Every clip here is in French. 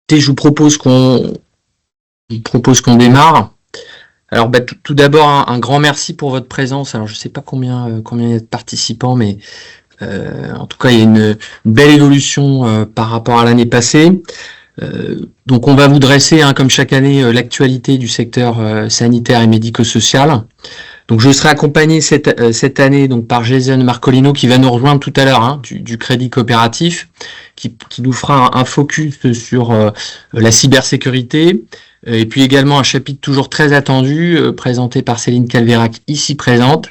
je vous propose qu'on démarre. Alors, tout d'abord, un grand merci pour votre présence. Alors, je sais pas combien il y a de participants, mais en tout cas, il y a une belle évolution par rapport à l'année passée. Donc, on va vous dresser, comme chaque année, l'actualité du secteur sanitaire et médico-social. Donc, je serai accompagné cette année donc par Jason Marcolino qui va nous rejoindre tout à l'heure du Crédit Coopératif, qui nous fera un focus sur la cybersécurité. Et puis également un chapitre toujours très attendu, présenté par Céline Calvérac, ici présente,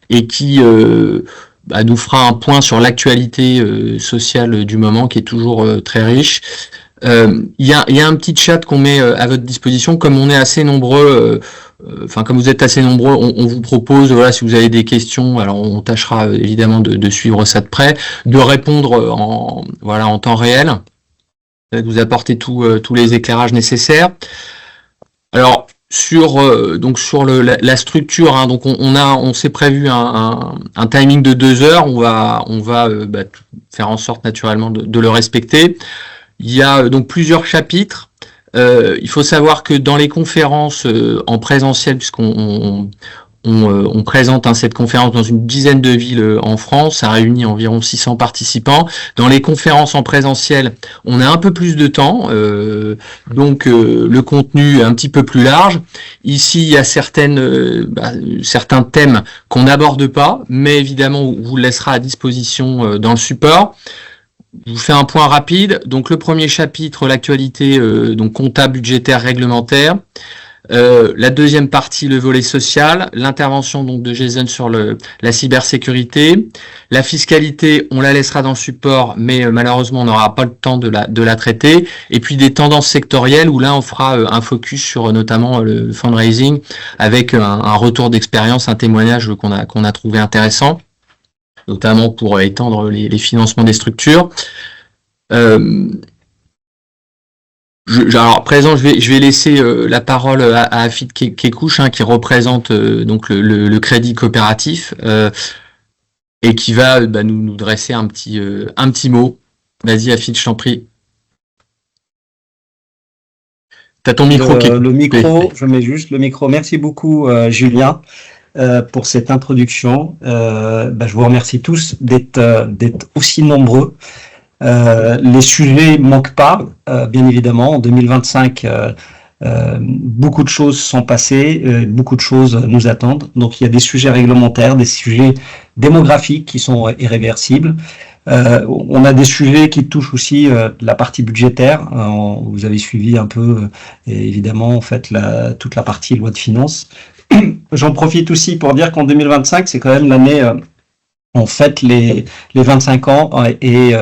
et qui nous fera un point sur l'actualité sociale du moment, qui est toujours très riche. Il y a un petit chat qu'on met à votre disposition. Comme on est assez nombreux, comme vous êtes assez nombreux, on vous propose, si vous avez des questions, alors on tâchera évidemment de suivre ça de près, de répondre en temps réel, de vous apporter tous les éclairages nécessaires. Alors sur la structure, donc on s'est prévu un timing de 2 heures. On va faire en sorte naturellement de le respecter. Il y a donc plusieurs chapitres. Il faut savoir que dans les conférences en présentiel, puisqu'on présente cette conférence dans une dizaine de villes en France, ça réunit environ 600 participants. Dans les conférences en présentiel, on a un peu plus de temps, donc le contenu est un petit peu plus large. Ici, il y a certains thèmes qu'on n'aborde pas, mais évidemment, on vous le laissera à disposition dans le support. Je vous fais un point rapide. Donc le premier chapitre, l'actualité donc comptable, budgétaire, réglementaire. La deuxième partie, le volet social, l'intervention donc de Jason sur la cybersécurité, la fiscalité, on la laissera dans le support, mais malheureusement on n'aura pas le temps de la traiter. Et puis des tendances sectorielles où là on fera un focus sur notamment le fundraising avec un retour d'expérience, un témoignage qu'on a trouvé intéressant, notamment pour étendre les financements des structures. Alors, présent, je vais laisser la parole à Afid Kekouche, qui représente donc le Crédit Coopératif et qui va nous dresser un petit mot. Vas-y, Afid, je t'en prie. T'as ton micro. Le micro, je mets juste le micro. Merci beaucoup, Julien, pour cette introduction. Je vous remercie tous d'être aussi nombreux. Les sujets manquent pas, bien évidemment. En 2025, beaucoup de choses sont passées, beaucoup de choses nous attendent. Donc il y a des sujets réglementaires, des sujets démographiques qui sont irréversibles. On a des sujets qui touchent aussi la partie budgétaire. Vous avez suivi un peu, évidemment, en fait, toute la partie loi de finances. J'en profite aussi pour dire qu'en 2025, c'est quand même l'année... on fête les 25 ans et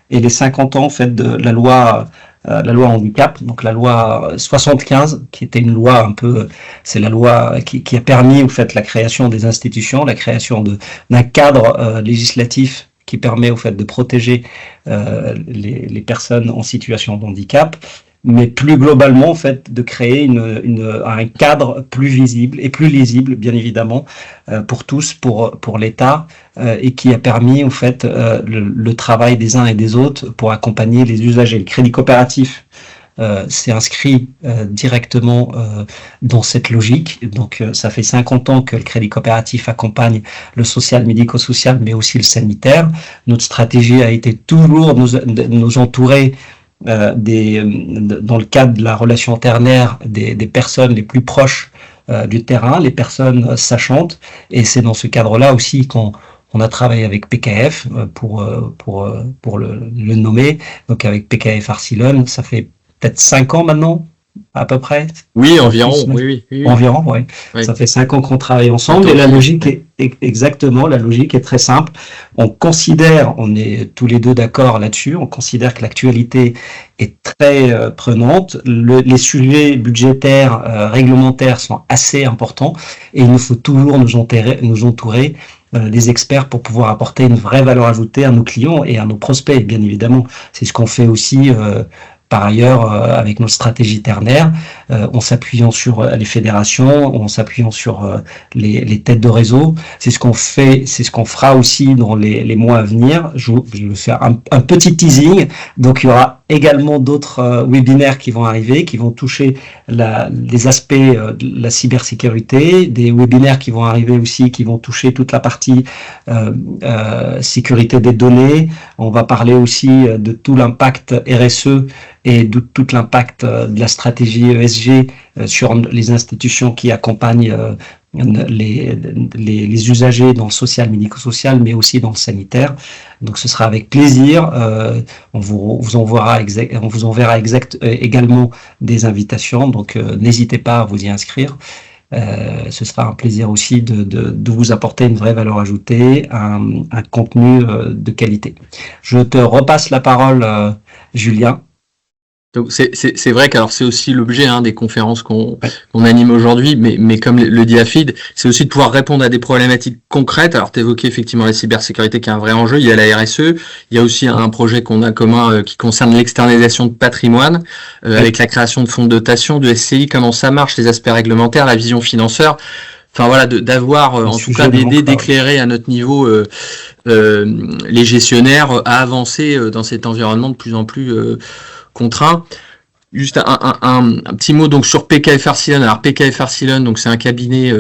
les 50 ans en fait de la loi handicap, donc la loi 75, qui était une loi un peu, c'est la loi qui a permis en fait la création des institutions, la création d'un cadre législatif qui permet au fait de protéger les personnes en situation de handicap, mais plus globalement, en fait, de créer un cadre plus visible et plus lisible, bien évidemment, pour tous, pour l'État, et qui a permis, en fait, le travail des uns et des autres pour accompagner les usagers. Le Crédit Coopératif s'est inscrit directement dans cette logique. Donc, ça fait 50 ans que le Crédit Coopératif accompagne le social, médico-social, mais aussi le sanitaire. Notre stratégie a été toujours nous entourer dans le cadre de la relation ternaire des personnes les plus proches du terrain, les personnes sachantes, et c'est dans ce cadre-là aussi qu'on a travaillé avec PKF pour le nommer, donc avec PKF Arcilon. Ça fait peut-être 5 ans maintenant, à peu près. Oui, environ. Oui. Environ, oui. Ça fait 5 ans qu'on travaille ensemble, et la logique est la logique est très simple. On est tous les deux d'accord là-dessus, on considère que l'actualité est très prenante, les sujets budgétaires, réglementaires sont assez importants, et il nous faut toujours nous entourer des experts pour pouvoir apporter une vraie valeur ajoutée à nos clients et à nos prospects, bien évidemment. C'est ce qu'on fait aussi Par ailleurs, avec notre stratégie ternaire, en s'appuyant sur les fédérations, en s'appuyant sur les têtes de réseau, c'est ce qu'on fait, c'est ce qu'on fera aussi dans les mois à venir. Je vais faire un petit teasing. Donc, il y aura également d'autres webinaires qui vont arriver, qui vont toucher les aspects de la cybersécurité, des webinaires qui vont arriver aussi, qui vont toucher toute la partie sécurité des données. On va parler aussi de tout l'impact RSE et de tout l'impact de la stratégie ESG sur les institutions qui accompagnent les usagers dans le social, médico-social, mais aussi dans le sanitaire. Donc ce sera avec plaisir. On vous enverra également des invitations, donc n'hésitez pas à vous y inscrire. Ce sera un plaisir aussi de vous apporter une vraie valeur ajoutée, un contenu de qualité. Je te repasse la parole, Julien. Donc c'est vrai qu'alors c'est aussi l'objet des conférences qu'on anime aujourd'hui, mais comme le dit Afid, c'est aussi de pouvoir répondre à des problématiques concrètes. Alors tu évoquais effectivement la cybersécurité qui est un vrai enjeu, il y a la RSE, il y a aussi un projet qu'on a commun qui concerne l'externalisation de patrimoine, avec la création de fonds de dotation, de SCI, comment ça marche, les aspects réglementaires, la vision financière. Enfin voilà, d'avoir en tout cas d'aider, d'éclairer à notre niveau les gestionnaires à avancer dans cet environnement de plus en plus contraint. Juste un petit mot donc sur PKF Arcilon. Alors PKF Arcilon, donc c'est un cabinet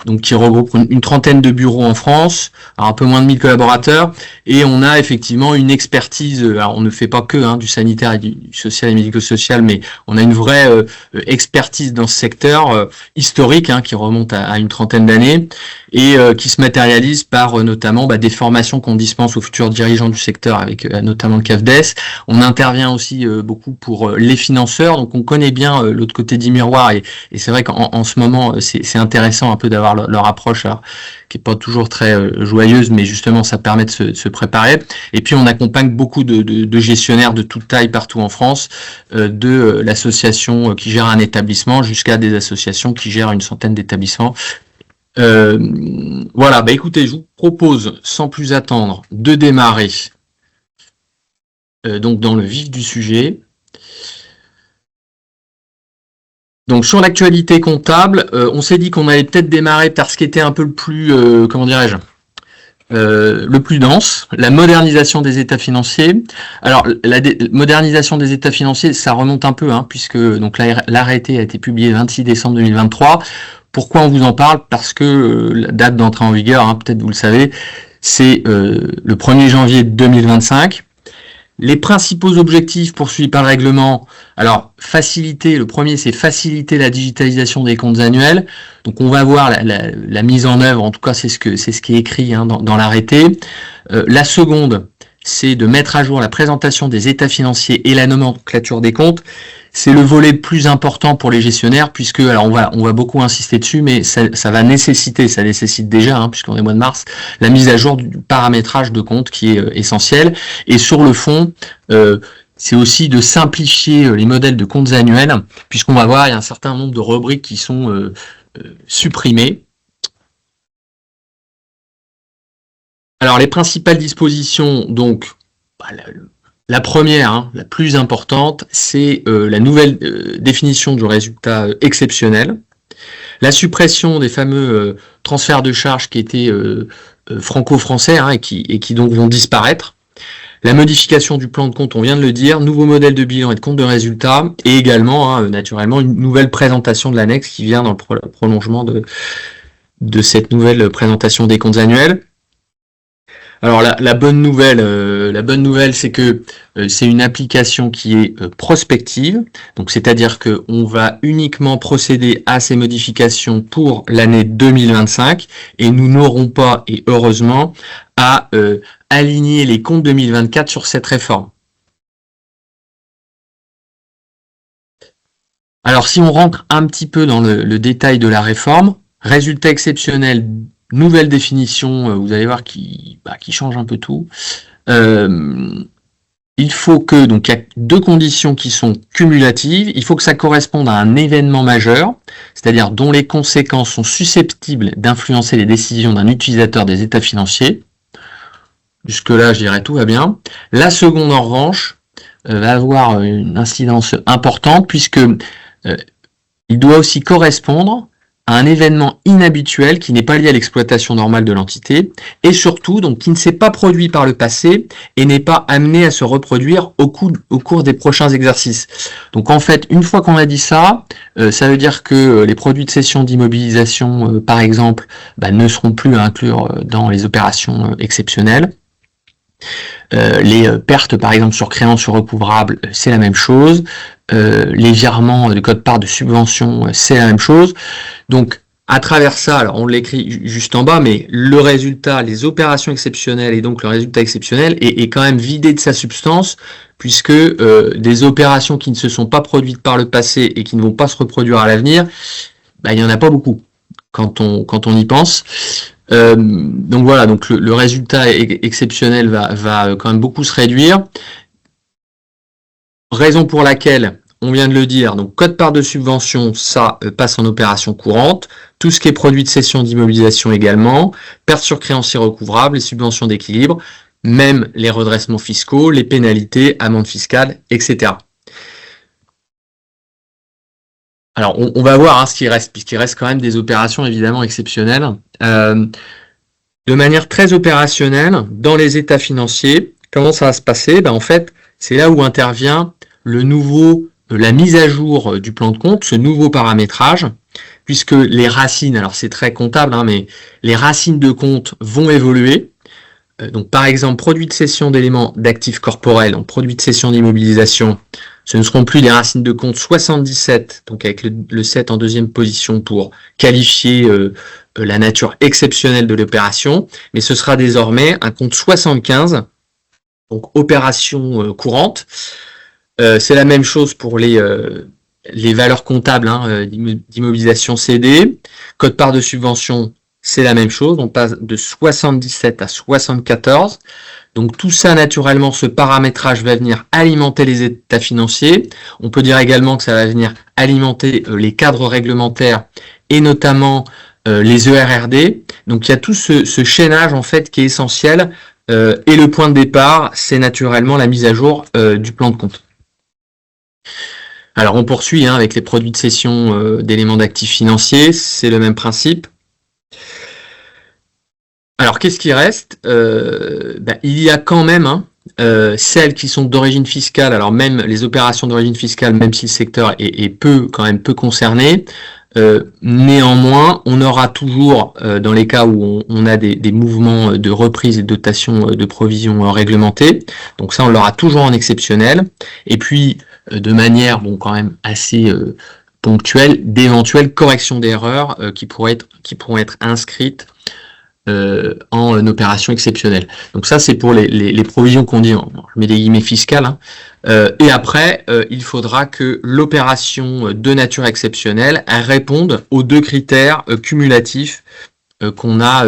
donc qui regroupe une trentaine de bureaux en France, alors un peu moins de 1000 collaborateurs, et on a effectivement une expertise. Alors on ne fait pas que du sanitaire et du social et médico-social, mais on a une vraie expertise dans ce secteur historique qui remonte à une trentaine d'années et qui se matérialise par notamment des formations qu'on dispense aux futurs dirigeants du secteur avec notamment le CAFDES. On intervient aussi beaucoup pour les financeurs, donc on connaît bien l'autre côté du miroir et c'est vrai qu'en ce moment c'est intéressant un peu d'avoir leur approche qui est pas toujours très joyeuse, mais justement ça permet de se préparer. Et puis on accompagne beaucoup de gestionnaires de toute taille partout en France, de l'association qui gère un établissement jusqu'à des associations qui gèrent une centaine d'établissements. Voilà, écoutez, je vous propose sans plus attendre de démarrer donc dans le vif du sujet. Donc sur l'actualité comptable, on s'est dit qu'on allait peut-être démarrer par ce qui était un peu le plus, comment dirais-je, le plus dense, la modernisation des états financiers. Alors la modernisation des états financiers, ça remonte un peu, puisque donc l'arrêté a été publié le 26 décembre 2023. Pourquoi on vous en parle? Parce que la date d'entrée en vigueur, peut-être vous le savez, c'est le 1er janvier 2025. Les principaux objectifs poursuivis par le règlement, alors le premier c'est faciliter la digitalisation des comptes annuels. Donc on va voir la mise en œuvre, en tout cas c'est ce qui est écrit dans l'arrêté. La seconde, c'est de mettre à jour la présentation des états financiers et la nomenclature des comptes. C'est le volet le plus important pour les gestionnaires, puisque, alors on va beaucoup insister dessus, mais ça nécessite déjà, puisqu'on est mois de mars, la mise à jour du paramétrage de compte qui est essentiel. Et sur le fond, c'est aussi de simplifier les modèles de comptes annuels, puisqu'on va voir, il y a un certain nombre de rubriques qui sont supprimées. Alors les principales dispositions, donc, la première, la plus importante, c'est la nouvelle définition du résultat exceptionnel, la suppression des fameux transferts de charges qui étaient franco-français et qui donc vont disparaître, la modification du plan de compte, on vient de le dire, nouveau modèle de bilan et de compte de résultat, et également, naturellement, une nouvelle présentation de l'annexe qui vient dans le prolongement de cette nouvelle présentation des comptes annuels. Alors la bonne nouvelle, c'est que c'est une application qui est prospective, donc c'est-à-dire que on va uniquement procéder à ces modifications pour l'année 2025 et nous n'aurons pas, et heureusement, à aligner les comptes 2024 sur cette réforme. Alors si on rentre un petit peu dans le détail de la réforme, résultat exceptionnel, nouvelle définition, vous allez voir qui change un peu tout. Il faut que, donc il y a deux conditions qui sont cumulatives. Il faut que ça corresponde à un événement majeur, c'est-à-dire dont les conséquences sont susceptibles d'influencer les décisions d'un utilisateur des états financiers. Jusque-là, je dirais tout va bien. La seconde, en revanche, va avoir une incidence importante puisque il doit aussi correspondre à un événement inhabituel qui n'est pas lié à l'exploitation normale de l'entité et surtout donc qui ne s'est pas produit par le passé et n'est pas amené à se reproduire au cours des prochains exercices. Donc en fait, une fois qu'on a dit ça, ça veut dire que les produits de cession d'immobilisation, par exemple, ne seront plus à inclure dans les opérations exceptionnelles. Les pertes, par exemple, sur créances sur recouvrable, c'est la même chose. Les virements de quote-part de subvention, c'est la même chose. Donc, à travers ça, alors on l'écrit juste en bas, mais le résultat, les opérations exceptionnelles et donc le résultat exceptionnel est quand même vidé de sa substance, puisque des opérations qui ne se sont pas produites par le passé et qui ne vont pas se reproduire à l'avenir, il n'y en a pas beaucoup quand on y pense. Donc voilà, donc le résultat exceptionnel va quand même beaucoup se réduire. Raison pour laquelle, on vient de le dire, donc quote-part de subvention, ça passe en opération courante. Tout ce qui est produit de cession d'immobilisation également, perte sur créanciers recouvrables, les subventions d'équilibre, même les redressements fiscaux, les pénalités, amendes fiscales, etc. Alors, on va voir ce qui reste, puisqu'il reste quand même des opérations évidemment exceptionnelles. De manière très opérationnelle, dans les états financiers, comment ça va se passer? En fait, c'est là où intervient la mise à jour du plan de compte, ce nouveau paramétrage, puisque les racines, alors c'est très comptable, mais les racines de compte vont évoluer. Donc par exemple, produit de cession d'éléments d'actifs corporels, donc produit de cession d'immobilisation, ce ne seront plus les racines de compte 77, donc avec le 7 en deuxième position pour qualifier la nature exceptionnelle de l'opération, mais ce sera désormais un compte 75, donc opération courante. C'est la même chose pour les valeurs comptables d'immobilisation CD. Quote-part de subvention, c'est la même chose. On passe de 77 à 74. Donc tout ça, naturellement, ce paramétrage va venir alimenter les états financiers. On peut dire également que ça va venir alimenter les cadres réglementaires et notamment les ERRD. Donc il y a tout ce chaînage en fait qui est essentiel. Et le point de départ, c'est naturellement la mise à jour du plan de compte. Alors on poursuit avec les produits de cession d'éléments d'actifs financiers, c'est le même principe. Alors qu'est-ce qui reste? Il y a quand même celles qui sont d'origine fiscale, alors même les opérations d'origine fiscale, même si le secteur est quand même peu concerné, néanmoins, on aura toujours, dans les cas où on a des mouvements de reprise et de dotation de provisions réglementées, donc ça on l'aura toujours en exceptionnel, et puis de manière quand même assez ponctuelle, d'éventuelles corrections d'erreurs qui pourront être inscrites en opération exceptionnelle. Donc ça c'est pour les provisions qu'on dit, je mets des guillemets fiscales, et après il faudra que l'opération de nature exceptionnelle réponde aux deux critères cumulatifs qu'on a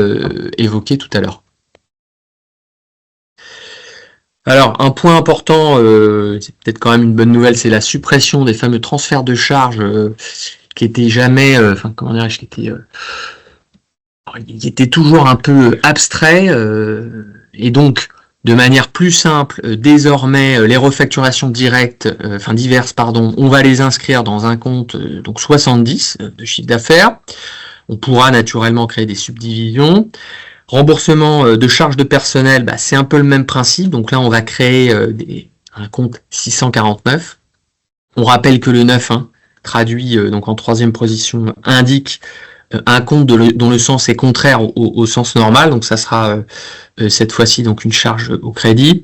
évoqués tout à l'heure. Alors un point important, c'est peut-être quand même une bonne nouvelle, c'est la suppression des fameux transferts de charges qui étaient jamais, il était toujours un peu abstrait, et donc de manière plus simple, désormais les refacturations directes, diverses, on va les inscrire dans un compte donc 70 de chiffre d'affaires. On pourra naturellement créer des subdivisions. Remboursement de charges de personnel, c'est un peu le même principe. Donc là, on va créer un compte 649. On rappelle que le 9, traduit donc en troisième position, indique un compte dont le sens est contraire au sens normal, donc ça sera cette fois-ci donc une charge au crédit.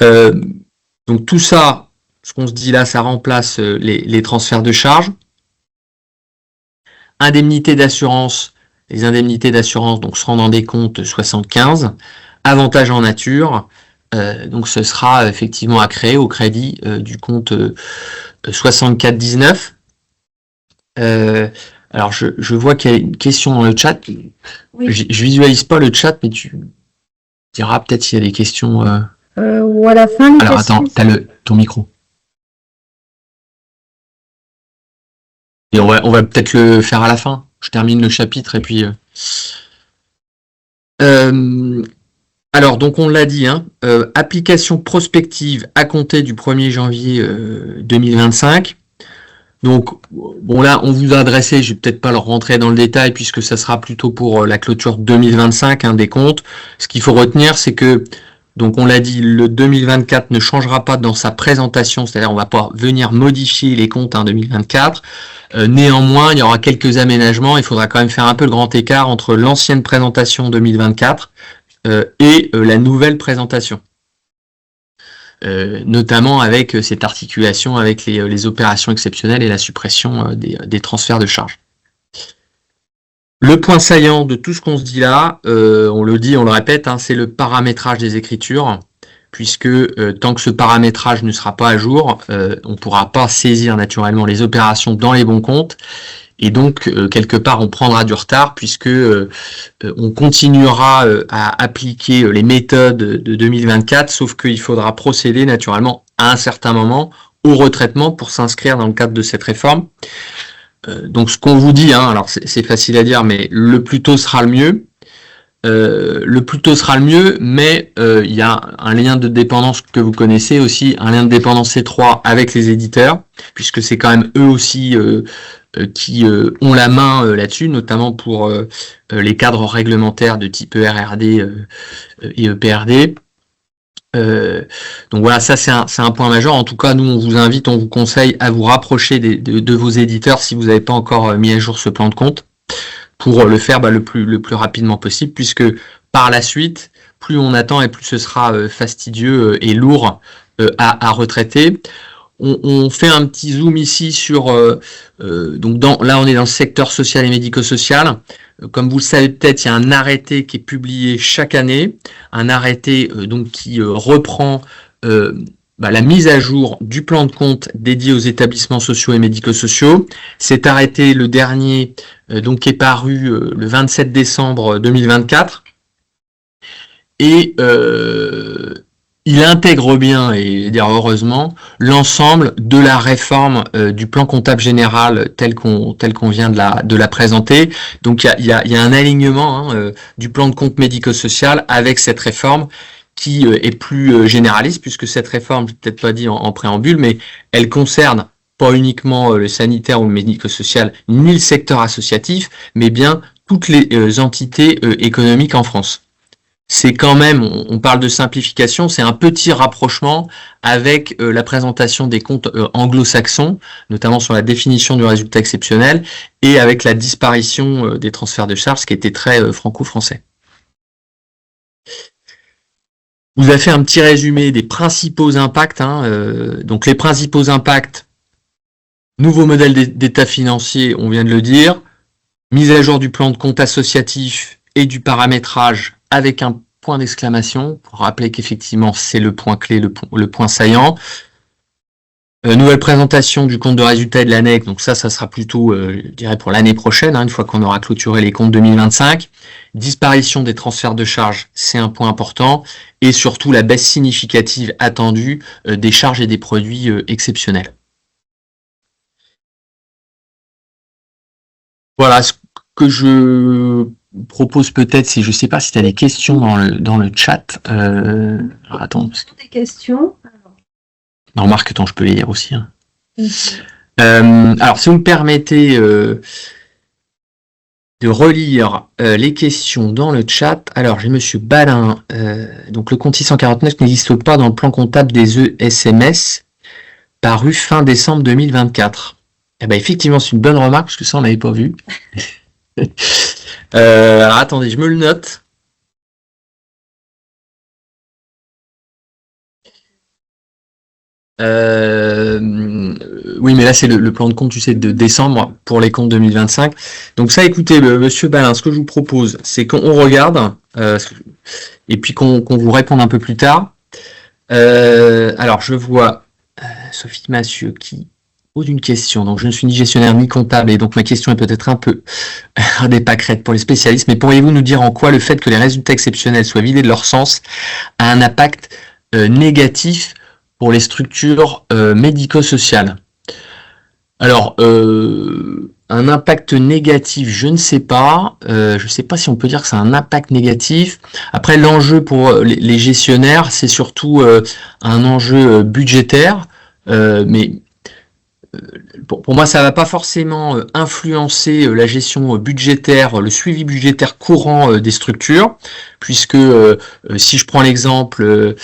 Donc tout ça, ce qu'on se dit là, ça remplace les transferts de charges. Indemnité d'assurance, les indemnités d'assurance donc seront dans des comptes 75. Avantage en nature, donc ce sera effectivement à créer au crédit du compte 6419. Alors je vois qu'il y a une question dans le chat. Oui. Je visualise pas le chat, mais tu diras peut-être s'il y a des questions. Ou à la fin. Alors attends, t'as ton micro. Et on va peut-être le faire à la fin. Je termine le chapitre et puis. Alors, donc on l'a dit, hein, application prospective à compter du 1er janvier 2025. Donc, bon là, on vous a adressé, je vais peut-être pas leur rentrer dans le détail puisque ça sera plutôt pour la clôture 2025 hein, des comptes. Ce qu'il faut retenir, c'est que, donc on l'a dit, le 2024 ne changera pas dans sa présentation, c'est-à-dire on va pas venir modifier les comptes en 2024. Néanmoins, il y aura quelques aménagements, il faudra quand même faire un peu le grand écart entre l'ancienne présentation 2024 et la nouvelle présentation. Notamment avec cette articulation avec les opérations exceptionnelles et la suppression des transferts de charges. Le point saillant de tout ce qu'on se dit là, on le dit, on le répète, hein, c'est le paramétrage des écritures, puisque tant que ce paramétrage ne sera pas à jour, on ne pourra pas saisir naturellement les opérations dans les bons comptes, et donc quelque part on prendra du retard puisque on continuera à appliquer les méthodes de 2024, sauf qu'il faudra procéder naturellement à un certain moment au retraitement pour s'inscrire dans le cadre de cette réforme. Donc ce qu'on vous dit, hein, alors c'est facile à dire, mais le plus tôt sera le mieux. Le plus tôt sera le mieux, mais il y a un lien de dépendance que vous connaissez aussi, un lien de dépendance étroit avec les éditeurs, puisque c'est quand même eux aussi qui ont la main là-dessus, notamment pour les cadres réglementaires de type ERRD et EPRD. Donc voilà, ça c'est un point majeur. En tout cas, nous on vous invite, on vous conseille à vous rapprocher de vos éditeurs si vous n'avez pas encore mis à jour ce plan de compte, pour le faire le plus rapidement possible, puisque par la suite, plus on attend et plus ce sera fastidieux et lourd à retraiter. On fait un petit zoom ici sur donc là on est dans le secteur social et médico-social. Comme vous le savez peut-être, il y a un arrêté qui est publié chaque année, un arrêté donc qui reprend la mise à jour du plan de compte dédié aux établissements sociaux et médico-sociaux. Cet arrêté, le dernier, donc est paru le 27 décembre 2024. Et il intègre bien, et dire heureusement, l'ensemble de la réforme du plan comptable général tel qu'on vient de la présenter. Donc il y a un alignement du plan de compte médico-social avec cette réforme qui est plus généraliste, puisque cette réforme, je l'ai peut-être pas dit en préambule, mais elle concerne pas uniquement le sanitaire ou le médico-social, ni le secteur associatif, mais bien toutes les entités économiques en France. C'est quand même, on parle de simplification, c'est un petit rapprochement avec la présentation des comptes anglo-saxons, notamment sur la définition du résultat exceptionnel, et avec la disparition des transferts de charges, qui était très franco-français. Vous avez fait un petit résumé des principaux impacts. Donc les principaux impacts, nouveau modèle d'état financier, on vient de le dire, mise à jour du plan de compte associatif et du paramétrage avec un point d'exclamation, pour rappeler qu'effectivement c'est le point clé, le point saillant. Nouvelle présentation du compte de résultat et de l'annexe, donc ça sera plutôt, je dirais, pour l'année prochaine, une fois qu'on aura clôturé les comptes 2025. Disparition des transferts de charges, c'est un point important, et surtout la baisse significative attendue des charges et des produits exceptionnels. Voilà, ce que je propose peut-être, c'est, je ne sais pas si tu as des questions dans le chat. Alors attends. Des questions. Non, remarque, attends, je peux les lire aussi. Alors, si vous me permettez de relire les questions dans le chat. Alors, j'ai Monsieur Balin. Donc, le compte 649 n'existe pas dans le plan comptable des ESMS paru fin décembre 2024. Eh ben, effectivement, c'est une bonne remarque, parce que ça, on n'avait pas vu. Alors, attendez, je me le note. Oui, mais là, c'est le plan de compte, tu sais, de décembre pour les comptes 2025. Donc ça, écoutez, Monsieur Balin, ce que je vous propose, c'est qu'on regarde et puis qu'on vous réponde un peu plus tard. Alors, je vois Sophie Massieu qui pose une question. Donc, je ne suis ni gestionnaire ni comptable, et donc ma question est peut-être un peu des pâquerettes pour les spécialistes, mais pourriez-vous nous dire en quoi le fait que les résultats exceptionnels soient vidés de leur sens a un impact négatif pour les structures médico-sociales? Alors, un impact négatif, je ne sais pas. Je ne sais pas si on peut dire que c'est un impact négatif. Après, l'enjeu pour les gestionnaires, c'est surtout un enjeu budgétaire. Mais pour moi, ça va pas forcément influencer la gestion budgétaire, le suivi budgétaire courant des structures, puisque si je prends l'exemple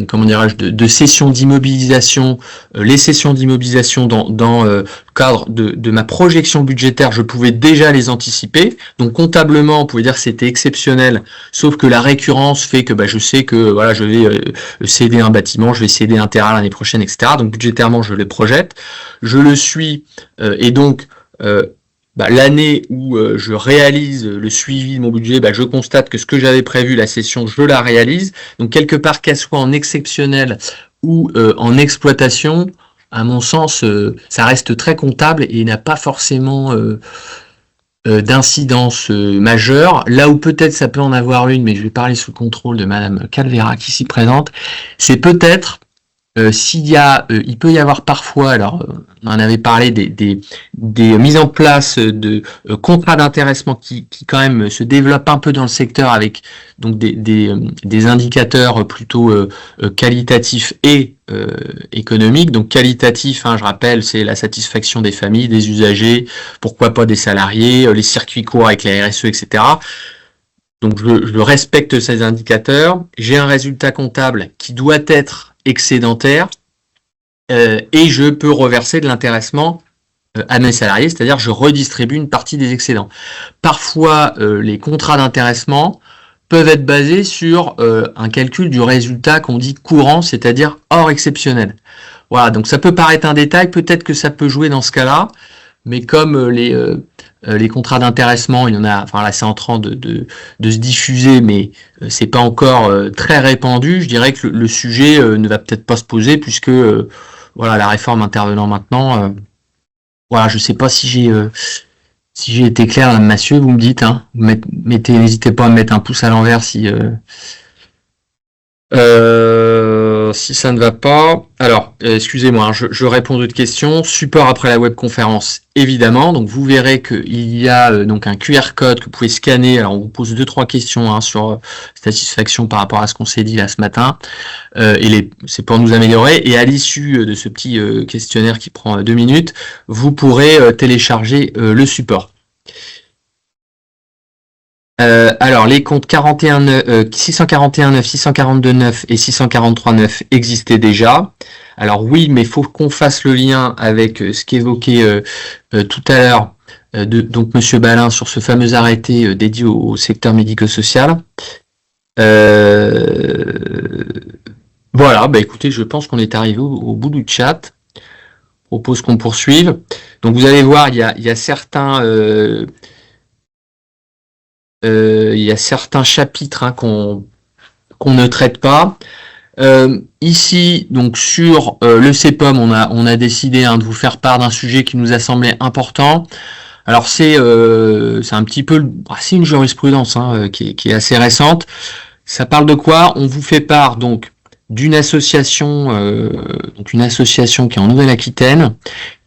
comment dirais-je, de sessions d'immobilisation, les sessions d'immobilisation dans le cadre de ma projection budgétaire, je pouvais déjà les anticiper. Donc comptablement, on pouvait dire que c'était exceptionnel, sauf que la récurrence fait que je sais que voilà, je vais céder un bâtiment, je vais céder un terrain l'année prochaine, etc. Donc budgétairement, je le projette, je le suis, et donc l'année où je réalise le suivi de mon budget, je constate que ce que j'avais prévu, la session, je la réalise. Donc quelque part, qu'elle soit en exceptionnel ou en exploitation, à mon sens, ça reste très comptable et n'a pas forcément d'incidence majeure. Là où peut-être ça peut en avoir une, mais je vais parler sous le contrôle de Madame Calvera qui s'y présente, c'est peut-être il peut y avoir parfois, alors on en avait parlé, des mises en place de contrats d'intéressement qui quand même se développent un peu dans le secteur avec donc des indicateurs plutôt qualitatifs et économiques. Donc qualitatif, je rappelle, c'est la satisfaction des familles, des usagers, pourquoi pas des salariés, les circuits courts avec la RSE, etc. Donc je respecte ces indicateurs, j'ai un résultat comptable qui doit être excédentaire et je peux reverser de l'intéressement à mes salariés, c'est-à-dire je redistribue une partie des excédents. Parfois, les contrats d'intéressement peuvent être basés sur un calcul du résultat qu'on dit courant, c'est-à-dire hors exceptionnel. Voilà, donc ça peut paraître un détail, peut-être que ça peut jouer dans ce cas-là, mais comme les contrats d'intéressement, il y en a, là c'est en train de se diffuser, mais c'est pas encore très répandu. Je dirais que le sujet ne va peut-être pas se poser puisque la réforme intervenant maintenant, je sais pas si j'ai été clair, Madame Massieu, vous me dites, n'hésitez pas à me mettre un pouce à l'envers si ça ne va pas. Alors, excusez-moi, je réponds à d'autres questions. Support après la webconférence, évidemment. Donc, vous verrez qu'il y a donc un QR code que vous pouvez scanner. Alors, on vous pose 2-3 questions sur satisfaction par rapport à ce qu'on s'est dit là ce matin. C'est pour nous améliorer. Et à l'issue de ce petit questionnaire qui prend 2 minutes, vous pourrez télécharger le support. Alors, les comptes 641.9, 642.9 et 643.9 existaient déjà. Alors oui, mais il faut qu'on fasse le lien avec ce qu'évoquait tout à l'heure donc Monsieur Balin sur ce fameux arrêté dédié au secteur médico-social. Voilà, écoutez, je pense qu'on est arrivé au bout du chat. Je propose qu'on poursuive. Donc vous allez voir, il y a certains... il y a certains chapitres qu'on ne traite pas. Ici, donc sur le CEPOM, on a décidé de vous faire part d'un sujet qui nous a semblé important. Alors c'est un petit peu, c'est une jurisprudence qui est assez récente. Ça parle de quoi? On vous fait part donc d'une association, une association qui est en Nouvelle-Aquitaine,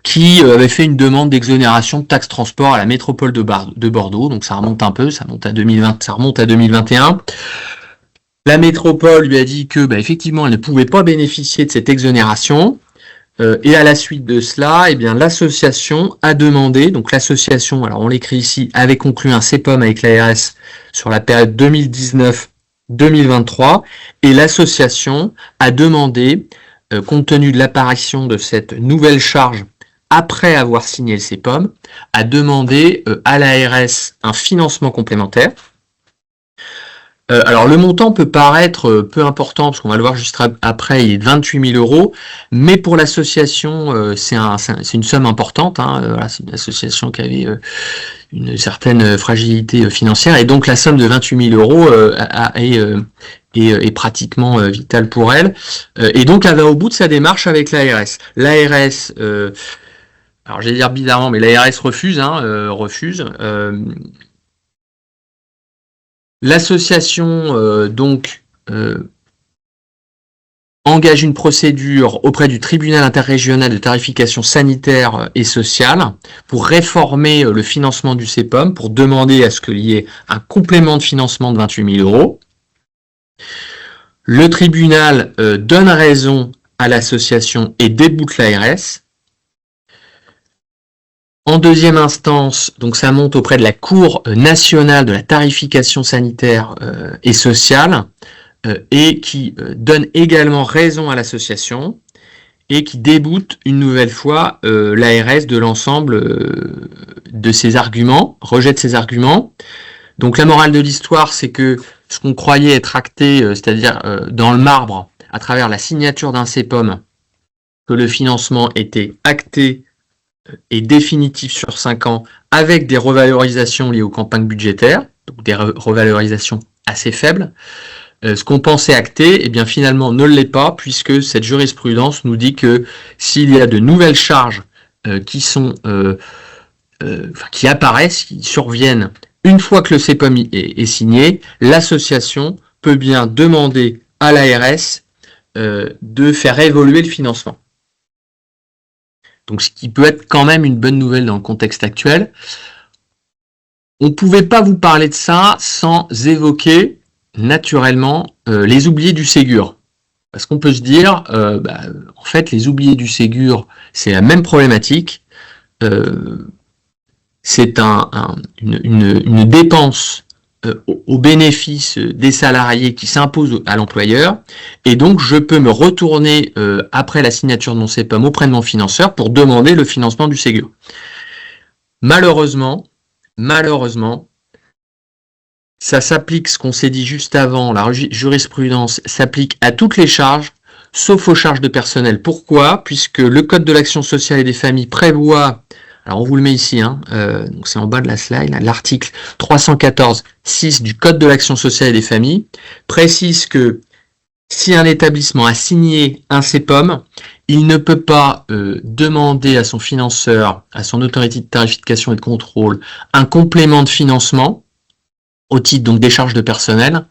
qui avait fait une demande d'exonération de taxes transport à la métropole de Bordeaux. Donc ça remonte un peu, ça remonte à 2021. La métropole lui a dit que effectivement elle ne pouvait pas bénéficier de cette exonération. Et à la suite de cela, l'association a demandé, donc l'association, alors on l'écrit ici, avait conclu un CEPOM avec l'ARS sur la période 2019-2023, et l'association a demandé, compte tenu de l'apparition de cette nouvelle charge après avoir signé le CEPOM, a demandé à l'ARS un financement complémentaire. Alors le montant peut paraître peu important, parce qu'on va le voir juste après, il est de 28 000 €, mais pour l'association, c'est une somme importante. C'est une association qui avait une certaine fragilité financière, et donc la somme de 28 000 € est pratiquement vitale pour elle. Et donc elle va au bout de sa démarche avec l'ARS. L'ARS... alors j'allais dire bizarrement, mais l'ARS refuse. L'association engage une procédure auprès du tribunal interrégional de tarification sanitaire et sociale pour réformer le financement du CEPOM, pour demander à ce qu'il y ait un complément de financement de 28 000 €. Le tribunal donne raison à l'association et déboute l'ARS. En deuxième instance, donc ça monte auprès de la Cour nationale de la tarification sanitaire et sociale, et qui donne également raison à l'association et qui déboute une nouvelle fois l'ARS de l'ensemble de ses arguments, rejette ses arguments. Donc la morale de l'histoire, c'est que ce qu'on croyait être acté, c'est-à-dire dans le marbre, à travers la signature d'un CEPOM, que le financement était acté et définitif sur 5 ans, avec des revalorisations liées aux campagnes budgétaires, donc des revalorisations assez faibles. Ce qu'on pensait acté, eh bien finalement ne l'est pas, puisque cette jurisprudence nous dit que s'il y a de nouvelles charges qui apparaissent, qui surviennent une fois que le CEPOM est signé, l'association peut bien demander à l'ARS de faire évoluer le financement. Donc ce qui peut être quand même une bonne nouvelle dans le contexte actuel. On ne pouvait pas vous parler de ça sans évoquer naturellement les oubliés du Ségur. Parce qu'on peut se dire, en fait, les oubliés du Ségur, c'est la même problématique. C'est une dépense au bénéfice des salariés qui s'impose à l'employeur, et donc je peux me retourner après la signature de mon CEPOM auprès de mon financeur pour demander le financement du Ségur. Malheureusement, ça s'applique, ce qu'on s'est dit juste avant, la jurisprudence s'applique à toutes les charges, sauf aux charges de personnel. Pourquoi? Puisque le Code de l'action sociale et des familles prévoit, alors on vous le met ici, donc c'est en bas de la slide, l'article 314.6 du Code de l'action sociale et des familles précise que si un établissement a signé un CEPOM, il ne peut pas demander à son financeur, à son autorité de tarification et de contrôle, un complément de financement au titre donc des charges de personnel,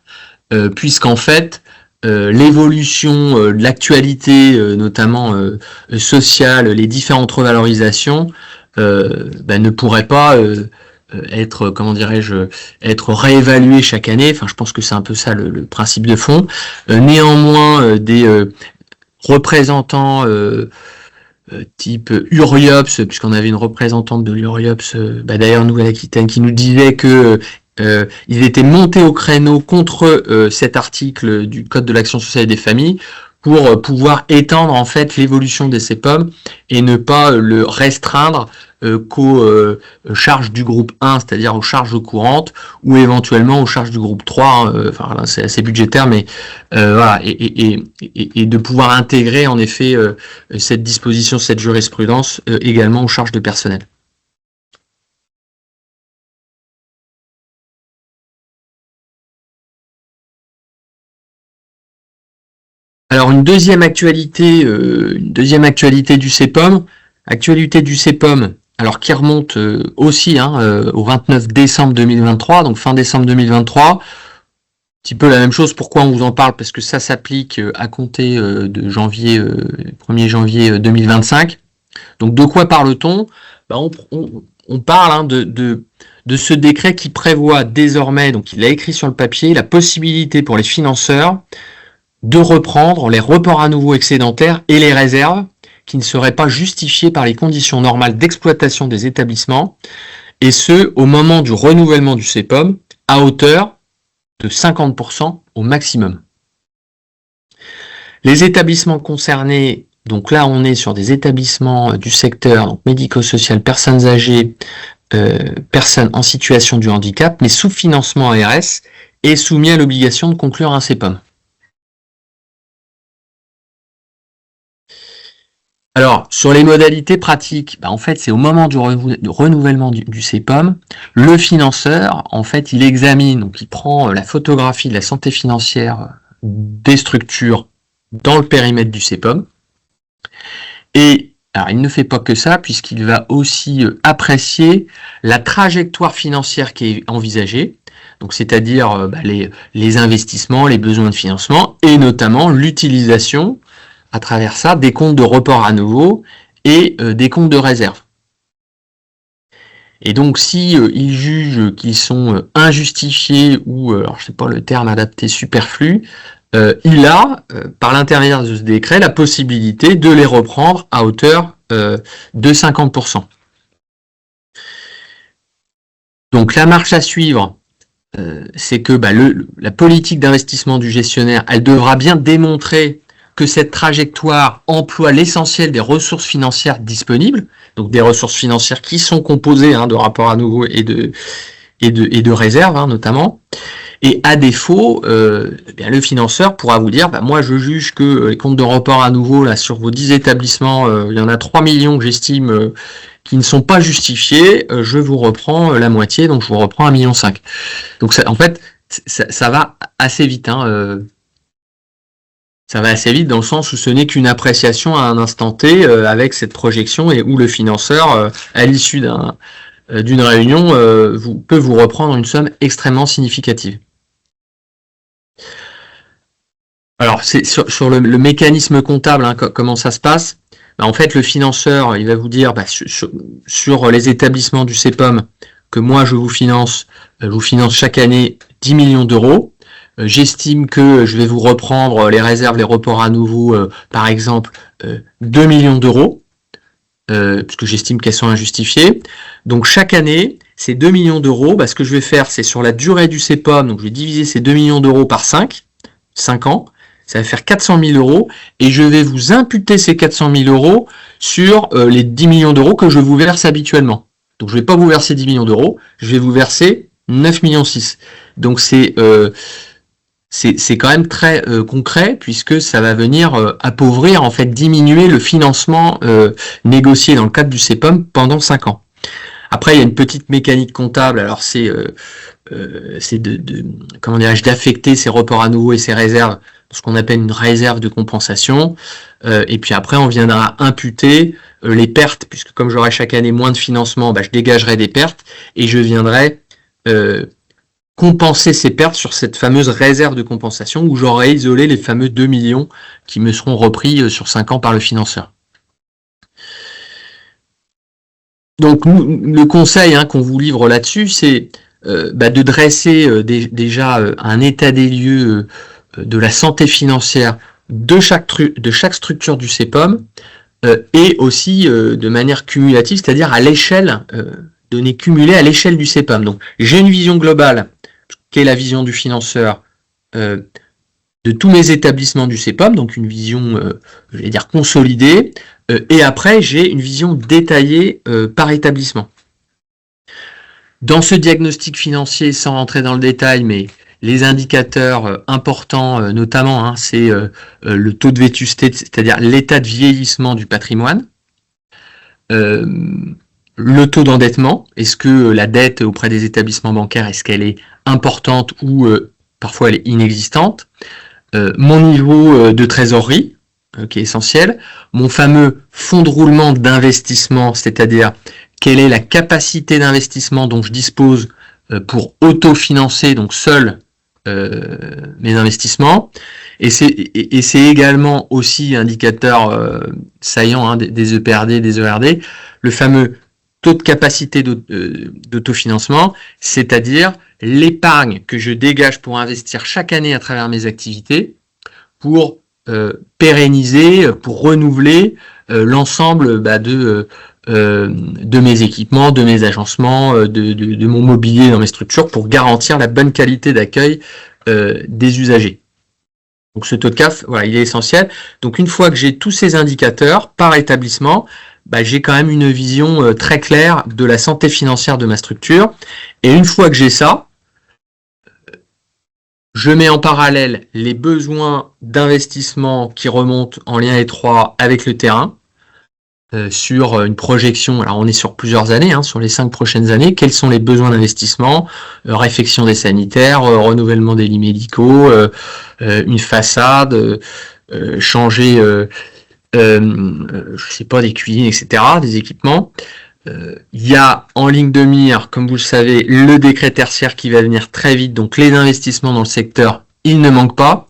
puisqu'en fait, l'évolution de l'actualité, notamment sociale, les différentes revalorisations, ne pourrait pas être, comment dirais-je, être réévalué chaque année. Enfin, je pense que c'est un peu ça le principe de fond. Néanmoins, des représentants type Uriops, puisqu'on avait une représentante de l'Uriops, d'ailleurs Nouvelle-Aquitaine, qui nous disait que ils étaient montés au créneau contre cet article du Code de l'action sociale et des familles pour pouvoir étendre en fait l'évolution des CEPOM et ne pas le restreindre qu'aux charges du groupe 1, c'est-à-dire aux charges courantes, ou éventuellement aux charges du groupe 3, enfin là, c'est assez budgétaire, mais voilà, et de pouvoir intégrer en effet cette disposition, cette jurisprudence également aux charges de personnel. Alors une deuxième actualité du CEPOM, alors qui remonte aussi au 29 décembre 2023, donc fin décembre 2023, un petit peu la même chose. Pourquoi on vous en parle? Parce que ça s'applique à compter de 1er janvier 2025. Donc de quoi parle-t-on? On parle de ce décret qui prévoit désormais, donc il a écrit sur le papier, la possibilité pour les financeurs de reprendre les reports à nouveau excédentaires et les réserves qui ne seraient pas justifiées par les conditions normales d'exploitation des établissements, et ce, au moment du renouvellement du CEPOM, à hauteur de 50% au maximum. Les établissements concernés, donc là on est sur des établissements du secteur médico-social, personnes âgées, personnes en situation de handicap, mais sous financement ARS, est soumis à l'obligation de conclure un CEPOM. Alors, sur les modalités pratiques, en fait, c'est au moment du renouvellement du CEPOM, le financeur, en fait, il examine, donc il prend la photographie de la santé financière des structures dans le périmètre du CEPOM, et alors il ne fait pas que ça, puisqu'il va aussi apprécier la trajectoire financière qui est envisagée, donc c'est-à-dire les investissements, les besoins de financement, et notamment l'utilisation à travers ça des comptes de report à nouveau et des comptes de réserve. Et donc, si ils jugent qu'ils sont injustifiés ou, alors je sais pas le terme adapté, superflus, il a, par l'intermédiaire de ce décret, la possibilité de les reprendre à hauteur de 50%. Donc, la marche à suivre, c'est que la politique d'investissement du gestionnaire, elle devra bien démontrer que cette trajectoire emploie l'essentiel des ressources financières disponibles, donc des ressources financières qui sont composées de rapports à nouveau et de réserves notamment. Et à défaut, le financeur pourra vous dire, moi je juge que les comptes de report à nouveau là sur vos 10 établissements, il y en a 3 millions que j'estime qui ne sont pas justifiés, je vous reprends la moitié, donc je vous reprends 1,5 million. Donc ça, en fait, ça va assez vite. Ça va assez vite dans le sens où ce n'est qu'une appréciation à un instant T avec cette projection et où le financeur, à l'issue d'une réunion, peut vous reprendre une somme extrêmement significative. Alors, c'est sur le mécanisme comptable, comment ça se passe. En fait, le financeur, il va vous dire sur les établissements du CEPOM que moi je vous finance chaque année 10 millions d'euros. J'estime que je vais vous reprendre les réserves, les reports à nouveau, par exemple, 2 millions d'euros, puisque j'estime qu'elles sont injustifiées. Donc chaque année, ces 2 millions d'euros, ce que je vais faire, c'est sur la durée du CEPOM, donc je vais diviser ces 2 millions d'euros par 5 ans, ça va faire 400 000 euros, et je vais vous imputer ces 400 000 euros sur les 10 millions d'euros que je vous verse habituellement. Donc je ne vais pas vous verser 10 millions d'euros, je vais vous verser 9,6 millions. Donc c'est quand même très concret, puisque ça va venir appauvrir, en fait, diminuer le financement négocié dans le cadre du CEPOM pendant 5 ans. Après, il y a une petite mécanique comptable, alors c'est d'affecter ces reports à nouveau et ces réserves, ce qu'on appelle une réserve de compensation, et puis après on viendra imputer les pertes, puisque comme j'aurai chaque année moins de financement, je dégagerai des pertes, et je viendrai compenser ces pertes sur cette fameuse réserve de compensation où j'aurai isolé les fameux 2 millions qui me seront repris sur 5 ans par le financeur. Donc le conseil qu'on vous livre là-dessus, c'est de dresser déjà un état des lieux de la santé financière de chaque structure du CEPOM et aussi de manière cumulative, c'est-à-dire à l'échelle, données cumulées à l'échelle du CEPOM. Donc j'ai une vision globale, qui est la vision du financeur de tous mes établissements du CEPOM, donc une vision, consolidée, et après j'ai une vision détaillée par établissement. Dans ce diagnostic financier, sans rentrer dans le détail, mais les indicateurs importants, notamment, c'est le taux de vétusté, c'est-à-dire l'état de vieillissement du patrimoine, le taux d'endettement, est-ce que la dette auprès des établissements bancaires, est-ce qu'elle est importante ou parfois elle est inexistante, mon niveau de trésorerie, qui est essentiel, mon fameux fonds de roulement d'investissement, c'est-à-dire quelle est la capacité d'investissement dont je dispose pour autofinancer donc seul mes investissements, et c'est également aussi indicateur saillant des EPRD, des ERD, le fameux taux de capacité d'autofinancement, c'est-à-dire l'épargne que je dégage pour investir chaque année à travers mes activités, pour pérenniser, pour renouveler l'ensemble de mes équipements, de mes agencements, de mon mobilier dans mes structures, pour garantir la bonne qualité d'accueil des usagers. Donc ce taux de CAF, voilà, il est essentiel. Donc une fois que j'ai tous ces indicateurs par établissement, j'ai quand même une vision très claire de la santé financière de ma structure. Et une fois que j'ai ça, je mets en parallèle les besoins d'investissement qui remontent en lien étroit avec le terrain, sur une projection, alors on est sur plusieurs années, sur les 5 prochaines années, quels sont les besoins d'investissement, réfection des sanitaires, renouvellement des lits médicaux, une façade, changer, je sais pas, des cuisines, etc., des équipements. Il y a en ligne de mire, comme vous le savez, le décret tertiaire qui va venir très vite, donc les investissements dans le secteur, ils ne manquent pas.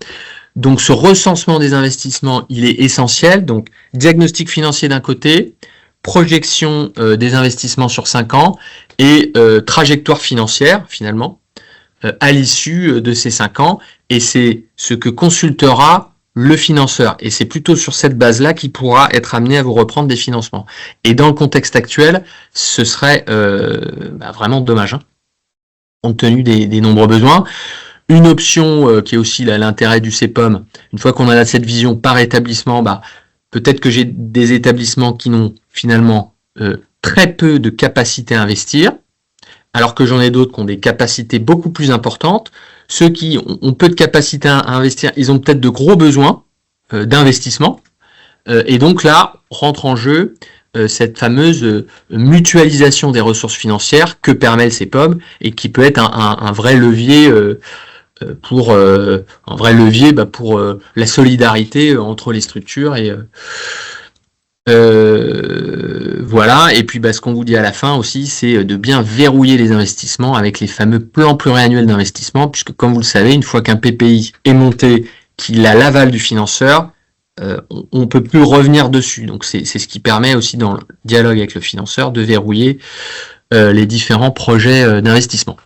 Donc ce recensement des investissements, il est essentiel. Donc diagnostic financier d'un côté, projection des investissements sur 5 ans et trajectoire financière finalement à l'issue de ces 5 ans. Et c'est ce que consultera le financeur. Et c'est plutôt sur cette base-là qu'il pourra être amené à vous reprendre des financements. Et dans le contexte actuel, ce serait vraiment dommage, hein, compte tenu des nombreux besoins. Une option qui est aussi l'intérêt du CEPOM, une fois qu'on a cette vision par établissement, peut-être que j'ai des établissements qui n'ont finalement très peu de capacité à investir, alors que j'en ai d'autres qui ont des capacités beaucoup plus importantes. Ceux qui ont peu de capacité à investir, ils ont peut-être de gros besoins d'investissement. Et donc là, rentre en jeu cette fameuse mutualisation des ressources financières que permet le CEPOM et qui peut être un vrai levier pour la solidarité entre les structures et voilà. Et puis ce qu'on vous dit à la fin aussi, c'est de bien verrouiller les investissements avec les fameux plans pluriannuels d'investissement, puisque comme vous le savez, une fois qu'un PPI est monté, qu'il a l'aval du financeur, on ne peut plus revenir dessus. Donc c'est ce qui permet aussi dans le dialogue avec le financeur de verrouiller les différents projets d'investissement.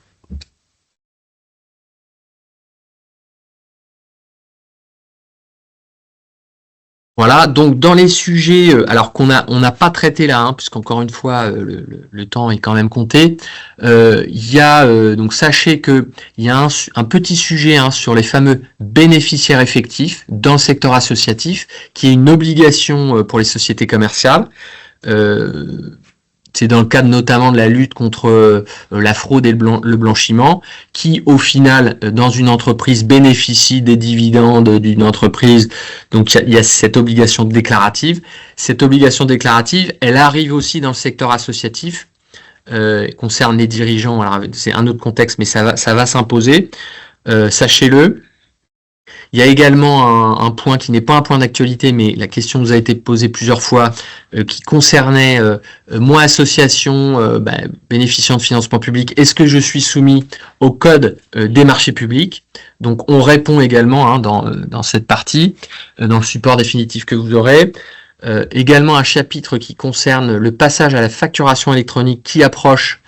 Voilà, donc dans les sujets, alors on n'a pas traité là, hein, puisqu'encore une fois le temps est quand même compté. Il y a donc sachez que il y a un petit sujet sur les fameux bénéficiaires effectifs dans le secteur associatif, qui est une obligation pour les sociétés commerciales. C'est dans le cadre notamment de la lutte contre la fraude et le blanchiment, qui au final, dans une entreprise, bénéficie des dividendes d'une entreprise. Donc il y a cette obligation déclarative. Cette obligation déclarative, elle arrive aussi dans le secteur associatif, concerne les dirigeants. Alors c'est un autre contexte, mais ça va s'imposer. Sachez-le. Il y a également un point qui n'est pas un point d'actualité, mais la question nous a été posée plusieurs fois, qui concernait moi, association bénéficiant de financement public, est-ce que je suis soumis au code des marchés publics? Donc on répond également dans cette partie, dans le support définitif que vous aurez. Également un chapitre qui concerne le passage à la facturation électronique qui approche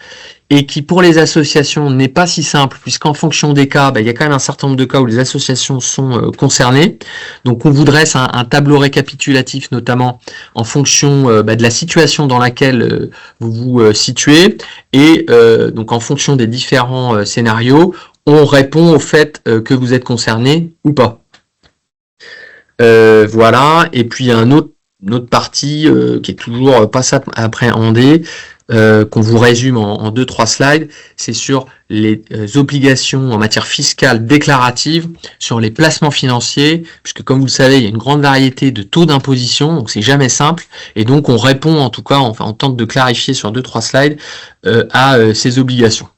et qui pour les associations n'est pas si simple, puisqu'en fonction des cas, il y a quand même un certain nombre de cas où les associations sont concernées. Donc on vous dresse un tableau récapitulatif, notamment en fonction de la situation dans laquelle vous vous situez, et donc en fonction des différents scénarios, on répond au fait que vous êtes concerné ou pas. Voilà, et puis il y a une autre partie qui est toujours pas simple à appréhender, qu'on vous résume en 2-3 slides, c'est sur les obligations en matière fiscale déclarative sur les placements financiers, puisque comme vous le savez, il y a une grande variété de taux d'imposition, donc c'est jamais simple, et donc on répond en tout cas, on tente de clarifier sur 2-3 slides à ces obligations.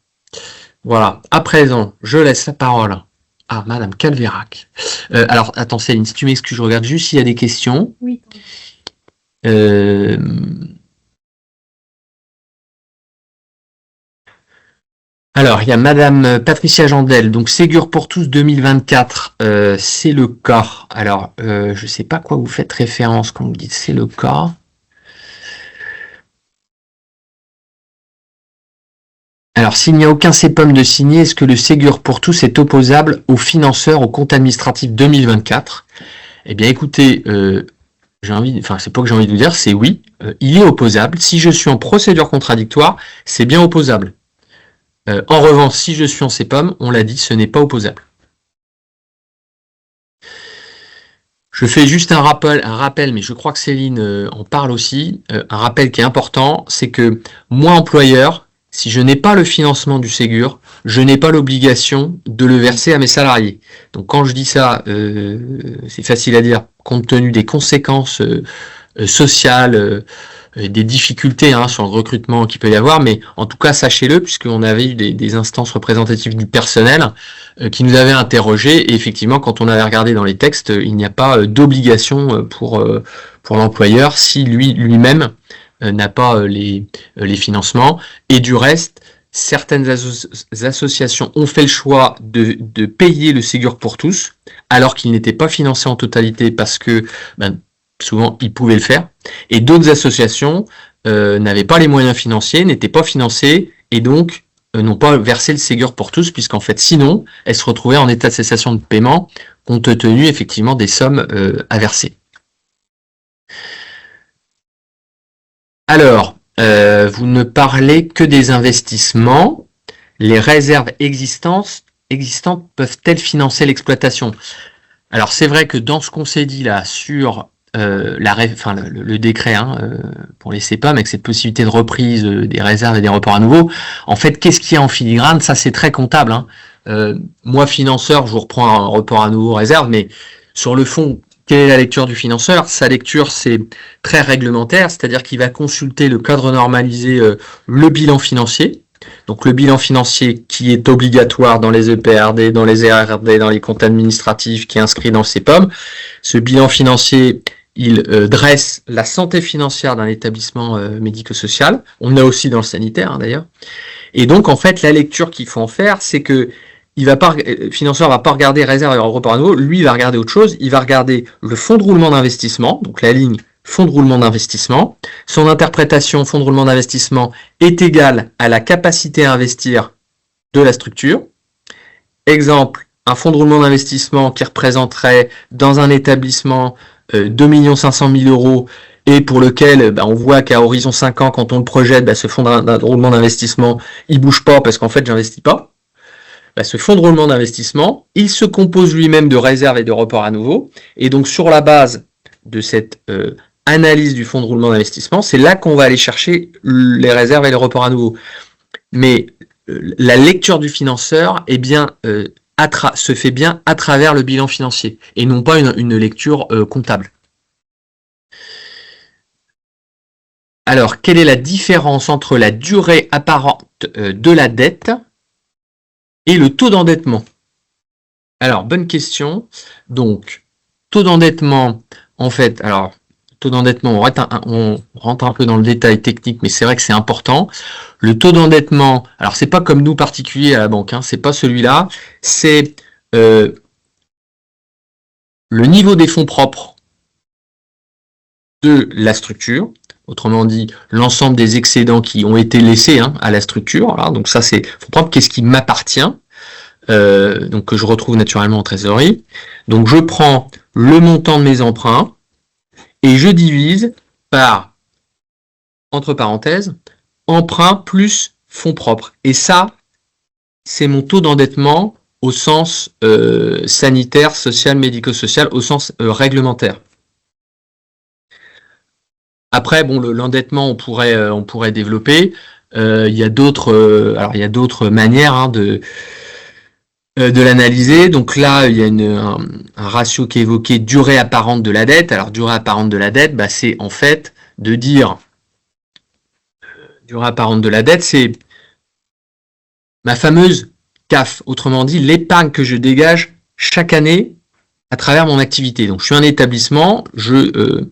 Voilà, à présent, je laisse la parole à Madame Calvérac. Alors, attends Céline, si tu m'excuses, je regarde juste s'il y a des questions. Oui. Alors, il y a Madame Patricia Jandel, donc Ségur pour tous 2024, c'est le cas. Alors, je ne sais pas à quoi vous faites référence quand vous dites c'est le cas. Alors, s'il n'y a aucun CEPOM de signé, est-ce que le Ségur pour tous est opposable aux financeurs au compte administratif 2024? Eh bien, écoutez, c'est pas que j'ai envie de vous dire, c'est oui, il est opposable. Si je suis en procédure contradictoire, c'est bien opposable. En revanche, si je suis en CEPOM, on l'a dit, ce n'est pas opposable. Je fais juste un rappel, mais je crois que Céline en parle aussi. Un rappel qui est important, c'est que moi, employeur, si je n'ai pas le financement du Ségur, je n'ai pas l'obligation de le verser à mes salariés. Donc quand je dis ça, c'est facile à dire, compte tenu des conséquences sociales, des difficultés sur le recrutement qu'il peut y avoir, mais en tout cas sachez-le, puisqu'on avait eu des instances représentatives du personnel qui nous avaient interrogés, et effectivement quand on avait regardé dans les textes, il n'y a pas d'obligation pour l'employeur si lui-même n'a pas les financements, et du reste, certaines associations ont fait le choix de payer le Ségur pour tous, alors qu'ils n'étaient pas financés en totalité parce que souvent ils pouvaient le faire, et d'autres associations n'avaient pas les moyens financiers, n'étaient pas financées, et donc n'ont pas versé le Ségur pour tous, puisqu'en fait sinon elles se retrouvaient en état de cessation de paiement, compte tenu effectivement des sommes à verser. Alors, vous ne parlez que des investissements. Les réserves existantes peuvent-elles financer l'exploitation? Alors, c'est vrai que dans ce qu'on s'est dit là sur le décret pour les CEPAM, avec cette possibilité de reprise des réserves et des reports à nouveau, en fait, qu'est-ce qu'il y a en filigrane? Ça, c'est très comptable. Moi, financeur, je vous reprends un report à nouveau réserve, mais sur le fond, quelle est la lecture du financeur? Sa lecture, c'est très réglementaire, c'est-à-dire qu'il va consulter le cadre normalisé, le bilan financier. Donc le bilan financier qui est obligatoire dans les EPRD, dans les ERRD, dans les comptes administratifs, qui est inscrit dans le CEPAM. Ce bilan financier, il dresse la santé financière d'un établissement médico-social. On l'a aussi dans le sanitaire d'ailleurs. Et donc en fait, la lecture qu'il faut en faire, c'est que le financeur va pas regarder réserve et report à nouveau, lui il va regarder autre chose, il va regarder le fonds de roulement d'investissement, donc la ligne fonds de roulement d'investissement. Son interprétation fonds de roulement d'investissement est égale à la capacité à investir de la structure. Exemple, un fonds de roulement d'investissement qui représenterait dans un établissement 2 500 000 euros et pour lequel on voit qu'à horizon 5 ans, quand on le projette, ce fonds de roulement d'investissement, il bouge pas parce qu'en fait, j'investis pas. Ce fonds de roulement d'investissement, il se compose lui-même de réserves et de reports à nouveau. Et donc, sur la base de cette analyse du fonds de roulement d'investissement, c'est là qu'on va aller chercher les réserves et les reports à nouveau. Mais la lecture du financeur se fait bien à travers le bilan financier et non pas une lecture comptable. Alors, quelle est la différence entre la durée apparente de la dette et le taux d'endettement? Alors, bonne question. Donc, taux d'endettement, en fait, alors, taux d'endettement, on rentre un peu dans le détail technique, mais c'est vrai que c'est important. Le taux d'endettement, alors c'est pas comme nous particuliers à la banque, c'est pas celui-là, c'est le niveau des fonds propres de la structure. Autrement dit, l'ensemble des excédents qui ont été laissés à la structure. Voilà, donc ça, c'est fonds propres, qu'est-ce qui m'appartient, donc que je retrouve naturellement en trésorerie. Donc je prends le montant de mes emprunts et je divise par, entre parenthèses, emprunt plus fonds propres. Et ça, c'est mon taux d'endettement au sens sanitaire, social, médico-social, au sens réglementaire. Après, l'endettement, on pourrait développer. Il y a d'autres manières de l'analyser. Donc là, il y a un ratio qui est évoqué, durée apparente de la dette. Alors, durée apparente de la dette, c'est en fait de dire, durée apparente de la dette, c'est ma fameuse CAF, autrement dit, l'épargne que je dégage chaque année à travers mon activité. Donc, je suis un établissement, je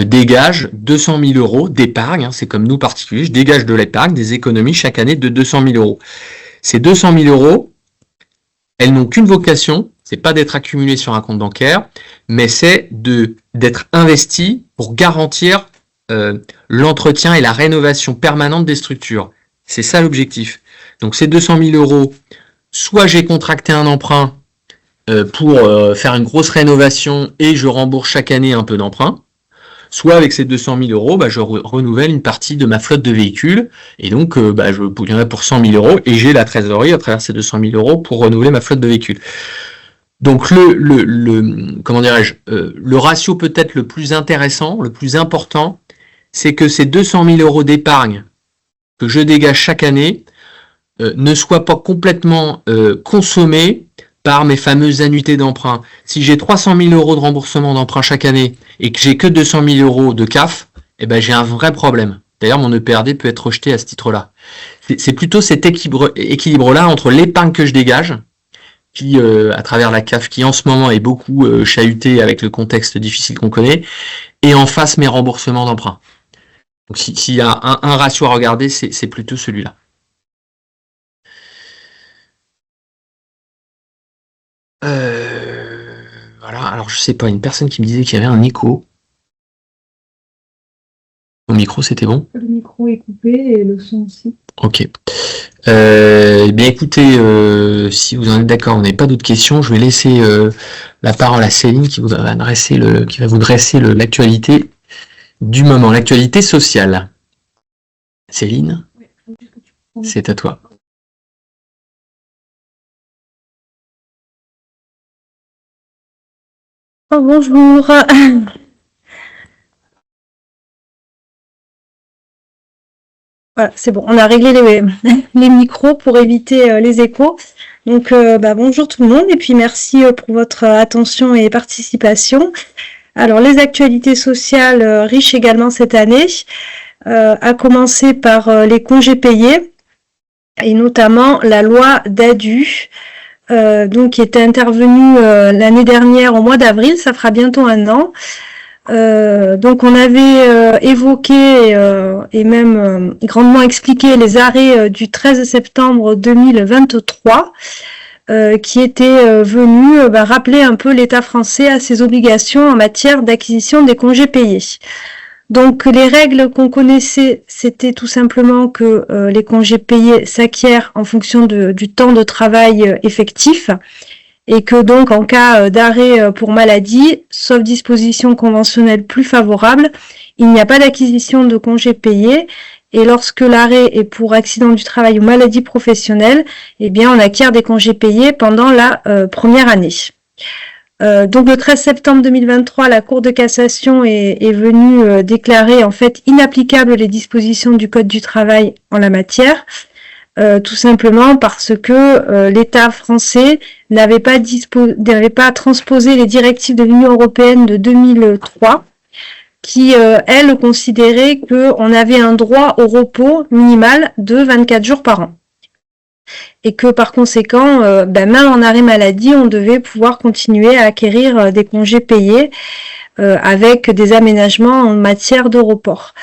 dégage 200 000 euros d'épargne, c'est comme nous particuliers, je dégage de l'épargne, des économies chaque année de 200 000 euros. Ces 200 000 euros, elles n'ont qu'une vocation, c'est pas d'être accumulées sur un compte bancaire, mais c'est d'être investies pour garantir l'entretien et la rénovation permanente des structures. C'est ça l'objectif. Donc ces 200 000 euros, soit j'ai contracté un emprunt pour faire une grosse rénovation et je rembourse chaque année un peu d'emprunt, soit avec ces 200 000 euros, je renouvelle une partie de ma flotte de véhicules et donc je bouillonnerai pour 100 000 euros et j'ai la trésorerie à travers ces 200 000 euros pour renouveler ma flotte de véhicules. Donc le ratio peut-être le plus intéressant, le plus important, c'est que ces 200 000 euros d'épargne que je dégage chaque année ne soient pas complètement consommés par mes fameuses annuités d'emprunt. Si j'ai 300 000 euros de remboursement d'emprunt chaque année et que j'ai que 200 000 euros de CAF, j'ai un vrai problème. D'ailleurs, mon EPRD peut être rejeté à ce titre-là. C'est plutôt cet équilibre-là entre l'épargne que je dégage, qui, à travers la CAF, qui en ce moment est beaucoup chahutée avec le contexte difficile qu'on connaît, et en face mes remboursements d'emprunt. Donc s'il y a un ratio à regarder, c'est plutôt celui-là. Voilà, alors je sais pas, une personne qui me disait qu'il y avait un écho. Mon micro, c'était bon? Le micro est coupé et le son aussi. Ok. Eh bien écoutez, si vous en êtes d'accord, on n'a pas d'autres questions, je vais laisser la parole à Céline qui va vous dresser l'actualité du moment, l'actualité sociale. Céline, c'est à toi. Oh, bonjour. Voilà, c'est bon, on a réglé les micros pour éviter les échos. Donc, bonjour tout le monde et puis merci pour votre attention et participation. Alors, les actualités sociales riches également cette année, à commencer par les congés payés et notamment la loi Dadu, donc qui était intervenue l'année dernière au mois d'avril, ça fera bientôt un an. Donc on avait évoqué et même grandement expliqué les arrêts du 13 septembre 2023 qui étaient venus rappeler un peu l'État français à ses obligations en matière d'acquisition des congés payés. Donc les règles qu'on connaissait, c'était tout simplement que les congés payés s'acquièrent en fonction du temps de travail effectif et que donc en cas d'arrêt pour maladie, sauf disposition conventionnelle plus favorable, il n'y a pas d'acquisition de congés payés. Et lorsque l'arrêt est pour accident du travail ou maladie professionnelle, eh bien on acquiert des congés payés pendant la première année. Donc le 13 septembre 2023, la Cour de cassation est venue déclarer en fait inapplicables les dispositions du Code du travail en la matière, tout simplement parce que l'État français n'avait pas transposé les directives de l'Union européenne de 2003, qui elles considéraient qu'on avait un droit au repos minimal de 24 jours par an. Et que par conséquent, même en arrêt maladie, on devait pouvoir continuer à acquérir des congés payés avec des aménagements en matière de report.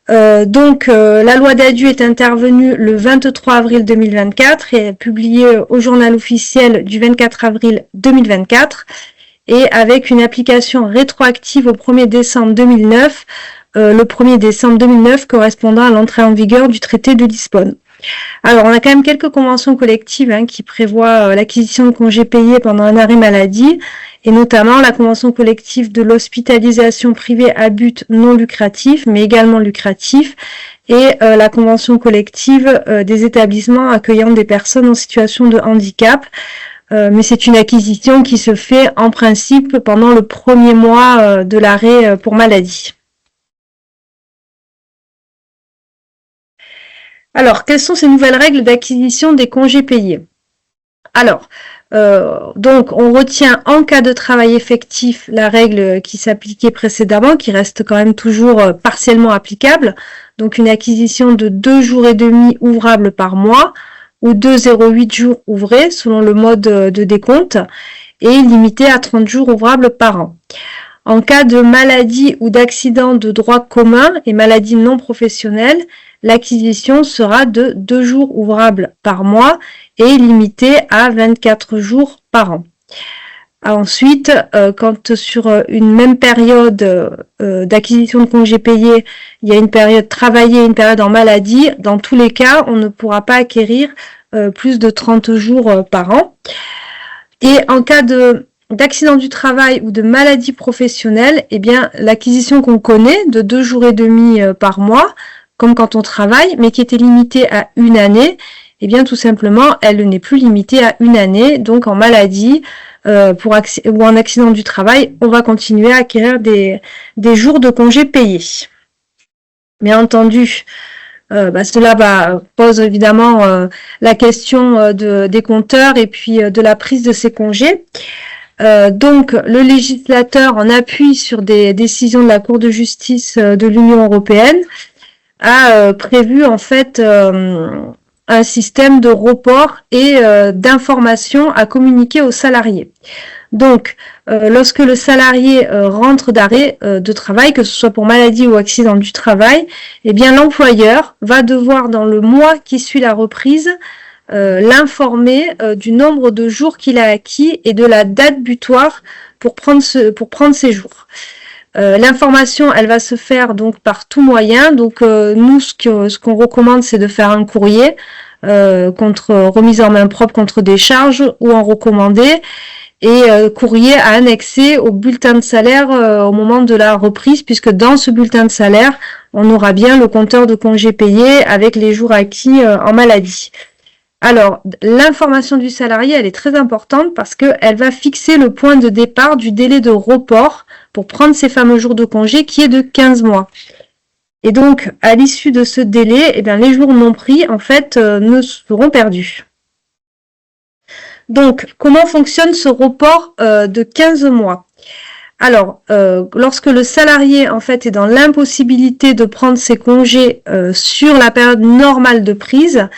Donc la loi Dadu est intervenue le 23 avril 2024 et est publiée au journal officiel du 24 avril 2024 et avec une application rétroactive au 1er décembre 2009, le 1er décembre 2009 correspondant à l'entrée en vigueur du traité de Lisbonne. Alors, on a quand même quelques conventions collectives qui prévoient l'acquisition de congés payés pendant un arrêt maladie, et notamment la convention collective de l'hospitalisation privée à but non lucratif, mais également lucratif, et la convention collective des établissements accueillant des personnes en situation de handicap. Mais c'est une acquisition qui se fait en principe pendant le premier mois de l'arrêt pour maladie. Alors, quelles sont ces nouvelles règles d'acquisition des congés payés? Alors, donc, on retient en cas de travail effectif la règle qui s'appliquait précédemment, qui reste quand même toujours partiellement applicable. Donc, une acquisition de 2 jours et demi ouvrables par mois ou 2,08 jours ouvrés selon le mode de décompte et limitée à 30 jours ouvrables par an. En cas de maladie ou d'accident de droit commun et maladie non professionnelle, l'acquisition sera de 2 jours ouvrables par mois et limitée à 24 jours par an. Ensuite, quand sur une même période d'acquisition de congés payés, il y a une période travaillée et une période en maladie, dans tous les cas, on ne pourra pas acquérir plus de 30 jours par an. Et en cas d'accident du travail ou de maladie professionnelle, eh bien, l'acquisition qu'on connaît de 2 jours et demi par mois, comme quand on travaille, mais qui était limitée à 1 année, eh bien, tout simplement, elle n'est plus limitée à 1 année. Donc, en maladie ou en accident du travail, on va continuer à acquérir des jours de congés payés. Bien entendu, cela pose évidemment la question des compteurs et puis de la prise de ces congés. Donc, le législateur, en appui sur des décisions de la Cour de justice de l'Union européenne, a prévu en fait un système de report et d'information à communiquer aux salariés. Donc, lorsque le salarié rentre d'arrêt de travail, que ce soit pour maladie ou accident du travail, eh bien l'employeur va devoir, dans le mois qui suit la reprise, l'informer du nombre de jours qu'il a acquis et de la date butoir pour prendre ces jours. L'information, elle va se faire donc par tout moyen. Donc nous, ce qu'on recommande, c'est de faire un courrier contre remise en main propre contre décharge ou en recommandé, et courrier à annexer au bulletin de salaire au moment de la reprise, puisque dans ce bulletin de salaire, on aura bien le compteur de congés payés avec les jours acquis en maladie. Alors, l'information du salarié, elle est très importante parce qu'elle va fixer le point de départ du délai de report pour prendre ces fameux jours de congé qui est de 15 mois. Et donc, à l'issue de ce délai, eh bien, les jours non pris, en fait, ne seront perdus. Donc, comment fonctionne ce report de 15 mois? Alors, lorsque le salarié, en fait, est dans l'impossibilité de prendre ses congés sur la période normale de prise,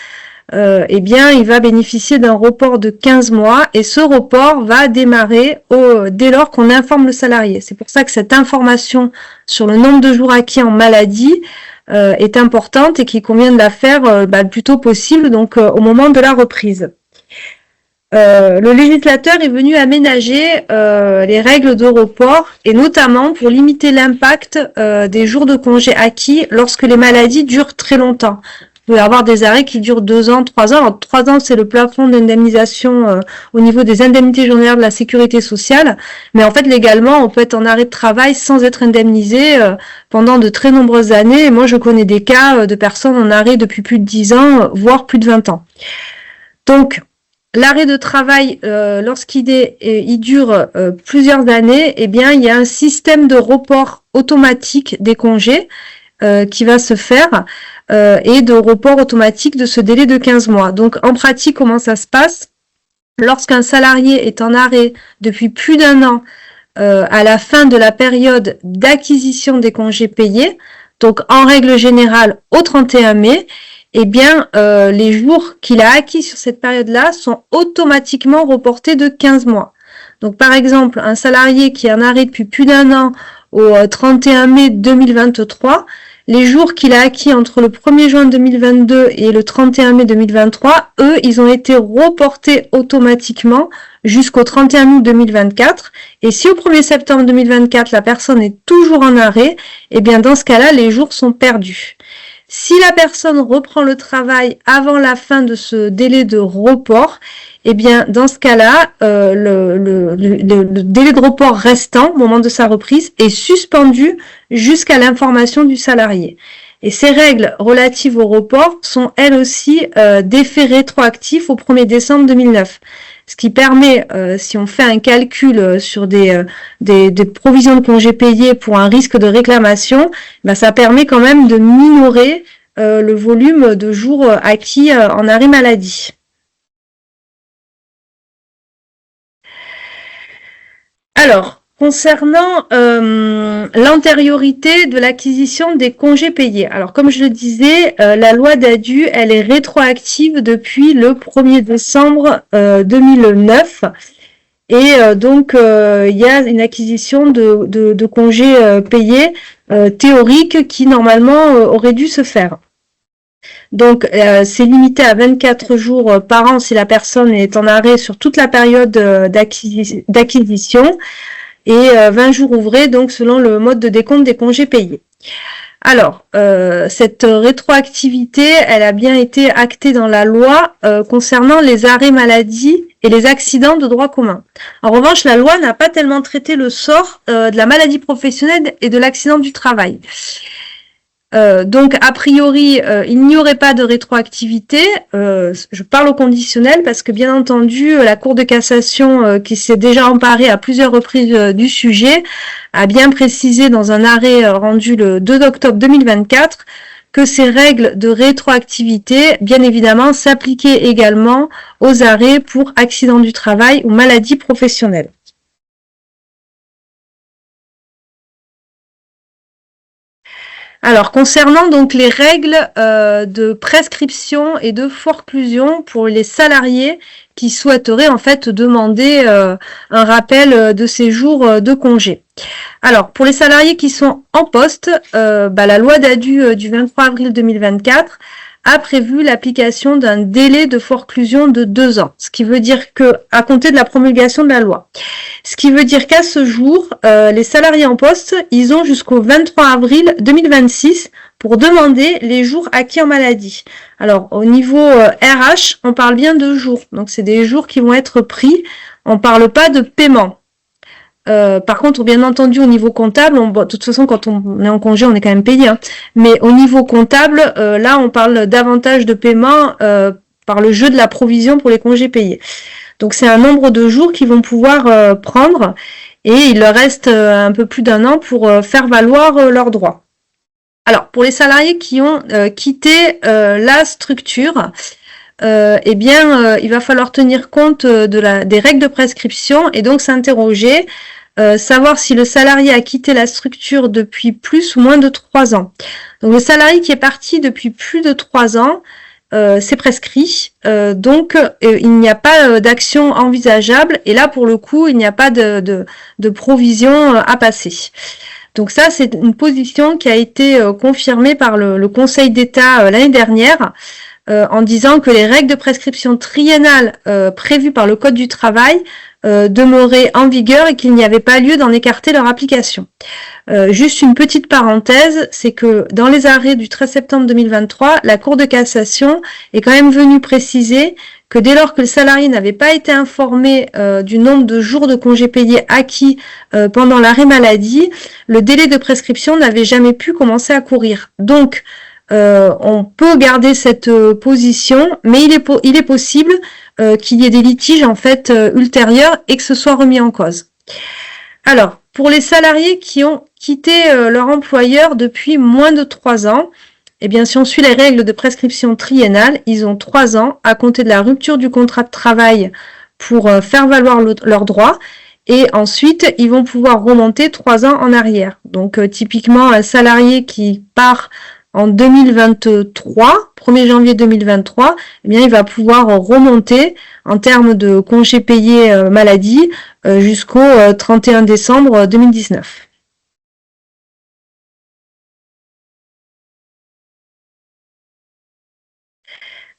eh bien, il va bénéficier d'un report de 15 mois et ce report va démarrer dès lors qu'on informe le salarié. C'est pour ça que cette information sur le nombre de jours acquis en maladie est importante et qu'il convient de la faire le plus tôt possible, donc au moment de la reprise. Le législateur est venu aménager les règles de report et notamment pour limiter l'impact des jours de congé acquis lorsque les maladies durent très longtemps. Il peut y avoir des arrêts qui durent 2 ans, 3 ans. Alors, 3 ans, c'est le plafond d'indemnisation au niveau des indemnités journalières de la sécurité sociale. Mais en fait, légalement, on peut être en arrêt de travail sans être indemnisé pendant de très nombreuses années. Et moi, je connais des cas de personnes en arrêt depuis plus de 10 ans, voire plus de 20 ans. Donc, l'arrêt de travail, lorsqu'il dure plusieurs années, eh bien, il y a un système de report automatique des congés qui va se faire et de report automatique de ce délai de 15 mois. Donc, en pratique, comment ça se passe? Lorsqu'un salarié est en arrêt depuis plus d'1 an à la fin de la période d'acquisition des congés payés, donc en règle générale au 31 mai, eh bien, les jours qu'il a acquis sur cette période-là sont automatiquement reportés de 15 mois. Donc, par exemple, un salarié qui est en arrêt depuis plus d'1 an au 31 mai 2023, les jours qu'il a acquis entre le 1er juin 2022 et le 31 mai 2023, eux, ils ont été reportés automatiquement jusqu'au 31 août 2024. Et si au 1er septembre 2024, la personne est toujours en arrêt, eh bien, dans ce cas-là, les jours sont perdus. Si la personne reprend le travail avant la fin de ce délai de report, eh bien, dans ce cas-là, le délai de report restant au moment de sa reprise est suspendu jusqu'à l'information du salarié. Et ces règles relatives au report sont elles aussi d'effet rétroactif au 1er décembre 2009. Ce qui permet, si on fait un calcul sur des provisions de congés payés pour un risque de réclamation, ben ça permet quand même de minorer le volume de jours acquis en arrêt maladie. Alors, concernant l'antériorité de l'acquisition des congés payés. Alors, comme je le disais, la loi DADU, elle est rétroactive depuis le 1er décembre 2009. Et donc, il y a une acquisition de congés payés théoriques qui, normalement, aurait dû se faire. Donc, c'est limité à 24 jours par an si la personne est en arrêt sur toute la période d'acquisition et 20 jours ouvrés, donc selon le mode de décompte des congés payés. Alors, cette rétroactivité, elle a bien été actée dans la loi concernant les arrêts maladie et les accidents de droit commun. En revanche, la loi n'a pas tellement traité le sort de la maladie professionnelle et de l'accident du travail. Donc, a priori, il n'y aurait pas de rétroactivité. Je parle au conditionnel parce que, bien entendu, la Cour de cassation, qui s'est déjà emparée à plusieurs reprises du sujet, a bien précisé dans un arrêt rendu le 2 octobre 2024 que ces règles de rétroactivité, bien évidemment, s'appliquaient également aux arrêts pour accident du travail ou maladie professionnelle. Alors, concernant donc les règles de prescription et de forclusion pour les salariés qui souhaiteraient en fait demander un rappel de ces jours de congé. Alors, pour les salariés qui sont en poste, la loi DADU du 23 avril 2024 a prévu l'application d'un délai de forclusion de 2 ans, ce qui veut dire que, à compter de la promulgation de la loi. Ce qui veut dire qu'à ce jour, les salariés en poste, ils ont jusqu'au 23 avril 2026 pour demander les jours acquis en maladie. Alors, au niveau RH, on parle bien de jours. Donc, c'est des jours qui vont être pris. On parle pas de paiement. Par contre, bien entendu, au niveau comptable, de toute façon, quand on est en congé, on est quand même payé. Hein. Mais au niveau comptable, là, on parle davantage de paiement par le jeu de la provision pour les congés payés. Donc, c'est un nombre de jours qu'ils vont pouvoir prendre et il leur reste un peu plus d'1 an pour faire valoir leurs droits. Alors, pour les salariés qui ont quitté la structure, il va falloir tenir compte des règles de prescription et donc s'interroger, savoir si le salarié a quitté la structure depuis plus ou moins de 3 ans. Donc, le salarié qui est parti depuis plus de 3 ans, c'est prescrit, donc il n'y a pas d'action envisageable et là, pour le coup, il n'y a pas de provision à passer. Donc ça, c'est une position qui a été confirmée par le Conseil d'État l'année dernière en disant que les règles de prescription triennale prévues par le Code du travail demeuraient en vigueur et qu'il n'y avait pas lieu d'en écarter leur application. Juste une petite parenthèse, c'est que dans les arrêts du 13 septembre 2023, la Cour de cassation est quand même venue préciser que dès lors que le salarié n'avait pas été informé du nombre de jours de congés payés acquis pendant l'arrêt maladie, le délai de prescription n'avait jamais pu commencer à courir. Donc, on peut garder cette position, mais il est possible qu'il y ait des litiges en fait ultérieurs et que ce soit remis en cause. Alors, pour les salariés qui ont quitté leur employeur depuis moins de 3 ans, eh bien, si on suit les règles de prescription triennale, ils ont 3 ans à compter de la rupture du contrat de travail pour faire valoir leurs droits. Et ensuite, ils vont pouvoir remonter 3 ans en arrière. Donc, typiquement, un salarié qui part en 2023, 1er janvier 2023, eh bien, il va pouvoir remonter en termes de congés payés maladie jusqu'au 31 décembre 2019.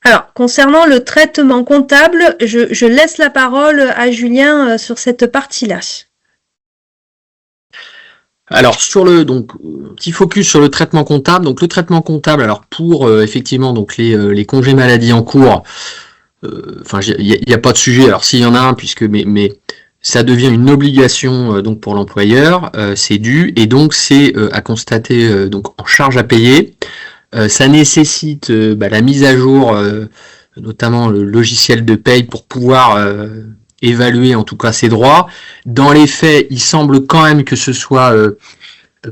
Alors, concernant le traitement comptable, je laisse la parole à Julien sur cette partie-là. Alors petit focus sur le traitement comptable. Donc le traitement comptable, alors pour effectivement donc les congés maladie en cours, il y a pas de sujet. Alors s'il y en a un, mais ça devient une obligation donc pour l'employeur, c'est dû et donc c'est à constater donc en charge à payer. Ça nécessite la mise à jour, notamment le logiciel de paye pour pouvoir évaluer en tout cas ses droits. Dans les faits, il semble quand même que ce soit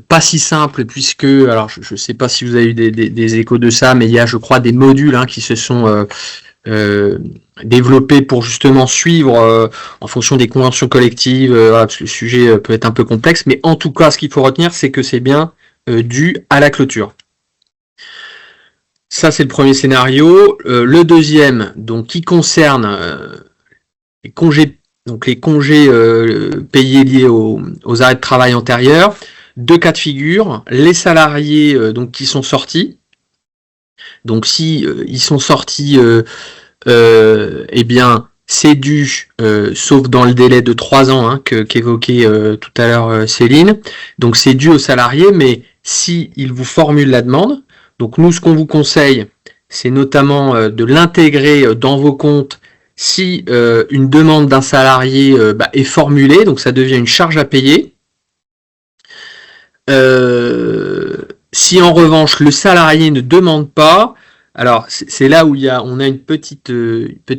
pas si simple puisque, alors je ne sais pas si vous avez eu des échos de ça, mais il y a je crois des modules qui se sont développés pour justement suivre en fonction des conventions collectives, parce que le sujet peut être un peu complexe, mais en tout cas ce qu'il faut retenir c'est que c'est bien dû à la clôture. Ça, c'est le premier scénario. Le deuxième, donc, qui concerne les congés payés liés aux arrêts de travail antérieurs. 2 cas de figure. Les salariés donc qui sont sortis. Donc, si ils sont sortis, eh bien, c'est dû, sauf dans le délai de 3 ans qu'évoquait tout à l'heure Céline. Donc, c'est dû aux salariés, mais si ils vous formulent la demande. Donc nous, ce qu'on vous conseille, c'est notamment de l'intégrer dans vos comptes si une demande d'un salarié est formulée, donc ça devient une charge à payer. Si en revanche le salarié ne demande pas, alors c'est là où on a une petite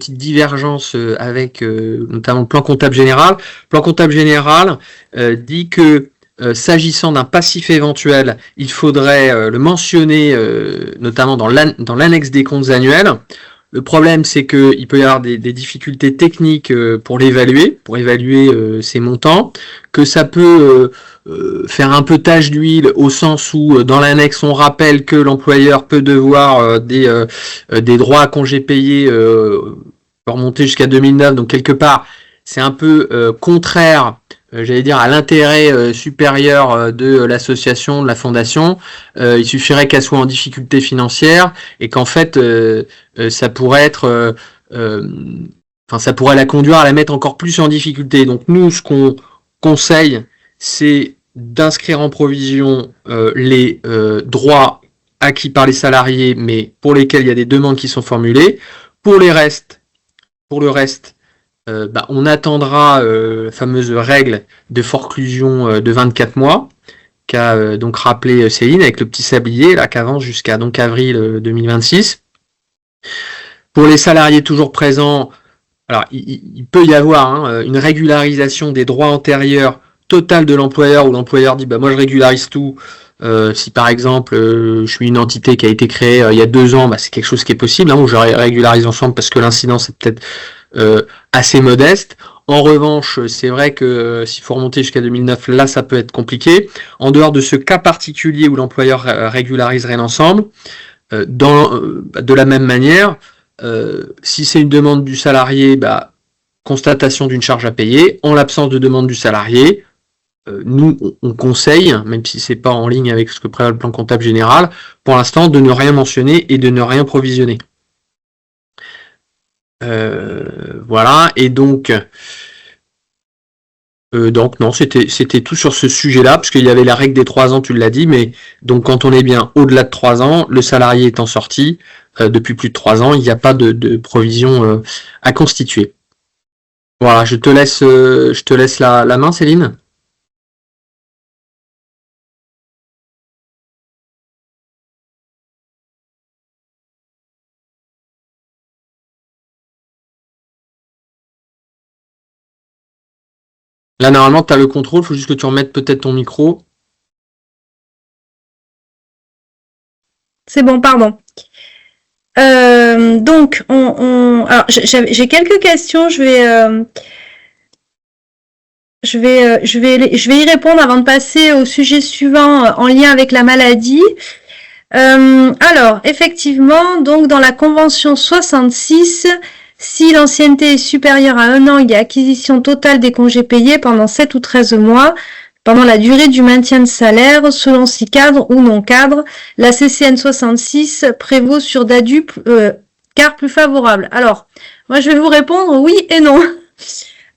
divergence avec notamment le plan comptable général. Le plan comptable général dit que s'agissant d'un passif éventuel, il faudrait le mentionner notamment dans l'annexe des comptes annuels. Le problème, c'est qu'il peut y avoir des difficultés techniques pour évaluer ces montants, que ça peut faire un peu tache d'huile au sens où dans l'annexe on rappelle que l'employeur peut devoir des droits à congés payés remonter jusqu'à 2009, donc quelque part c'est un peu contraire j'allais dire, à l'intérêt supérieur de l'association, de la fondation, il suffirait qu'elle soit en difficulté financière et qu'en fait, ça pourrait être, ça pourrait la conduire à la mettre encore plus en difficulté. Donc nous, ce qu'on conseille, c'est d'inscrire en provision les droits acquis par les salariés, mais pour lesquels il y a des demandes qui sont formulées. Pour le reste, on attendra la fameuse règle de forclusion de 24 mois qu'a donc rappelé Céline avec le petit sablier là qui avance jusqu'à donc avril 2026. Pour les salariés toujours présents, alors il peut y avoir une régularisation des droits antérieurs totale de l'employeur où l'employeur dit moi je régularise tout. Si par exemple je suis une entité qui a été créée il y a 2 ans, c'est quelque chose qui est possible, où je régularise ensemble parce que l'incidence est peut-être assez modeste. En revanche, c'est vrai que s'il faut remonter jusqu'à 2009, là ça peut être compliqué. En dehors de ce cas particulier où l'employeur régulariserait l'ensemble, de la même manière, si c'est une demande du salarié, constatation d'une charge à payer. En l'absence de demande du salarié, nous, on conseille, même si c'est pas en ligne avec ce que prévoit le plan comptable général, pour l'instant, de ne rien mentionner et de ne rien provisionner. Voilà, et donc non, c'était tout sur ce sujet-là, parce qu'il y avait la règle des 3 ans, tu l'as dit, mais donc quand on est bien au-delà de 3 ans, le salarié étant sorti depuis plus de 3 ans, il n'y a pas de provision à constituer. Voilà, je te laisse la main, Céline. Là, normalement, tu as le contrôle, il faut juste que tu remettes peut-être ton micro. C'est bon, pardon. Donc, alors, j'ai quelques questions. Je vais y répondre avant de passer au sujet suivant en lien avec la maladie. Alors, effectivement, donc dans la convention 66, si l'ancienneté est supérieure à 1 an, il y a acquisition totale des congés payés pendant 7 ou 13 mois, pendant la durée du maintien de salaire, selon si cadre ou non cadre. La CCN 66 prévaut sur DADU car plus favorable. Alors, moi je vais vous répondre oui et non.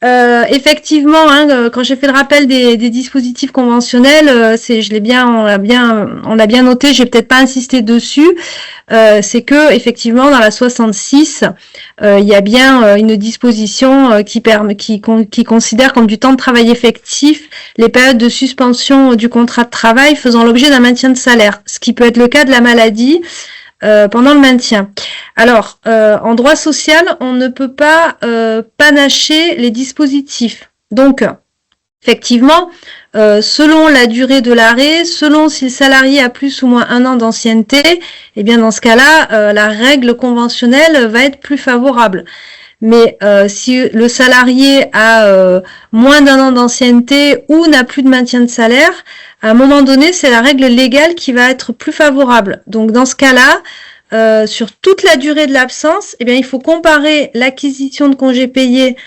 Effectivement, quand j'ai fait le rappel des dispositifs conventionnels, on l'a bien noté. J'ai peut-être pas insisté dessus. C'est que effectivement dans la 66, il y a bien une disposition qui considère comme du temps de travail effectif les périodes de suspension du contrat de travail faisant l'objet d'un maintien de salaire, ce qui peut être le cas de la maladie. Pendant le maintien. Alors, en droit social, on ne peut pas panacher les dispositifs. Donc, effectivement, selon la durée de l'arrêt, selon si le salarié a plus ou moins 1 an d'ancienneté, eh bien dans ce cas-là, la règle conventionnelle va être plus favorable. Mais si le salarié a moins d'1 an d'ancienneté ou n'a plus de maintien de salaire, à un moment donné, c'est la règle légale qui va être plus favorable. Donc dans ce cas-là, sur toute la durée de l'absence, eh bien il faut comparer l'acquisition de congés payés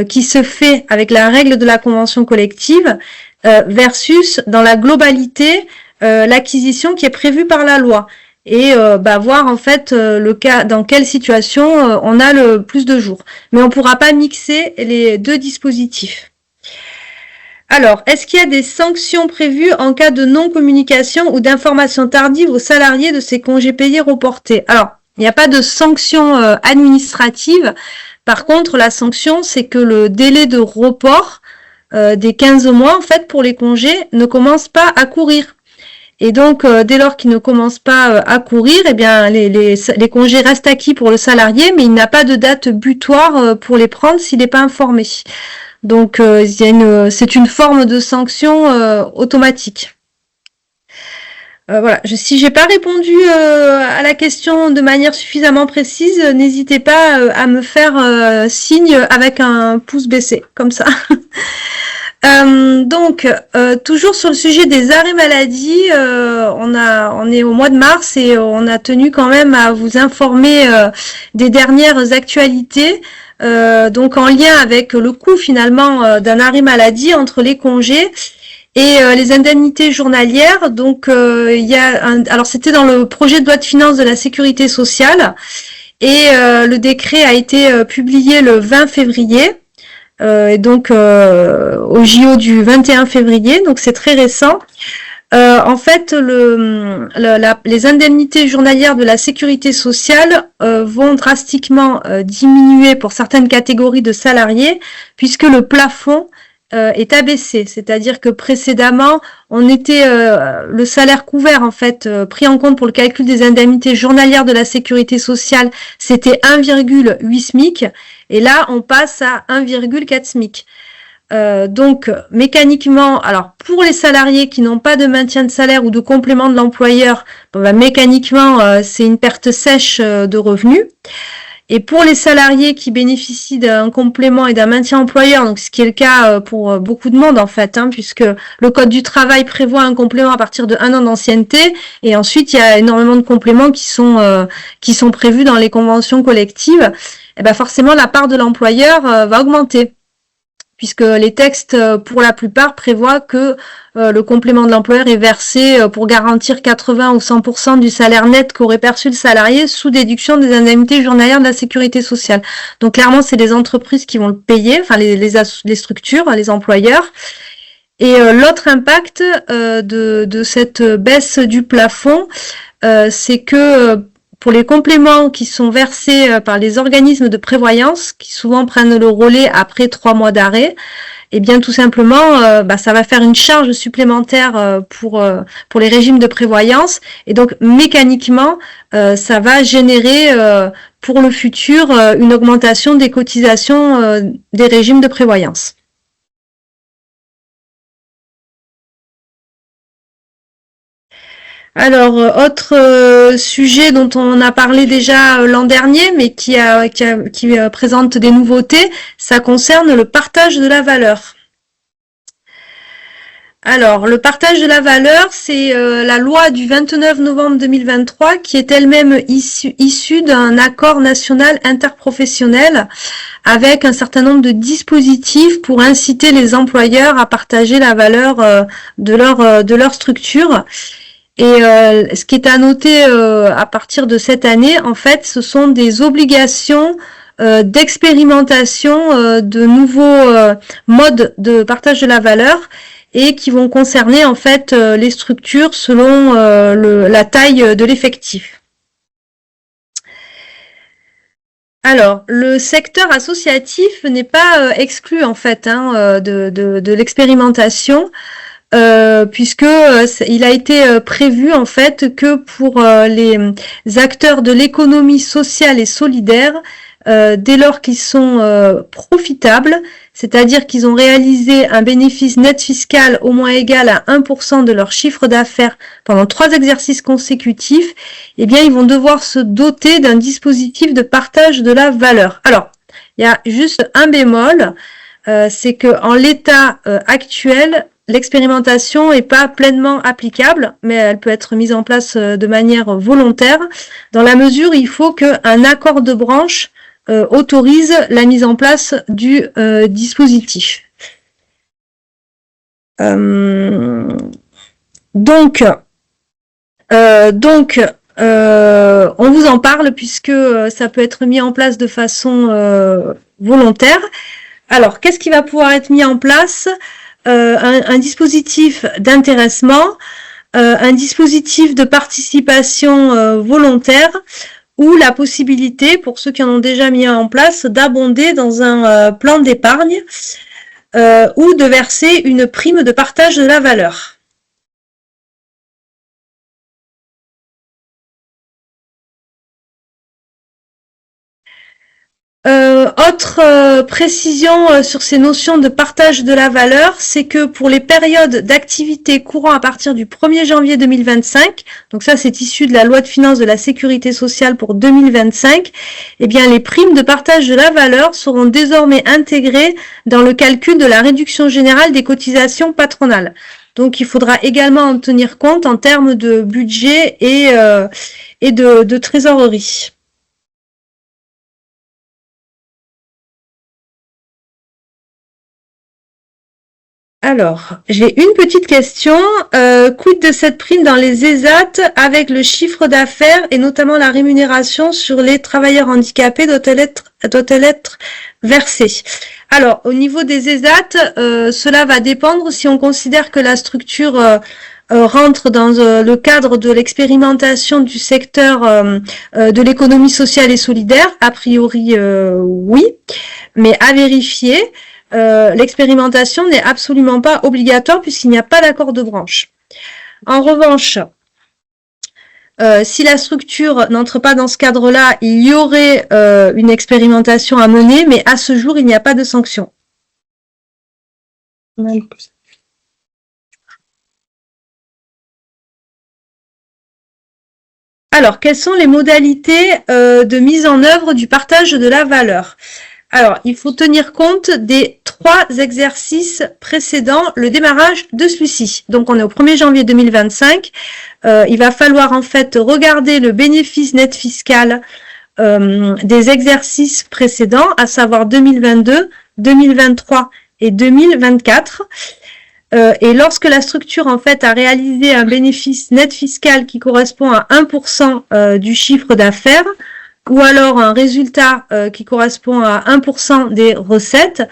qui se fait avec la règle de la convention collective versus dans la globalité l'acquisition qui est prévue par la loi. Et voir en fait le cas dans quelle situation on a le plus de jours. Mais on ne pourra pas mixer les 2 dispositifs. Alors, est-ce qu'il y a des sanctions prévues en cas de non-communication ou d'information tardive aux salariés de ces congés payés reportés? Alors, il n'y a pas de sanction administrative. Par contre, la sanction, c'est que le délai de report des 15 mois, en fait, pour les congés, ne commence pas à courir. Et donc, dès lors qu'il ne commence pas à courir, eh bien, les congés restent acquis pour le salarié, mais il n'a pas de date butoir pour les prendre s'il n'est pas informé. Donc, c'est une forme de sanction automatique. Voilà. Si j'ai pas répondu à la question de manière suffisamment précise, n'hésitez pas à me faire signe avec un pouce baissé, comme ça. Donc, toujours sur le sujet des arrêts maladie, on est au mois de mars et on a tenu quand même à vous informer des dernières actualités. donc en lien avec le coût finalement d'un arrêt maladie entre les congés et les indemnités journalières. Donc alors c'était dans le projet de loi de finances de la sécurité sociale et le décret a été publié le 20 février. Et donc au JO du 21 février, donc c'est très récent. En fait, les indemnités journalières de la sécurité sociale vont drastiquement diminuer pour certaines catégories de salariés, puisque le plafond est abaissé. C'est-à-dire que précédemment, on était le salaire couvert en fait pris en compte pour le calcul des indemnités journalières de la sécurité sociale, c'était 1,8 SMIC, et là on passe à 1,4 SMIC. Donc mécaniquement, alors pour les salariés qui n'ont pas de maintien de salaire ou de complément de l'employeur, mécaniquement c'est une perte sèche de revenus. Et pour les salariés qui bénéficient d'un complément et d'un maintien employeur, donc ce qui est le cas pour beaucoup de monde en fait, puisque le Code du travail prévoit un complément à partir de 1 an d'ancienneté, et ensuite il y a énormément de compléments qui sont prévus dans les conventions collectives. Et ben forcément la part de l'employeur va augmenter, puisque les textes, pour la plupart, prévoient que le complément de l'employeur est versé pour garantir 80 ou 100% du salaire net qu'aurait perçu le salarié sous déduction des indemnités journalières de la sécurité sociale. Donc clairement, c'est les entreprises qui vont le payer, enfin les structures, les employeurs. Et l'autre impact de cette baisse du plafond, c'est que pour les compléments qui sont versés par les organismes de prévoyance, qui souvent prennent le relais après 3 mois d'arrêt, eh bien tout simplement, ça va faire une charge supplémentaire pour les régimes de prévoyance, et donc mécaniquement, ça va générer pour le futur une augmentation des cotisations des régimes de prévoyance. Alors, autre sujet dont on a parlé déjà l'an dernier, mais qui présente des nouveautés, ça concerne le partage de la valeur. Alors, le partage de la valeur, c'est la loi du 29 novembre 2023 qui est elle-même issue d'un accord national interprofessionnel avec un certain nombre de dispositifs pour inciter les employeurs à partager la valeur de leur structure. Et ce qui est à noter à partir de cette année, en fait, ce sont des obligations d'expérimentation de nouveaux modes de partage de la valeur, et qui vont concerner en fait les structures selon la taille de l'effectif. Alors, le secteur associatif n'est pas exclu en fait de l'expérimentation. Puisque il a été prévu en fait que pour les acteurs de l'économie sociale et solidaire, dès lors qu'ils sont profitables, c'est-à-dire qu'ils ont réalisé un bénéfice net fiscal au moins égal à 1% de leur chiffre d'affaires pendant 3 exercices consécutifs, eh bien ils vont devoir se doter d'un dispositif de partage de la valeur. Alors, il y a juste un bémol, c'est que en l'état actuel, l'expérimentation n'est pas pleinement applicable, mais elle peut être mise en place de manière volontaire, dans la mesure où il faut qu'un accord de branche autorise la mise en place du dispositif. Donc, on vous en parle puisque ça peut être mis en place de façon volontaire. Alors, qu'est-ce qui va pouvoir être mis en place ? Un dispositif d'intéressement, un dispositif de participation volontaire, ou la possibilité, pour ceux qui en ont déjà mis en place, d'abonder dans un plan d'épargne ou de verser une prime de partage de la valeur. Autre précision sur ces notions de partage de la valeur, c'est que pour les périodes d'activité courant à partir du 1er janvier 2025, donc ça c'est issu de la loi de finances de la sécurité sociale pour 2025, eh bien les primes de partage de la valeur seront désormais intégrées dans le calcul de la réduction générale des cotisations patronales. Donc il faudra également en tenir compte en termes de budget et de trésorerie. Alors, j'ai une petite question. Quid de cette prime dans les ESAT avec le chiffre d'affaires et notamment la rémunération sur les travailleurs handicapés doit-elle être versée? Alors, au niveau des ESAT, cela va dépendre si on considère que la structure rentre dans le cadre de l'expérimentation du secteur de l'économie sociale et solidaire. A priori, oui, mais à vérifier. L'expérimentation n'est absolument pas obligatoire puisqu'il n'y a pas d'accord de branche. En revanche, si la structure n'entre pas dans ce cadre-là, il y aurait une expérimentation à mener, mais à ce jour, il n'y a pas de sanction. Alors, quelles sont les modalités de mise en œuvre du partage de la valeur? Alors, il faut tenir compte des 3 exercices précédents le démarrage de celui-ci. Donc, on est au 1er janvier 2025. Il va falloir en fait regarder le bénéfice net fiscal des exercices précédents, à savoir 2022, 2023 et 2024. Et lorsque la structure en fait a réalisé un bénéfice net fiscal qui correspond à 1% du chiffre d'affaires, ou alors un résultat qui correspond à 1% des recettes,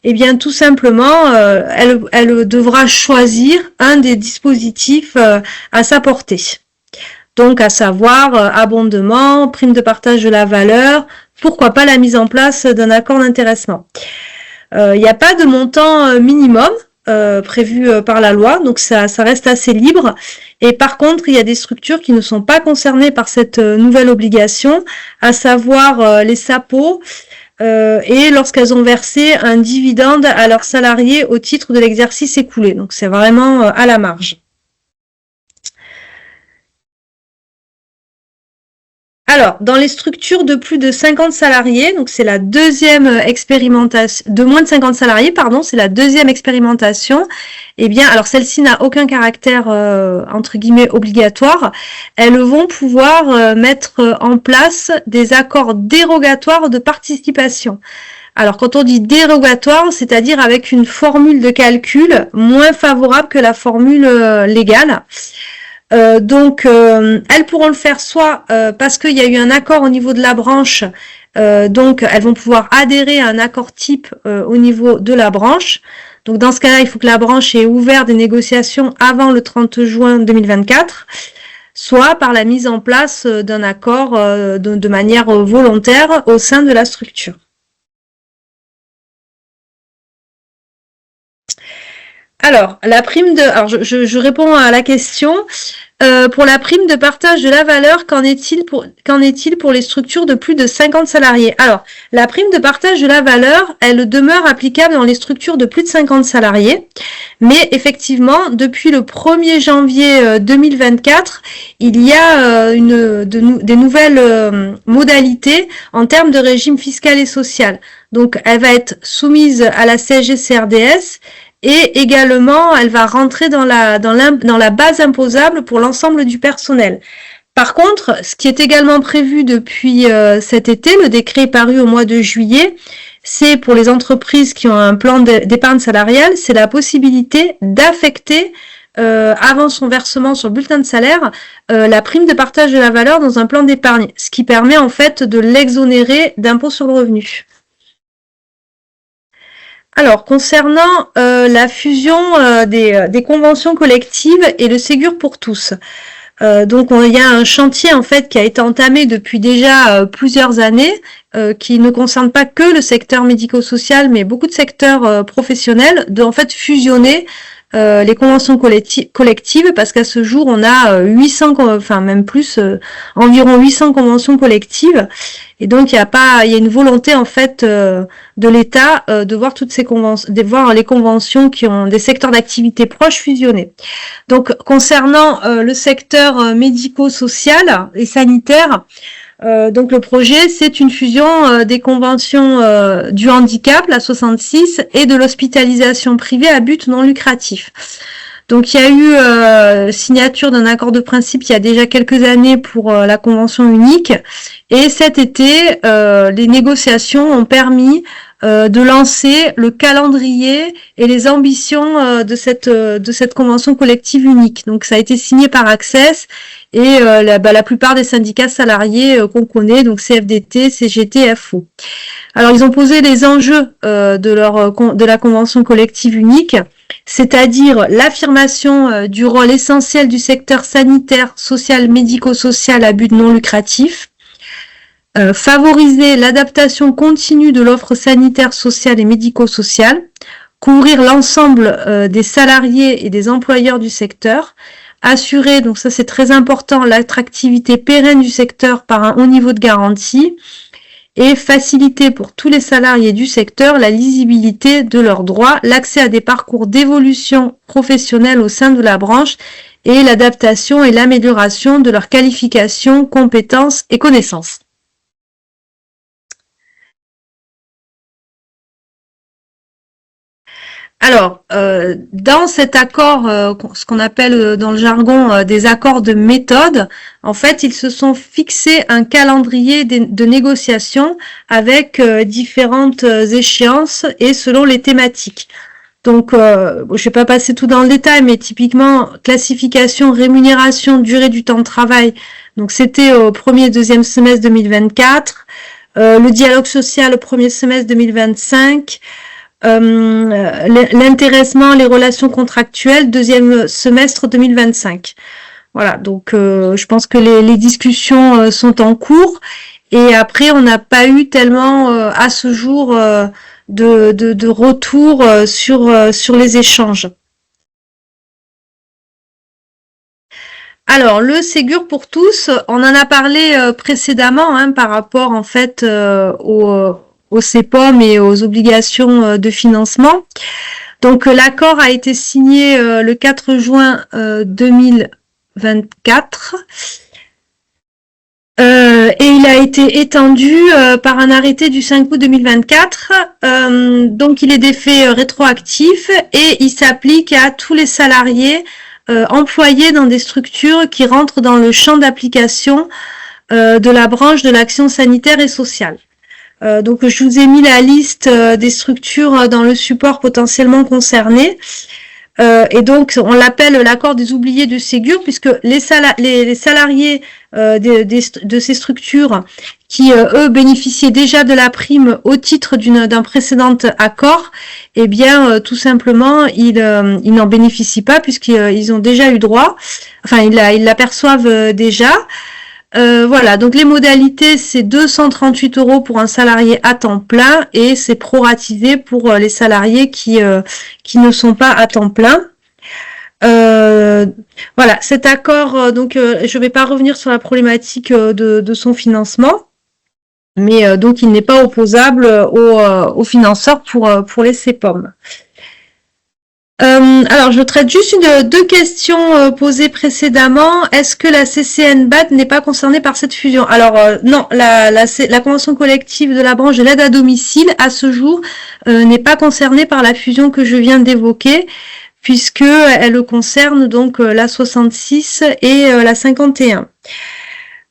eh bien tout simplement, elle devra choisir un des dispositifs à sa portée. Donc à savoir abondement, prime de partage de la valeur, pourquoi pas la mise en place d'un accord d'intéressement. Il n'y a pas de montant minimum prévu par la loi, donc ça reste assez libre. Et par contre, il y a des structures qui ne sont pas concernées par cette nouvelle obligation, à savoir les SAPO, et lorsqu'elles ont versé un dividende à leurs salariés au titre de l'exercice écoulé. Donc c'est vraiment à la marge. Alors, dans les structures de plus de 50 salariés, donc c'est la deuxième expérimentation, de moins de 50 salariés, pardon, c'est la deuxième expérimentation. Eh bien, alors celle-ci n'a aucun caractère, entre guillemets, obligatoire. Elles vont pouvoir mettre en place des accords dérogatoires de participation. Alors, quand on dit dérogatoire, c'est-à-dire avec une formule de calcul moins favorable que la formule légale. Donc, elles pourront le faire soit parce qu'il y a eu un accord au niveau de la branche, donc elles vont pouvoir adhérer à un accord type au niveau de la branche. Donc, dans ce cas-là, il faut que la branche ait ouvert des négociations avant le 30 juin 2024, soit par la mise en place d'un accord de manière volontaire au sein de la structure. Alors, la prime de... Alors, je réponds à la question. Pour la prime de partage de la valeur, qu'en est-il pour les structures de plus de 50 salariés? Alors, la prime de partage de la valeur, elle demeure applicable dans les structures de plus de 50 salariés. Mais effectivement, depuis le 1er janvier 2024, il y a des nouvelles modalités en termes de régime fiscal et social. Donc, elle va être soumise à la CSG-CRDS. Et également, elle va rentrer dans la base imposable pour l'ensemble du personnel. Par contre, ce qui est également prévu depuis cet été, le décret est paru au mois de juillet, c'est pour les entreprises qui ont un plan d'épargne salariale, c'est la possibilité d'affecter, avant son versement sur le bulletin de salaire, la prime de partage de la valeur dans un plan d'épargne, ce qui permet en fait de l'exonérer d'impôt sur le revenu. Alors, concernant la fusion des conventions collectives et le Ségur pour tous, donc il y a un chantier en fait qui a été entamé depuis déjà plusieurs années, qui ne concerne pas que le secteur médico-social, mais beaucoup de secteurs professionnels, de en fait fusionner les conventions collectives, parce qu'à ce jour on a 800, enfin même plus, environ 800 conventions collectives, et donc il y a une volonté en fait de l'État de voir toutes ces conventions, de voir les conventions qui ont des secteurs d'activité proches fusionner. Donc concernant le secteur médico-social et sanitaire, donc le projet, c'est une fusion des conventions du handicap, la 66, et de l'hospitalisation privée à but non lucratif. Donc il y a eu signature d'un accord de principe il y a déjà quelques années pour la convention unique, et cet été, les négociations ont permis de lancer le calendrier et les ambitions de cette convention collective unique. Donc ça a été signé par Access et la plupart des syndicats salariés qu'on connaît, donc CFDT, CGT, FO. Alors ils ont posé les enjeux de la convention collective unique, c'est-à-dire l'affirmation du rôle essentiel du secteur sanitaire, social, médico-social à but non lucratif, favoriser l'adaptation continue de l'offre sanitaire, sociale et médico-sociale, couvrir l'ensemble des salariés et des employeurs du secteur, assurer, donc ça c'est très important, l'attractivité pérenne du secteur par un haut niveau de garantie, et faciliter pour tous les salariés du secteur la lisibilité de leurs droits, l'accès à des parcours d'évolution professionnelle au sein de la branche et l'adaptation et l'amélioration de leurs qualifications, compétences et connaissances. Alors, dans cet accord, ce qu'on appelle dans le jargon des accords de méthode, en fait, ils se sont fixés un calendrier de négociation avec différentes échéances et selon les thématiques. Donc, je vais pas passer tout dans le détail, mais typiquement, classification, rémunération, durée du temps de travail. Donc, c'était au premier et deuxième semestre 2024. Le dialogue social au premier semestre 2025. L'intéressement, les relations contractuelles, deuxième semestre 2025. Voilà, donc je pense que les discussions sont en cours et après on n'a pas eu tellement à ce jour de retour sur les échanges. Alors, le Ségur pour tous, on en a parlé précédemment par rapport en fait au CEPOM et aux obligations de financement. Donc l'accord a été signé le 4 juin 2024 et il a été étendu par un arrêté du 5 août 2024. Donc il est d'effet rétroactif et il s'applique à tous les salariés employés dans des structures qui rentrent dans le champ d'application de la branche de l'action sanitaire et sociale. Donc je vous ai mis la liste des structures dans le support potentiellement concernées. Et donc on l'appelle l'accord des oubliés du Ségur, puisque les salariés de ces structures qui eux bénéficiaient déjà de la prime au titre d'un précédent accord, eh bien tout simplement ils n'en bénéficient pas puisqu'ils ont déjà eu droit, enfin ils l'aperçoivent déjà. Voilà, donc les modalités, c'est 238 € pour un salarié à temps plein et c'est proratisé pour les salariés qui ne sont pas à temps plein. Voilà, cet accord, donc je vais pas revenir sur la problématique de son financement, mais donc il n'est pas opposable aux financeurs pour les CEPOM. Alors, je traite juste deux questions posées précédemment. Est-ce que la CCNBAD n'est pas concernée par cette fusion? Alors, non, la convention collective de la branche de l'aide à domicile, à ce jour, n'est pas concernée par la fusion que je viens d'évoquer, puisque elle concerne donc la 66 et la 51.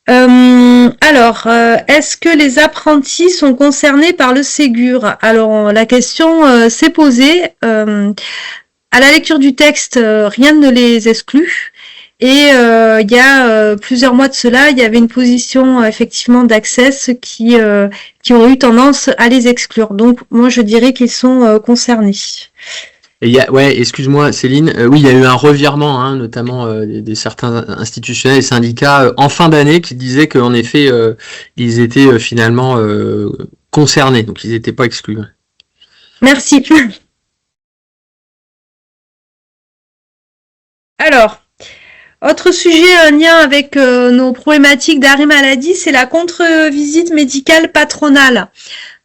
Alors, est-ce que les apprentis sont concernés par le Ségur? Alors, la question s'est posée. À la lecture du texte, rien ne les exclut. Et il y a plusieurs mois de cela, il y avait une position effectivement d'Access qui ont eu tendance à les exclure. Donc moi je dirais qu'ils sont concernés. Et excuse-moi Céline, oui, il y a eu un revirement, notamment des certains institutionnels et syndicats en fin d'année qui disaient qu'en effet ils étaient finalement concernés, donc ils n'étaient pas exclus. Merci. Alors, autre sujet en lien avec nos problématiques d'arrêt maladie, c'est la contre-visite médicale patronale.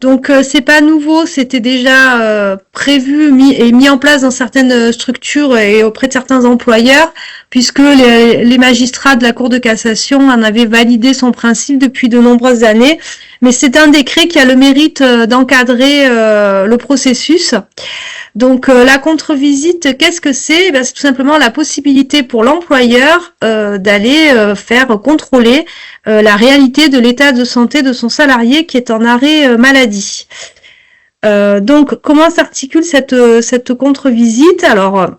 Donc c'est pas nouveau, c'était déjà prévu et mis en place dans certaines structures et auprès de certains employeurs, puisque les magistrats de la Cour de cassation en avaient validé son principe depuis de nombreuses années. Mais c'est un décret qui a le mérite d'encadrer le processus. Donc la contre-visite, qu'est-ce que c'est? C'est tout simplement la possibilité pour l'employeur d'aller faire contrôler la réalité de l'état de santé de son salarié qui est en arrêt maladie. Donc, comment s'articule cette contre-visite? Alors,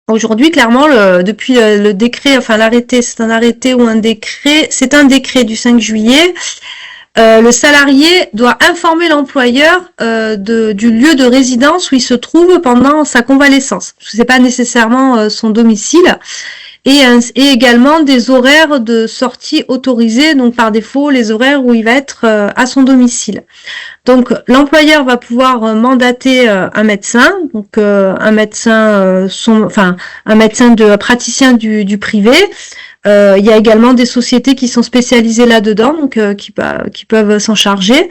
aujourd'hui, clairement, depuis le décret, enfin l'arrêté, c'est un arrêté ou un décret, c'est un décret du 5 juillet. Le salarié doit informer l'employeur du lieu de résidence où il se trouve pendant sa convalescence. C'est pas nécessairement son domicile. Et également des horaires de sortie autorisés, donc par défaut les horaires où il va être à son domicile. Donc l'employeur va pouvoir mandater un médecin, donc un médecin, un médecin praticien du privé. Il y a également des sociétés qui sont spécialisées là-dedans, donc qui peuvent s'en charger.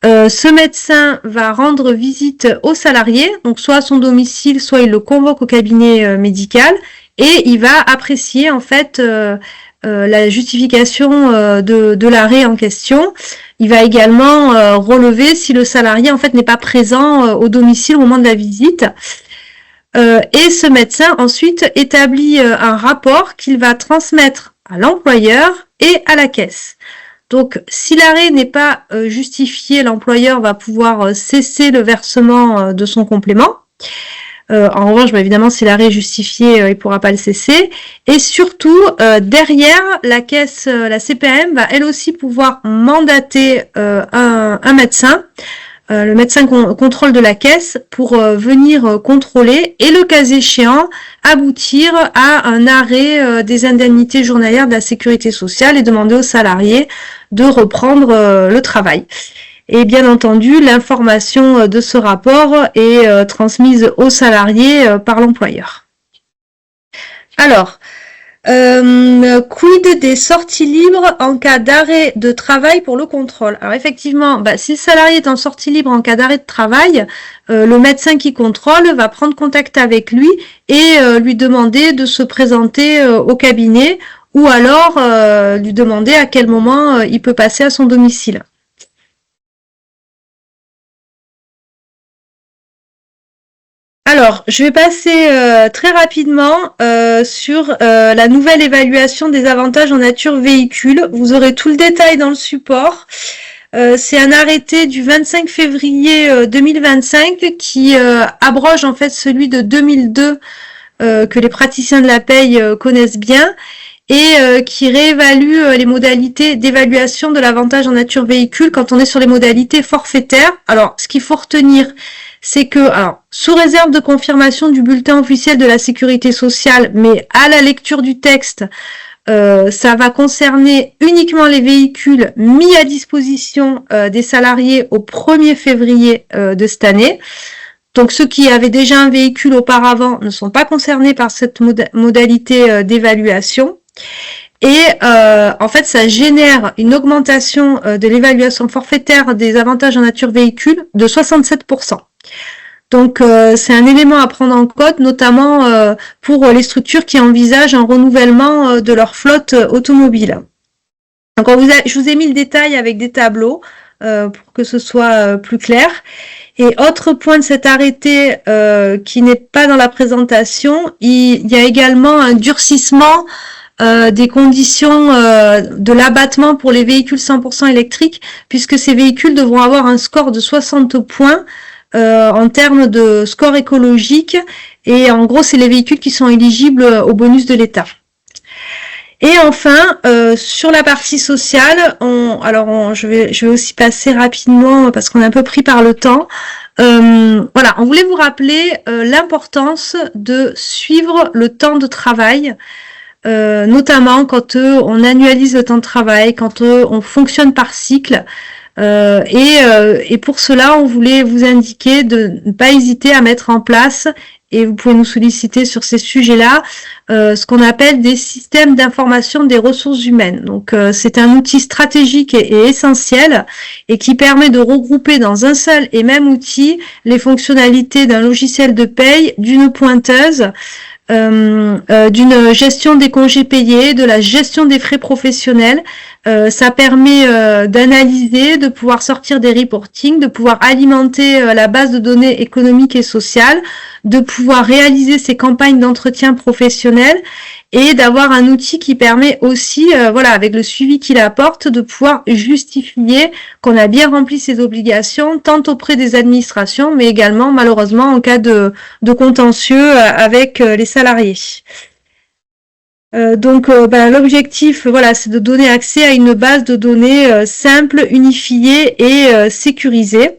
Ce médecin va rendre visite au salarié, donc soit à son domicile, soit il le convoque au cabinet médical. Et il va apprécier en fait la justification de l'arrêt en question. Il va également relever si le salarié en fait n'est pas présent au domicile au moment de la visite. Et ce médecin ensuite établit un rapport qu'il va transmettre à l'employeur et à la caisse. Donc, si l'arrêt n'est pas justifié, l'employeur va pouvoir cesser le versement de son complément. En revanche, évidemment, si l'arrêt est justifié, il ne pourra pas le cesser. Et surtout, derrière, la caisse, la CPAM va elle aussi pouvoir mandater un médecin, le médecin contrôle de la caisse, pour venir contrôler et, le cas échéant, aboutir à un arrêt des indemnités journalières de la sécurité sociale et demander aux salariés de reprendre le travail. Et bien entendu, l'information de ce rapport est transmise aux salariés par l'employeur. Alors, quid des sorties libres en cas d'arrêt de travail pour le contrôle? Alors effectivement, si le salarié est en sortie libre en cas d'arrêt de travail, le médecin qui contrôle va prendre contact avec lui et lui demander de se présenter au cabinet, ou alors lui demander à quel moment il peut passer à son domicile. Alors, je vais passer très rapidement sur la nouvelle évaluation des avantages en nature véhicule. Vous aurez tout le détail dans le support. C'est un arrêté du 25 février 2025 qui abroge en fait celui de 2002 que les praticiens de la paye connaissent bien, et qui réévalue les modalités d'évaluation de l'avantage en nature véhicule quand on est sur les modalités forfaitaires. Alors, ce qu'il faut retenir, c'est que, alors, sous réserve de confirmation du bulletin officiel de la sécurité sociale, mais à la lecture du texte, ça va concerner uniquement les véhicules mis à disposition des salariés au 1er février de cette année. Donc ceux qui avaient déjà un véhicule auparavant ne sont pas concernés par cette modalité d'évaluation. Et en fait, ça génère une augmentation de l'évaluation forfaitaire des avantages en nature véhicule de 67%. Donc c'est un élément à prendre en compte, notamment pour les structures qui envisagent un renouvellement de leur flotte automobile. Donc je vous ai mis le détail avec des tableaux pour que ce soit plus clair. Et autre point de cet arrêté qui n'est pas dans la présentation, il y a également un durcissement des conditions de l'abattement pour les véhicules 100% électriques, puisque ces véhicules devront avoir un score de 60 points en termes de score écologique, et en gros c'est les véhicules qui sont éligibles au bonus de l'État. Et enfin, sur la partie sociale, je vais aussi passer rapidement parce qu'on est un peu pris par le temps. Voilà, on voulait vous rappeler l'importance de suivre le temps de travail, notamment quand on annualise le temps de travail, quand on fonctionne par cycle. Et pour cela, on voulait vous indiquer de ne pas hésiter à mettre en place, et vous pouvez nous solliciter sur ces sujets-là, ce qu'on appelle des systèmes d'information des ressources humaines. Donc c'est un outil stratégique et essentiel, et qui permet de regrouper dans un seul et même outil les fonctionnalités d'un logiciel de paye, d'une pointeuse, d'une gestion des congés payés, de la gestion des frais professionnels. Ça permet d'analyser, de pouvoir sortir des reportings, de pouvoir alimenter la base de données économiques et sociales, de pouvoir réaliser ces campagnes d'entretien professionnel, et d'avoir un outil qui permet aussi, voilà, avec le suivi qu'il apporte, de pouvoir justifier qu'on a bien rempli ses obligations, tant auprès des administrations, mais également, malheureusement, en cas de contentieux avec les salariés. L'objectif, voilà, c'est de donner accès à une base de données simple, unifiée et sécurisée.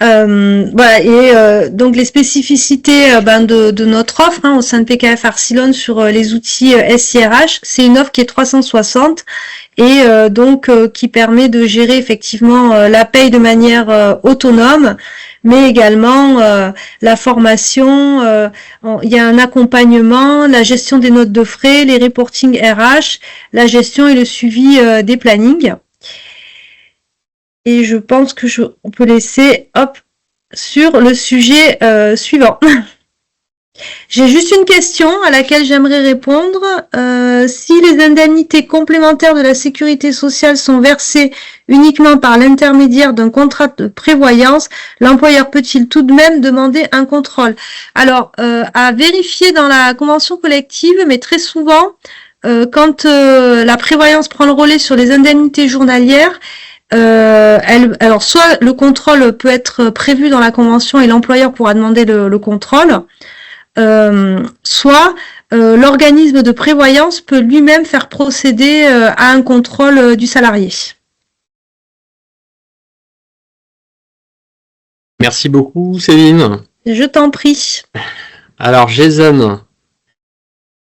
Donc les spécificités de notre offre au sein de PKF Arcilon sur les outils SIRH, c'est une offre qui est 360 et qui permet de gérer effectivement la paye de manière autonome, mais également la formation, il y a un accompagnement, la gestion des notes de frais, les reporting RH, la gestion et le suivi des plannings. Et je pense que on peut laisser sur le sujet suivant. J'ai juste une question à laquelle j'aimerais répondre. Si les indemnités complémentaires de la sécurité sociale sont versées uniquement par l'intermédiaire d'un contrat de prévoyance, l'employeur peut-il tout de même demander un contrôle? Alors, à vérifier dans la convention collective, mais très souvent, quand la prévoyance prend le relais sur les indemnités journalières, alors soit le contrôle peut être prévu dans la convention et l'employeur pourra demander le contrôle, soit l'organisme de prévoyance peut lui-même faire procéder à un contrôle du salarié. Merci beaucoup, Céline. Je t'en prie. Alors, Jason,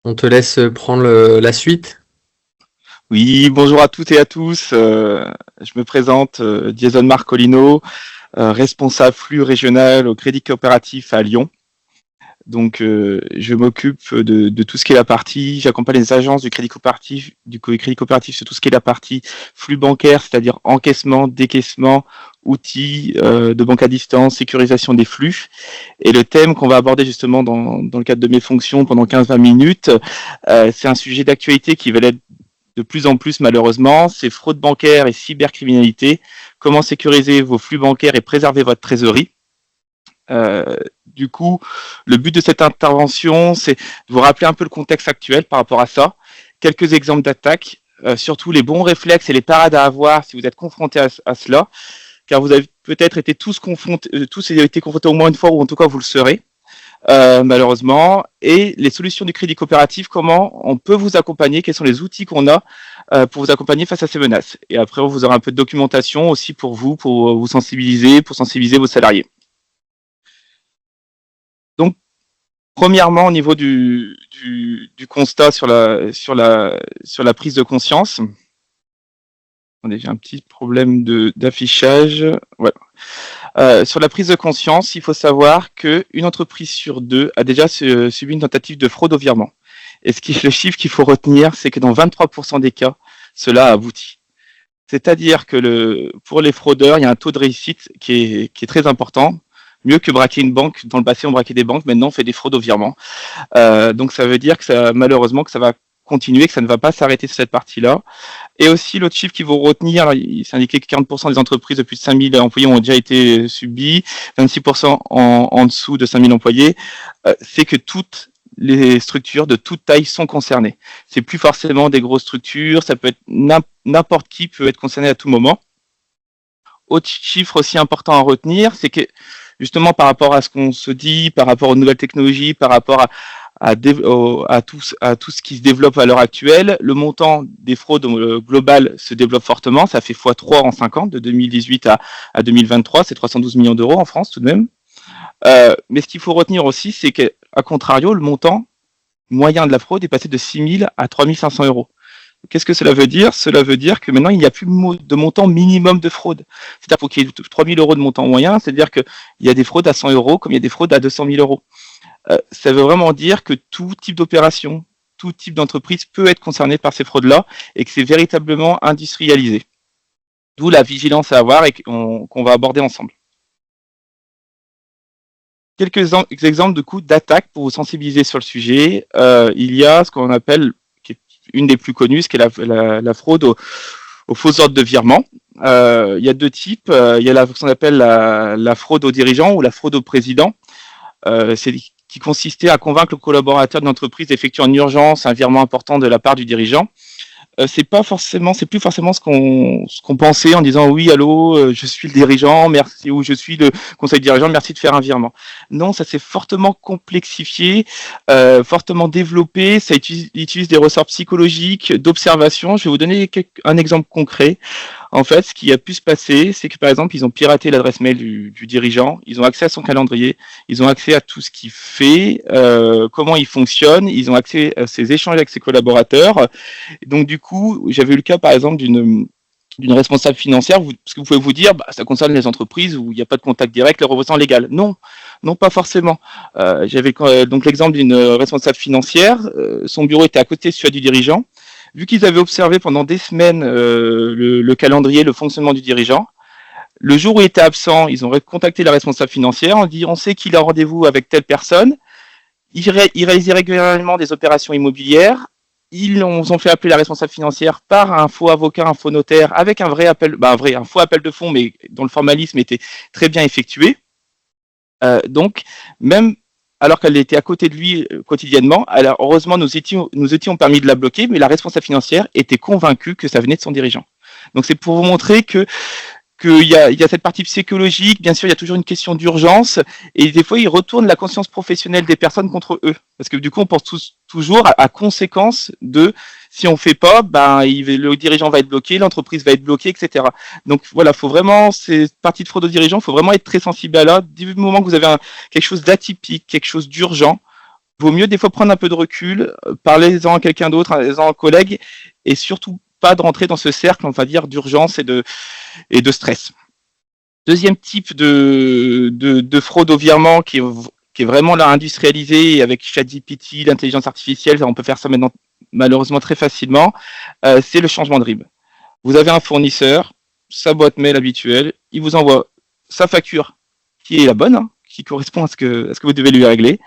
on te laisse prendre la suite. Oui, bonjour à toutes et à tous. Je me présente, Jason Marcolino, responsable flux régional au Crédit Coopératif à Lyon. Donc, je m'occupe de tout ce qui est la partie, j'accompagne les agences du Crédit Coopératif sur tout ce qui est la partie flux bancaire, c'est-à-dire encaissement, décaissement, outils de banque à distance, sécurisation des flux. Et le thème qu'on va aborder justement dans le cadre de mes fonctions pendant 15-20 minutes, c'est un sujet d'actualité qui va l'être de plus en plus malheureusement, c'est fraude bancaire et cybercriminalité. Comment sécuriser vos flux bancaires et préserver votre trésorerie. Du coup, le but de cette intervention, c'est de vous rappeler un peu le contexte actuel par rapport à ça. Quelques exemples d'attaques, surtout les bons réflexes et les parades à avoir si vous êtes confronté à cela, car vous avez peut-être été tous été confrontés au moins une fois, ou en tout cas vous le serez. Malheureusement, et les solutions du crédit coopératif, comment on peut vous accompagner, quels sont les outils qu'on a pour vous accompagner face à ces menaces. Et après, on vous aura un peu de documentation aussi pour vous sensibiliser, pour sensibiliser vos salariés. Donc, premièrement, au niveau du constat sur la prise de conscience, j'ai un petit problème d'affichage. Voilà. Sur la prise de conscience, il faut savoir qu'une entreprise sur deux a déjà subi une tentative de fraude au virement. Et le chiffre qu'il faut retenir, c'est que dans 23% des cas, cela a abouti. C'est-à-dire que pour les fraudeurs, il y a un taux de réussite qui est très important. Mieux que braquer une banque. Dans le passé, on braquait des banques. Maintenant, on fait des fraudes au virement. Donc, ça veut dire que malheureusement, que ça va continuer, que ça ne va pas s'arrêter sur cette partie-là. Et aussi, l'autre chiffre qu'il faut retenir, il s'est indiqué que 40% des entreprises de plus de 5000 employés ont déjà été subies, 26% en dessous de 5000 employés, c'est que toutes les structures de toute taille sont concernées. C'est plus forcément des grosses structures, ça peut être n'importe qui peut être concerné à tout moment. Autre chiffre aussi important à retenir, c'est que justement par rapport à ce qu'on se dit, par rapport aux nouvelles technologies, par rapport à tout ce qui se développe à l'heure actuelle, le montant des fraudes globales se développe fortement. Ça fait x3 en 5 ans, de 2018 à 2023, c'est 312 millions d'euros en France tout de même. Mais ce qu'il faut retenir aussi, c'est qu'à contrario, le montant moyen de la fraude est passé de 6 000 à 3 500 euros. Qu'est-ce que cela veut dire? Cela veut dire que maintenant, il n'y a plus de montant minimum de fraude. C'est-à-dire pour qu'il y ait 3 000 euros de montant moyen, c'est-à-dire qu'il y a des fraudes à 100 euros comme il y a des fraudes à 200 000 euros. Ça veut vraiment dire que tout type d'opération, tout type d'entreprise peut être concerné par ces fraudes-là et que c'est véritablement industrialisé. D'où la vigilance à avoir et qu'on va aborder ensemble. Quelques exemples de coups d'attaque pour vous sensibiliser sur le sujet. Il y a ce qu'on appelle, qui est une des plus connues, ce qui est la fraude aux faux ordres de virement. Il y a deux types. Il y a ce qu'on appelle la fraude aux dirigeants ou la fraude au président. qui consistait à convaincre le collaborateur de l'entreprise d'effectuer en urgence un virement important de la part du dirigeant. C'est plus forcément ce qu'on pensait en disant oui, allô, je suis le dirigeant, merci, ou je suis le conseil dirigeant, merci de faire un virement. Non, ça s'est fortement complexifié, fortement développé. Ça utilise des ressorts psychologiques, d'observation. Je vais vous donner un exemple concret. En fait, ce qui a pu se passer, c'est que par exemple, ils ont piraté l'adresse mail du dirigeant, ils ont accès à son calendrier, ils ont accès à tout ce qu'il fait, comment il fonctionne, ils ont accès à ses échanges avec ses collaborateurs. Donc du coup, j'avais eu le cas par exemple d'une responsable financière, parce que vous pouvez vous dire, bah, ça concerne les entreprises où il n'y a pas de contact direct, le représentant légal. Non, non, pas forcément. J'avais donc l'exemple d'une responsable financière, son bureau était à côté de celui du dirigeant. Vu qu'ils avaient observé pendant des semaines le calendrier, le fonctionnement du dirigeant, le jour où il était absent, ils ont contacté la responsable financière, on dit on sait qu'il a rendez-vous avec telle personne, il réalise régulièrement des opérations immobilières, ils ont fait appeler la responsable financière par un faux avocat, un faux notaire, avec un vrai appel, un faux appel de fonds, mais dont le formalisme était très bien effectué. Donc, même alors qu'elle était à côté de lui quotidiennement, alors heureusement nous étions permis de la bloquer, mais la responsable financière était convaincue que ça venait de son dirigeant. Donc c'est pour vous montrer qu'il y a cette partie psychologique, bien sûr il y a toujours une question d'urgence, et des fois ils retournent la conscience professionnelle des personnes contre eux, parce que du coup on pense toujours à conséquence de si on fait pas, le dirigeant va être bloqué, l'entreprise va être bloquée, etc. Donc voilà, faut vraiment, ces parties de fraude aux dirigeants, faut vraiment être très sensible à là. Du moment que vous avez quelque chose d'atypique, quelque chose d'urgent, vaut mieux des fois prendre un peu de recul, parlez-en à quelqu'un d'autre, parlez-en à un collègue, et surtout pas de rentrer dans ce cercle, on va dire, d'urgence et de stress. Deuxième type de fraude au virement qui est vraiment là industrialisé avec ChatGPT, l'intelligence artificielle, on peut faire ça maintenant malheureusement très facilement, c'est le changement de RIB. Vous avez un fournisseur, sa boîte mail habituelle, il vous envoie sa facture qui est la bonne, hein, qui correspond à ce que vous devez lui régler.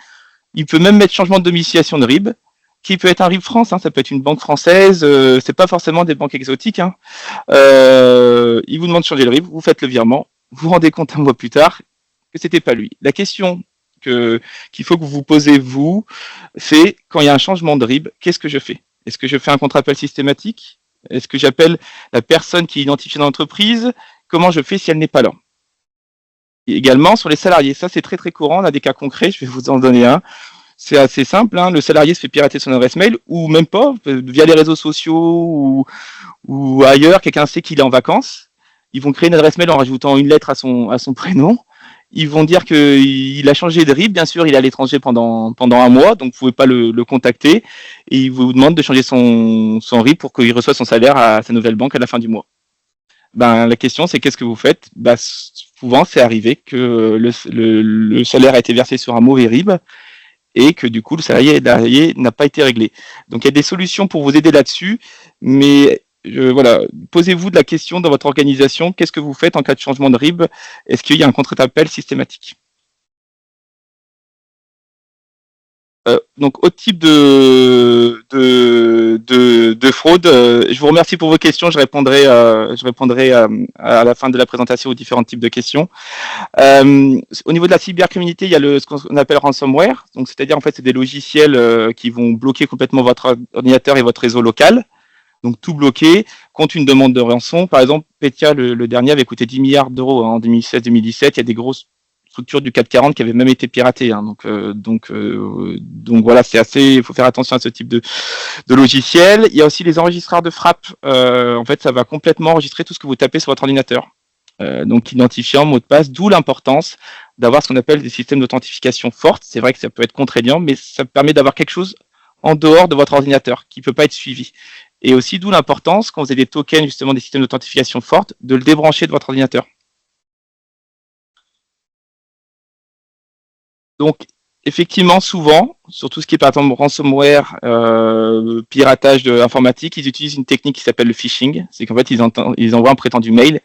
Il peut même mettre changement de domiciliation de RIB, qui peut être un RIB France, hein, ça peut être une banque française, c'est pas forcément des banques exotiques. Hein. Il vous demande de changer le RIB, vous faites le virement, vous vous rendez compte un mois plus tard que c'était pas lui. La question qu'il faut que vous vous posez, vous, c'est quand il y a un changement de RIB, qu'est-ce que je fais? Est-ce que je fais un contre-appel systématique? Est-ce que j'appelle la personne qui est identifiée dans l'entreprise? Comment je fais si elle n'est pas là? Et également sur les salariés, ça c'est très très courant, on a des cas concrets, je vais vous en donner un. C'est assez simple, hein, le salarié se fait pirater son adresse mail, ou même pas, via les réseaux sociaux ou ailleurs, quelqu'un sait qu'il est en vacances, ils vont créer une adresse mail en rajoutant une lettre à son prénom, ils vont dire qu'il a changé de RIB, bien sûr, il est à l'étranger pendant un mois, donc vous ne pouvez pas le contacter, et ils vous demandent de changer son RIB pour qu'il reçoive son salaire à sa nouvelle banque à la fin du mois. La question, c'est qu'est-ce que vous faites? Souvent, c'est arrivé que le salaire a été versé sur un mauvais RIB, et que du coup, le salarié n'a pas été réglé. Donc, il y a des solutions pour vous aider là-dessus, mais voilà, posez-vous de la question dans votre organisation, qu'est-ce que vous faites en cas de changement de RIB? Est-ce qu'il y a un contre-appel systématique? Donc, autre type de fraude, je vous remercie pour vos questions, je répondrai à la fin de la présentation aux différents types de questions. Au niveau de la cybercriminalité, il y a ce qu'on appelle ransomware, donc c'est-à-dire en fait c'est des logiciels qui vont bloquer complètement votre ordinateur et votre réseau local, donc tout bloqué contre une demande de rançon. Par exemple, Petya, le dernier, avait coûté 10 milliards d'euros en 2016-2017, il y a des grosses structures du CAC 40 qui avaient même été piratées. Hein. Donc voilà, il faut faire attention à ce type de logiciel. Il y a aussi les enregistreurs de frappe. En fait, ça va complètement enregistrer tout ce que vous tapez sur votre ordinateur. Donc identifiant, mot de passe, d'où l'importance d'avoir ce qu'on appelle des systèmes d'authentification fortes. C'est vrai que ça peut être contraignant, mais ça permet d'avoir quelque chose en dehors de votre ordinateur qui ne peut pas être suivi. Et aussi d'où l'importance, quand vous avez des tokens, justement des systèmes d'authentification fortes, de le débrancher de votre ordinateur. Donc, effectivement, souvent, sur tout ce qui est par exemple ransomware, piratage informatique, ils utilisent une technique qui s'appelle le phishing. C'est qu'en fait, ils envoient un prétendu mail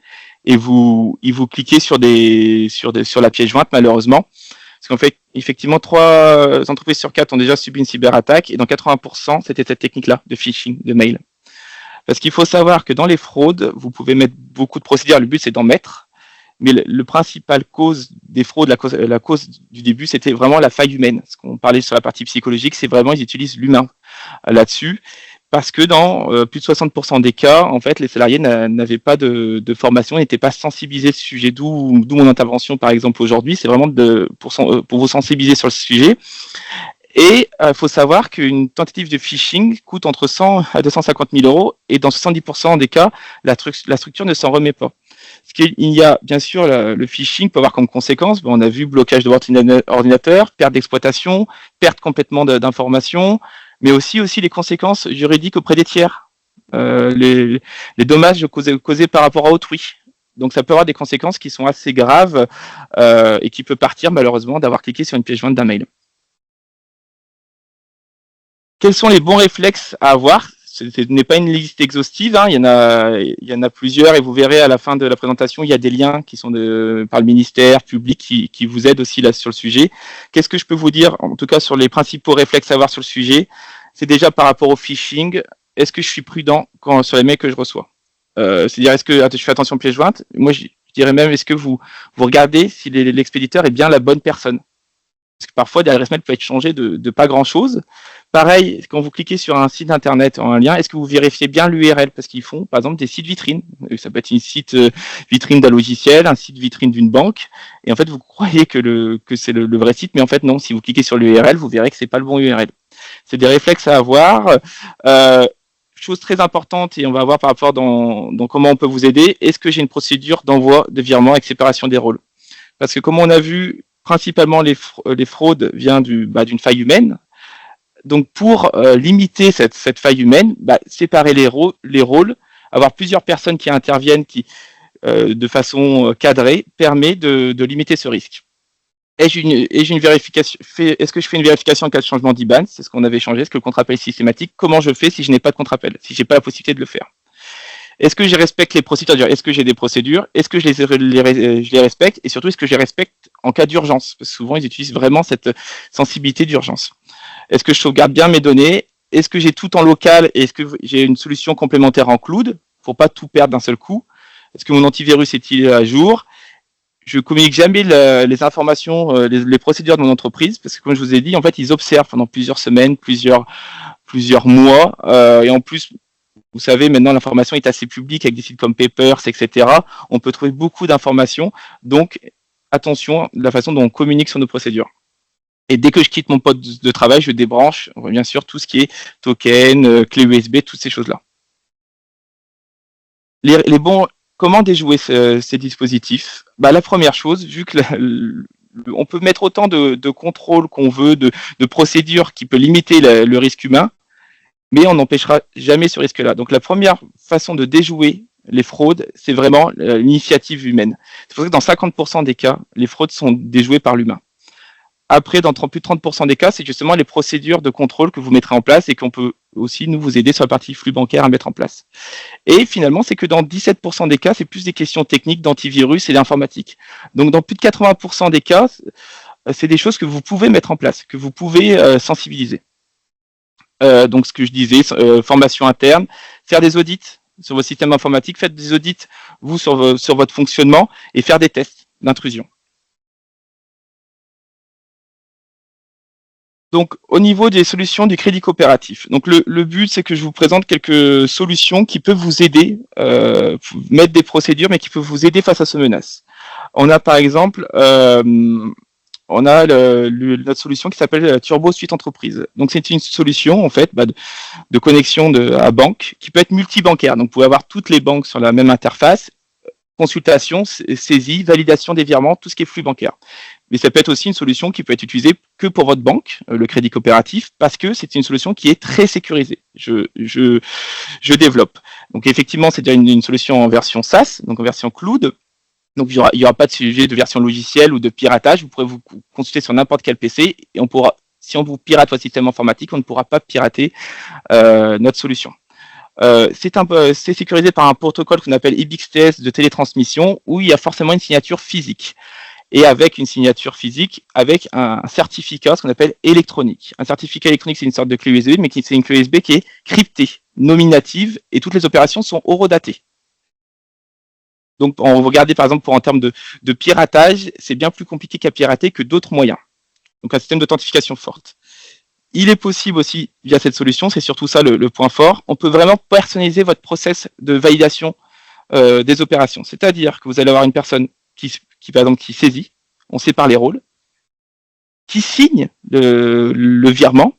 et vous cliquez sur la pièce jointe, malheureusement. Parce qu'en fait, effectivement, 3 entreprises sur 4 ont déjà subi une cyberattaque et dans 80%, c'était cette technique-là de phishing, de mail. Parce qu'il faut savoir que dans les fraudes, vous pouvez mettre beaucoup de procédures. Le but, c'est d'en mettre. Mais le principal cause des fraudes, la cause du début, c'était vraiment la faille humaine. Ce qu'on parlait sur la partie psychologique, c'est vraiment ils utilisent l'humain là-dessus. Parce que dans plus de 60% des cas, en fait, les salariés n'avaient pas de formation, n'étaient pas sensibilisés sur ce sujet. D'où mon intervention, par exemple, aujourd'hui. C'est vraiment pour vous sensibiliser sur le sujet. Et il faut savoir qu'une tentative de phishing coûte entre 100 à 250 000 euros. Et dans 70% des cas, la structure ne s'en remet pas. Il y a, bien sûr, le phishing peut avoir comme conséquence, on a vu blocage de votre ordinateur, perte d'exploitation, perte complètement d'informations, mais aussi les conséquences juridiques auprès des tiers, les dommages causés par rapport à autrui. Donc ça peut avoir des conséquences qui sont assez graves et qui peut partir malheureusement d'avoir cliqué sur une pièce jointe d'un mail. Quels sont les bons réflexes à avoir? Ce n'est pas une liste exhaustive, hein. Il y en a plusieurs et vous verrez à la fin de la présentation, il y a des liens qui sont par le ministère public qui vous aident aussi là sur le sujet. Qu'est-ce que je peux vous dire, en tout cas sur les principaux réflexes à avoir sur le sujet? C'est déjà par rapport au phishing, est-ce que je suis prudent sur les mails que je reçois? C'est-à-dire, est-ce que je fais attention aux pièces jointes? Moi, je dirais même, est-ce que vous regardez si l'expéditeur est bien la bonne personne? Parce que parfois, l'adresse mail peut être changée de pas grand-chose. Pareil, quand vous cliquez sur un site internet en un lien, est-ce que vous vérifiez bien l'URL? Parce qu'ils font, par exemple, des sites vitrines. Ça peut être une site vitrine d'un logiciel, un site vitrine d'une banque. Et en fait, vous croyez que c'est le vrai site, mais en fait, non. Si vous cliquez sur l'URL, vous verrez que c'est pas le bon URL. C'est des réflexes à avoir. Chose très importante, et on va voir par rapport dans comment on peut vous aider. Est-ce que j'ai une procédure d'envoi de virement avec séparation des rôles? Parce que comme on a vu, principalement les fraudes viennent d'une faille humaine. Donc pour limiter cette faille humaine, séparer les rôles, avoir plusieurs personnes qui interviennent de façon cadrée permet de limiter ce risque. Est-ce que je fais une vérification en cas de changement d'IBAN? C'est ce qu'on avait changé. Est-ce que le contre-appel est systématique? Comment je fais si je n'ai pas de contre-appel, si je n'ai pas la possibilité de le faire? Est-ce que je respecte les procédures? Est-ce que j'ai des procédures? Est-ce que je les respecte? Et surtout, est-ce que je les respecte en cas d'urgence? Parce que souvent, ils utilisent vraiment cette sensibilité d'urgence. Est-ce que je sauvegarde bien mes données? Est-ce que j'ai tout en local? Et est-ce que j'ai une solution complémentaire en cloud pour pas tout perdre d'un seul coup? Est-ce que mon antivirus est-il à jour? Je communique jamais les informations, les procédures de mon entreprise, parce que comme je vous ai dit, en fait, ils observent pendant plusieurs semaines, plusieurs mois, et en plus, vous savez, maintenant, l'information est assez publique avec des sites comme Papers, etc. On peut trouver beaucoup d'informations, donc attention à la façon dont on communique sur nos procédures. Et dès que je quitte mon poste de travail, je débranche, bien sûr, tout ce qui est token, clé USB, toutes ces choses-là. Comment déjouer ces dispositifs? La première chose, vu que on peut mettre autant de contrôles qu'on veut, de procédures qui peut limiter le risque humain, mais on n'empêchera jamais ce risque-là. Donc la première façon de déjouer les fraudes, c'est vraiment l'initiative humaine. C'est pour ça que dans 50% des cas, les fraudes sont déjouées par l'humain. Après, dans plus de 30% des cas, c'est justement les procédures de contrôle que vous mettrez en place et qu'on peut aussi nous vous aider sur la partie flux bancaire à mettre en place. Et finalement, c'est que dans 17% des cas, c'est plus des questions techniques d'antivirus et d'informatique. Donc dans plus de 80% des cas, c'est des choses que vous pouvez mettre en place, que vous pouvez sensibiliser. Donc ce que je disais, formation interne, faire des audits sur vos systèmes informatiques, faites des audits, vous, sur votre fonctionnement, et faire des tests d'intrusion. Donc, au niveau des solutions du crédit coopératif, donc le but, c'est que je vous présente quelques solutions qui peuvent vous aider, mettre des procédures, mais qui peuvent vous aider face à ces menaces. On a par exemple, notre solution qui s'appelle Turbo Suite Entreprise. Donc, c'est une solution en fait de connexion à banque qui peut être multibancaire. Donc, vous pouvez avoir toutes les banques sur la même interface, consultation, saisie, validation des virements, tout ce qui est flux bancaire. Mais ça peut être aussi une solution qui peut être utilisée que pour votre banque, le crédit coopératif, parce que c'est une solution qui est très sécurisée. Je développe. Donc effectivement, c'est déjà une solution en version SaaS, donc en version cloud. Donc il y aura pas de sujet de version logicielle ou de piratage. Vous pourrez vous consulter sur n'importe quel PC et si on vous pirate votre système informatique, on ne pourra pas pirater notre solution. C'est sécurisé par un protocole qu'on appelle IBXTS de télétransmission où il y a forcément une signature physique. Et avec une signature physique, avec un certificat, ce qu'on appelle électronique. Un certificat électronique, c'est une sorte de clé USB, mais c'est une clé USB qui est cryptée, nominative, et toutes les opérations sont horodatées. Donc, on va regarder par exemple en termes de piratage, c'est bien plus compliqué qu'à pirater que d'autres moyens. Donc, un système d'authentification forte. Il est possible aussi, via cette solution, c'est surtout ça le point fort, on peut vraiment personnaliser votre process de validation des opérations. C'est-à-dire que vous allez avoir une personne qui par exemple, qui saisit, on sépare les rôles, qui signe le virement,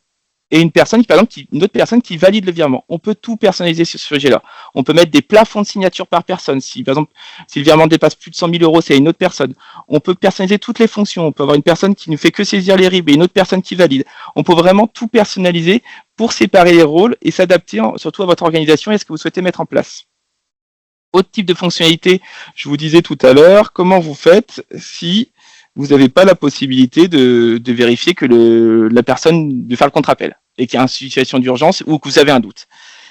et une personne, par exemple, une autre personne qui valide le virement. On peut tout personnaliser sur ce sujet-là. On peut mettre des plafonds de signature par personne. Si, par exemple, si le virement dépasse plus de 100 000 euros, c'est une autre personne. On peut personnaliser toutes les fonctions. On peut avoir une personne qui ne fait que saisir les RIB et une autre personne qui valide. On peut vraiment tout personnaliser pour séparer les rôles et s'adapter surtout à votre organisation et à ce que vous souhaitez mettre en place. Autre type de fonctionnalité, je vous disais tout à l'heure, comment vous faites si vous n'avez pas la possibilité de vérifier que la personne, de faire le contre-appel, et qu'il y a une situation d'urgence ou que vous avez un doute.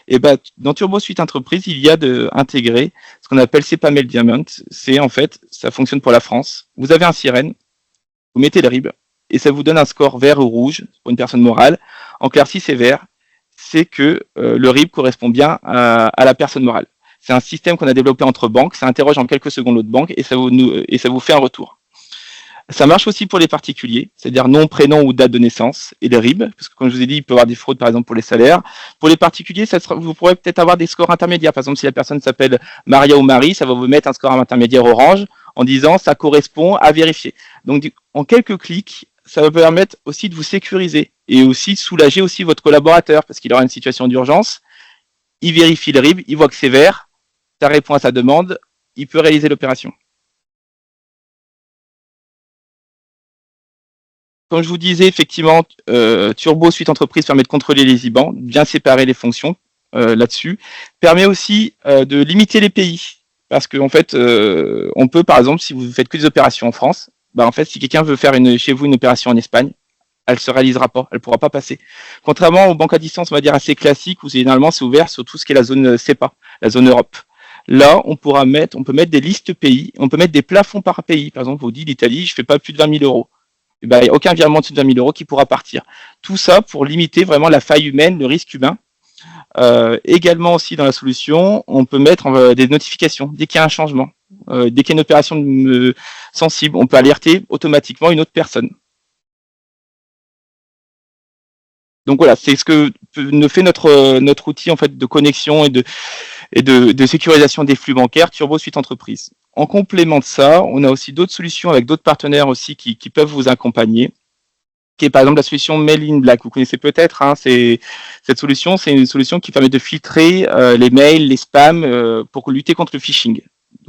Et ben, dans Turbo Suite Entreprise, il y a intégré ce qu'on appelle CEPA-Mail Diamond. C'est en fait, ça fonctionne pour la France. Vous avez un sirène, vous mettez le RIB, et ça vous donne un score vert ou rouge pour une personne morale. En clair, si c'est vert, c'est que le RIB correspond bien à la personne morale. C'est un système qu'on a développé entre banques, ça interroge en quelques secondes l'autre banque et ça vous fait un retour. Ça marche aussi pour les particuliers, c'est-à-dire nom, prénom ou date de naissance et les RIB, parce que comme je vous ai dit, il peut y avoir des fraudes par exemple pour les salaires. Pour les particuliers, vous pourrez peut-être avoir des scores intermédiaires. Par exemple, si la personne s'appelle Maria ou Marie, ça va vous mettre un score intermédiaire orange en disant ça correspond à vérifier. Donc en quelques clics, ça va permettre aussi de vous sécuriser et aussi de soulager aussi votre collaborateur, parce qu'il aura une situation d'urgence, il vérifie le RIB, il voit que c'est vert, ça répond à sa demande, il peut réaliser l'opération. Comme je vous disais, effectivement, Turbo Suite Entreprise permet de contrôler les IBAN, bien séparer les fonctions là-dessus. Permet aussi de limiter les pays. Parce qu'en fait, on peut, par exemple, si vous faites que des opérations en France, bah, en fait, si quelqu'un veut faire chez vous une opération en Espagne, elle ne se réalisera pas, elle ne pourra pas passer. Contrairement aux banques à distance, on va dire assez classiques, où généralement c'est ouvert sur tout ce qui est la zone CEPA, la zone Europe. Là, on peut mettre des listes pays, on peut mettre des plafonds par pays. Par exemple, vous dites l'Italie, je ne fais pas plus de 20 000 euros. Il n'y a aucun virement de 20 000 euros qui pourra partir. Tout ça pour limiter vraiment la faille humaine, le risque humain. Également aussi dans la solution, on peut mettre des notifications dès qu'il y a un changement. Dès qu'il y a une opération sensible, on peut alerter automatiquement une autre personne. Donc voilà, c'est ce que ne fait notre outil en fait de connexion et de sécurisation des flux bancaires Turbo Suite Entreprise. En complément de ça, on a aussi d'autres solutions avec d'autres partenaires aussi qui peuvent vous accompagner, qui est par exemple la solution Mail in Black. Vous connaissez peut-être, hein, cette solution, c'est une solution qui permet de filtrer les mails, les spams pour lutter contre le phishing.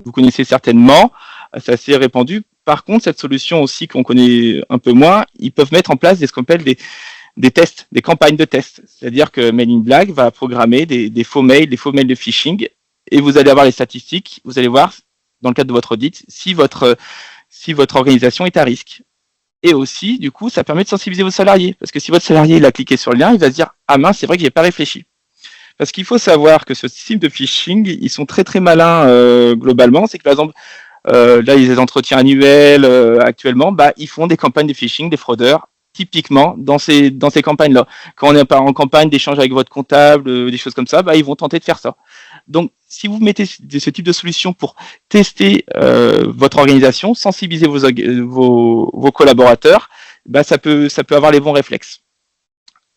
Vous connaissez certainement, c'est assez répandu. Par contre, cette solution aussi qu'on connaît un peu moins, ils peuvent mettre en place ce qu'on appelle des tests, des campagnes de tests. C'est-à-dire que Mail in Black va programmer des faux mails de phishing et vous allez avoir les statistiques, vous allez voir dans le cadre de votre audit si votre organisation est à risque. Et aussi, du coup, ça permet de sensibiliser vos salariés. Parce que si votre salarié il a cliqué sur le lien, il va se dire « Ah mince, c'est vrai que j'ai pas réfléchi ». Parce qu'il faut savoir que ce type de phishing, ils sont très très malins globalement. C'est que par exemple, là, ils ont des entretiens annuels actuellement, bah, ils font des campagnes de phishing, des fraudeurs, typiquement dans ces campagnes-là. Quand on est en campagne d'échange avec votre comptable, des choses comme ça, bah, ils vont tenter de faire ça. Donc, si vous mettez ce type de solution pour tester votre organisation, sensibiliser vos collaborateurs, bah, ça peut avoir les bons réflexes.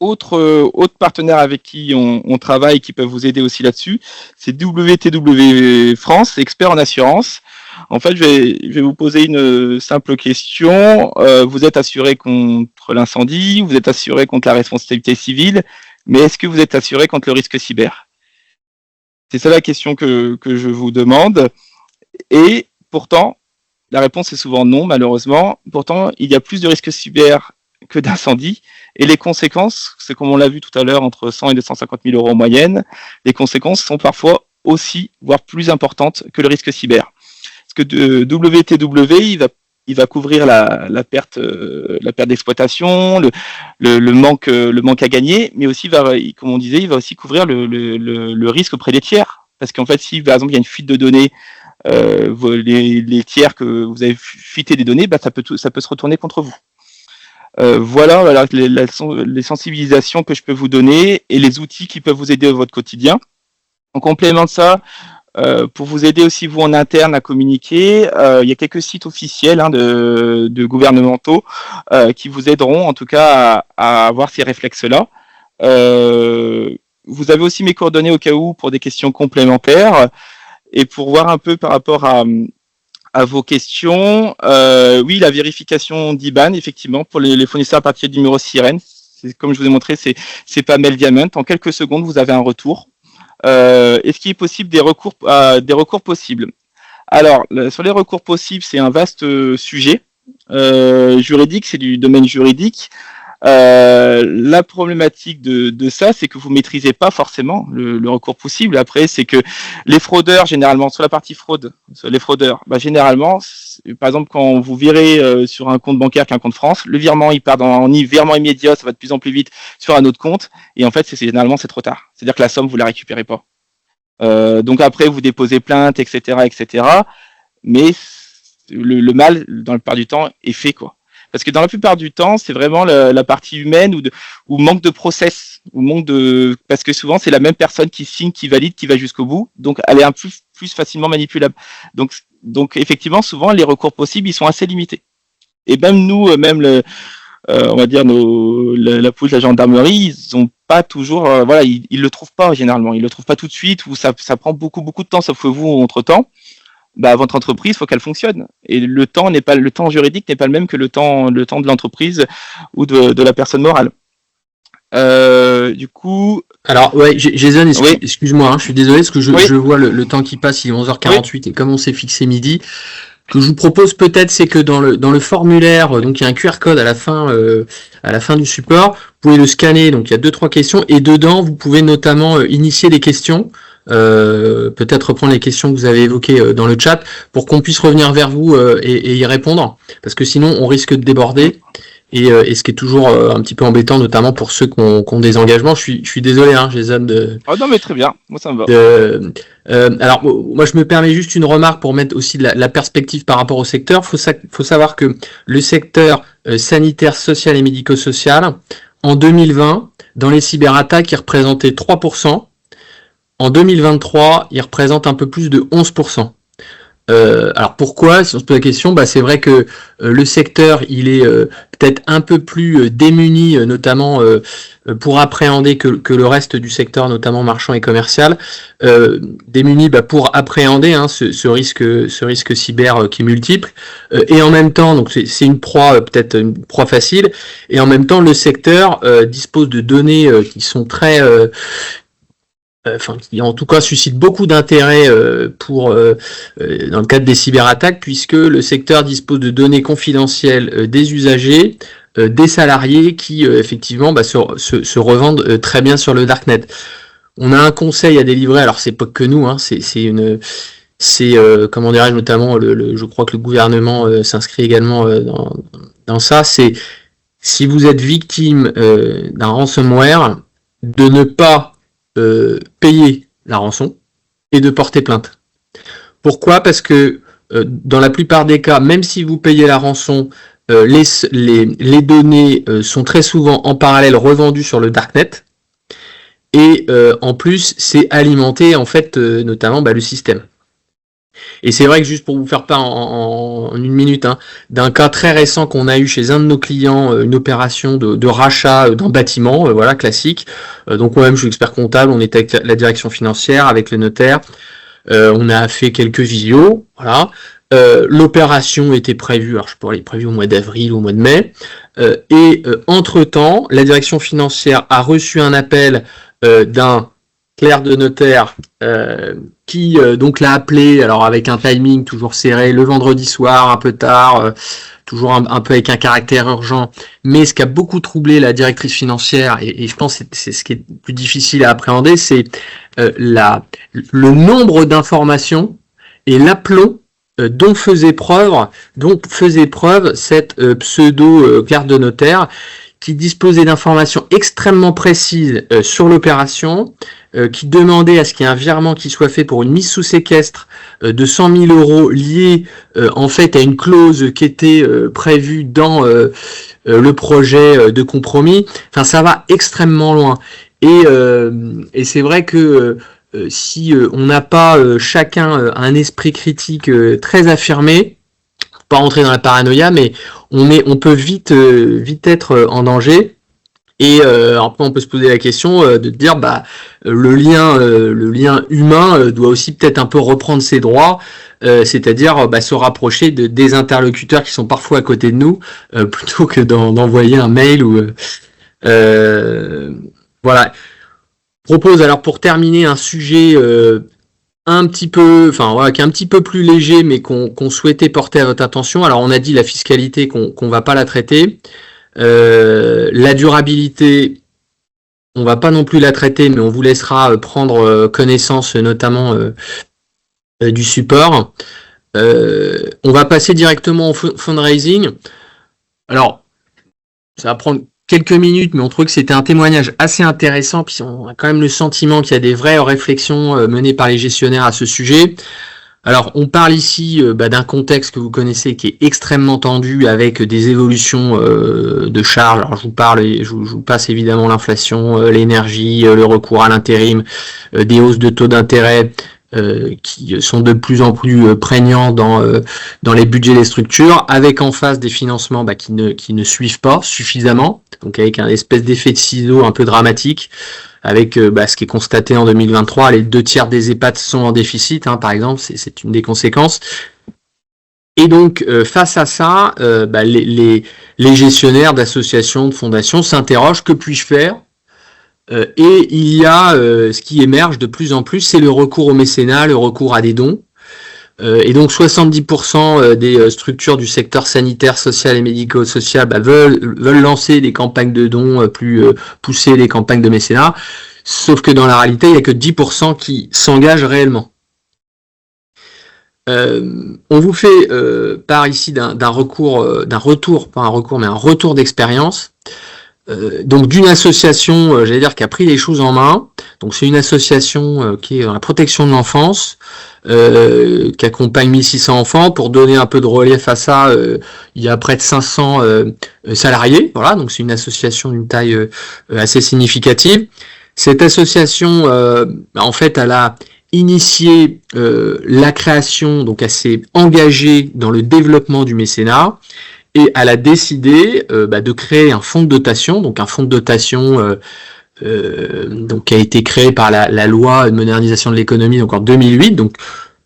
Autre partenaire avec qui on travaille, qui peuvent vous aider aussi là-dessus, c'est WTW France, expert en assurance. En fait, je vais vous poser une simple question. Vous êtes assuré contre l'incendie, vous êtes assuré contre la responsabilité civile, mais est-ce que vous êtes assuré contre le risque cyber? C'est ça la question que je vous demande. Et pourtant, la réponse est souvent non, malheureusement. Pourtant, il y a plus de risques cyber que d'incendie. Et les conséquences, c'est comme on l'a vu tout à l'heure, entre 100 et 250 000 euros en moyenne, les conséquences sont parfois aussi, voire plus importantes que le risque cyber. Parce que WTW, il va couvrir la perte d'exploitation, le manque à gagner, mais aussi, comme on disait, il va aussi couvrir le risque auprès des tiers. Parce qu'en fait, si par exemple il y a une fuite de données, les tiers que vous avez fuité des données, bah, ça peut se retourner contre vous. Voilà les sensibilisations que je peux vous donner et les outils qui peuvent vous aider à votre quotidien. En complément de ça, Pour vous aider aussi, vous, en interne, à communiquer, il y a quelques sites officiels de gouvernementaux qui vous aideront, en tout cas, à avoir ces réflexes-là. Vous avez aussi mes coordonnées au cas où pour des questions complémentaires. Et pour voir un peu par rapport à vos questions, oui, la vérification d'IBAN, effectivement, pour les fournisseurs à partir du numéro Sirène, comme je vous ai montré, c'est pas Mail Diamond. En quelques secondes, vous avez un retour. Est-ce qu'il est possible des recours possibles? Alors, sur les recours possibles, c'est un vaste sujet juridique, c'est du domaine juridique. La problématique de ça, c'est que vous maîtrisez pas forcément le recours possible. Après, c'est que les fraudeurs, généralement, sur la partie fraude, les fraudeurs, généralement, par exemple, quand vous virez sur un compte bancaire qu'un compte France, le virement, il part en virement immédiat, ça va de plus en plus vite sur un autre compte, et en fait, généralement, c'est trop tard. C'est-à-dire que la somme, vous la récupérez pas. Donc après, vous déposez plainte, etc., etc. Mais le mal, dans la plupart du temps, est fait, quoi. Parce que dans la plupart du temps, c'est vraiment la partie humaine ou manque de process, parce que souvent c'est la même personne qui signe, qui valide, qui va jusqu'au bout, donc elle est un peu plus facilement manipulable. Donc effectivement, souvent les recours possibles, ils sont assez limités. Et même nous, on va dire la police, la gendarmerie, ils ont pas toujours, ils le trouvent pas généralement, ils le trouvent pas tout de suite, ou ça prend beaucoup de temps, sauf que vous, entre temps. Votre entreprise, faut qu'elle fonctionne. Et le temps juridique n'est pas le même que le temps de l'entreprise ou de la personne morale. Du coup. Alors, ouais, Jason, excuse-moi, je suis désolé parce que je vois le temps qui passe, il est 11h48 et comme on s'est fixé midi, que je vous propose peut-être, c'est que dans le formulaire, donc il y a un QR code à la fin du support, vous pouvez le scanner, donc il y a 2-3 questions et dedans, vous pouvez notamment initier des questions. Peut-être reprendre les questions que vous avez évoquées dans le chat pour qu'on puisse revenir vers vous et y répondre, parce que sinon on risque de déborder et ce qui est toujours un petit peu embêtant, notamment pour ceux qui ont des engagements. Je suis désolé, Jason. Oh non, mais très bien, moi ça me va. Alors moi je me permets juste une remarque pour mettre aussi la perspective par rapport au secteur. Faut savoir que le secteur sanitaire, social et médico-social en 2020 dans les cyberattaques il représentait 3%. En 2023, il représente un peu plus de 11%. Alors pourquoi? Si on se pose la question, c'est vrai que le secteur, il est peut-être un peu plus démuni, notamment pour appréhender que le reste du secteur, notamment marchand et commercial, démuni pour appréhender ce risque cyber qui est multiple. Et en même temps, donc c'est une proie, peut-être une proie facile, et en même temps, le secteur dispose de données qui sont très qui en tout cas suscite beaucoup d'intérêt dans le cadre des cyberattaques, puisque le secteur dispose de données confidentielles des usagers, des salariés qui effectivement se revendent très bien sur le darknet. On a un conseil à délivrer, alors c'est pas que nous, comment dirais-je, notamment je crois que le gouvernement s'inscrit également dans ça, c'est si vous êtes victime d'un ransomware, de ne pas payer la rançon et de porter plainte. Pourquoi? Parce que dans la plupart des cas, même si vous payez la rançon, les données sont très souvent en parallèle revendues sur le darknet et en plus c'est alimenté en fait notamment le système. Et c'est vrai que juste pour vous faire part en une minute d'un cas très récent qu'on a eu chez un de nos clients, une opération de rachat d'un bâtiment, classique. Donc moi-même je suis expert comptable, on était avec la direction financière, avec le notaire, on a fait quelques visios, voilà. L'opération était prévue, alors je pourrais aller prévue au mois d'avril ou au mois de mai, et entre-temps, la direction financière a reçu un appel d'un clerc de notaire qui donc l'a appelé, alors avec un timing toujours serré, le vendredi soir, un peu tard, toujours un peu avec un caractère urgent, mais ce qui a beaucoup troublé la directrice financière, et je pense que c'est ce qui est plus difficile à appréhender, c'est le nombre d'informations et l'aplomb dont faisait preuve cette pseudo clerc de notaire, qui disposait d'informations extrêmement précises sur l'opération, qui demandait à ce qu'il y ait un virement qui soit fait pour une mise sous séquestre de 100 000 euros liée en fait à une clause qui était prévue dans le projet de compromis. Enfin, ça va extrêmement loin. Et c'est vrai que si on n'a pas chacun un esprit critique très affirmé, pas rentrer dans la paranoïa, mais on peut vite être en danger. Et après on peut se poser la question de dire le lien humain doit aussi peut-être un peu reprendre ses droits, c'est-à-dire se rapprocher des interlocuteurs qui sont parfois à côté de nous plutôt que d'envoyer un mail ou voilà. Propose alors pour terminer un sujet un petit peu, qui est un petit peu plus léger, mais qu'on souhaitait porter à votre attention. Alors on a dit la fiscalité qu'on va pas la traiter. La durabilité, on va pas non plus la traiter, mais on vous laissera prendre connaissance notamment du support. On va passer directement au fundraising. Alors, ça va prendre quelques minutes, mais on trouve que c'était un témoignage assez intéressant, puis on a quand même le sentiment qu'il y a des vraies réflexions menées par les gestionnaires à ce sujet. Alors, on parle ici d'un contexte que vous connaissez qui est extrêmement tendu avec des évolutions de charges. Alors, je vous passe évidemment l'inflation, l'énergie, le recours à l'intérim, des hausses de taux d'intérêt qui sont de plus en plus prégnants dans les budgets des structures, avec en face des financements qui ne suivent pas suffisamment, donc avec un espèce d'effet de ciseau un peu dramatique. Avec ce qui est constaté en 2023, les 2/3 des EHPAD sont en déficit, par exemple, c'est une des conséquences. Et donc, face à ça, les gestionnaires d'associations, de fondations s'interrogent, que puis-je faire ? Et il y a ce qui émerge de plus en plus, c'est le recours au mécénat, le recours à des dons. Et donc 70% des structures du secteur sanitaire, social et médico-social veulent lancer des campagnes de dons plus poussées, des campagnes de mécénat, sauf que dans la réalité, il n'y a que 10% qui s'engagent réellement. On vous fait part ici d'un retour d'expérience. Donc d'une association, qui a pris les choses en main. Donc c'est une association qui est dans la protection de l'enfance, qui accompagne 1600 enfants. Pour donner un peu de relief à ça, il y a près de 500 salariés. Voilà, donc c'est une association d'une taille assez significative. Cette association, en fait, elle a initié la création, donc elle s'est engagée dans le développement du mécénat. Et elle a décidé de créer un fonds de dotation, donc un fonds de dotation donc qui a été créé par la loi de modernisation de l'économie, donc en 2008. Donc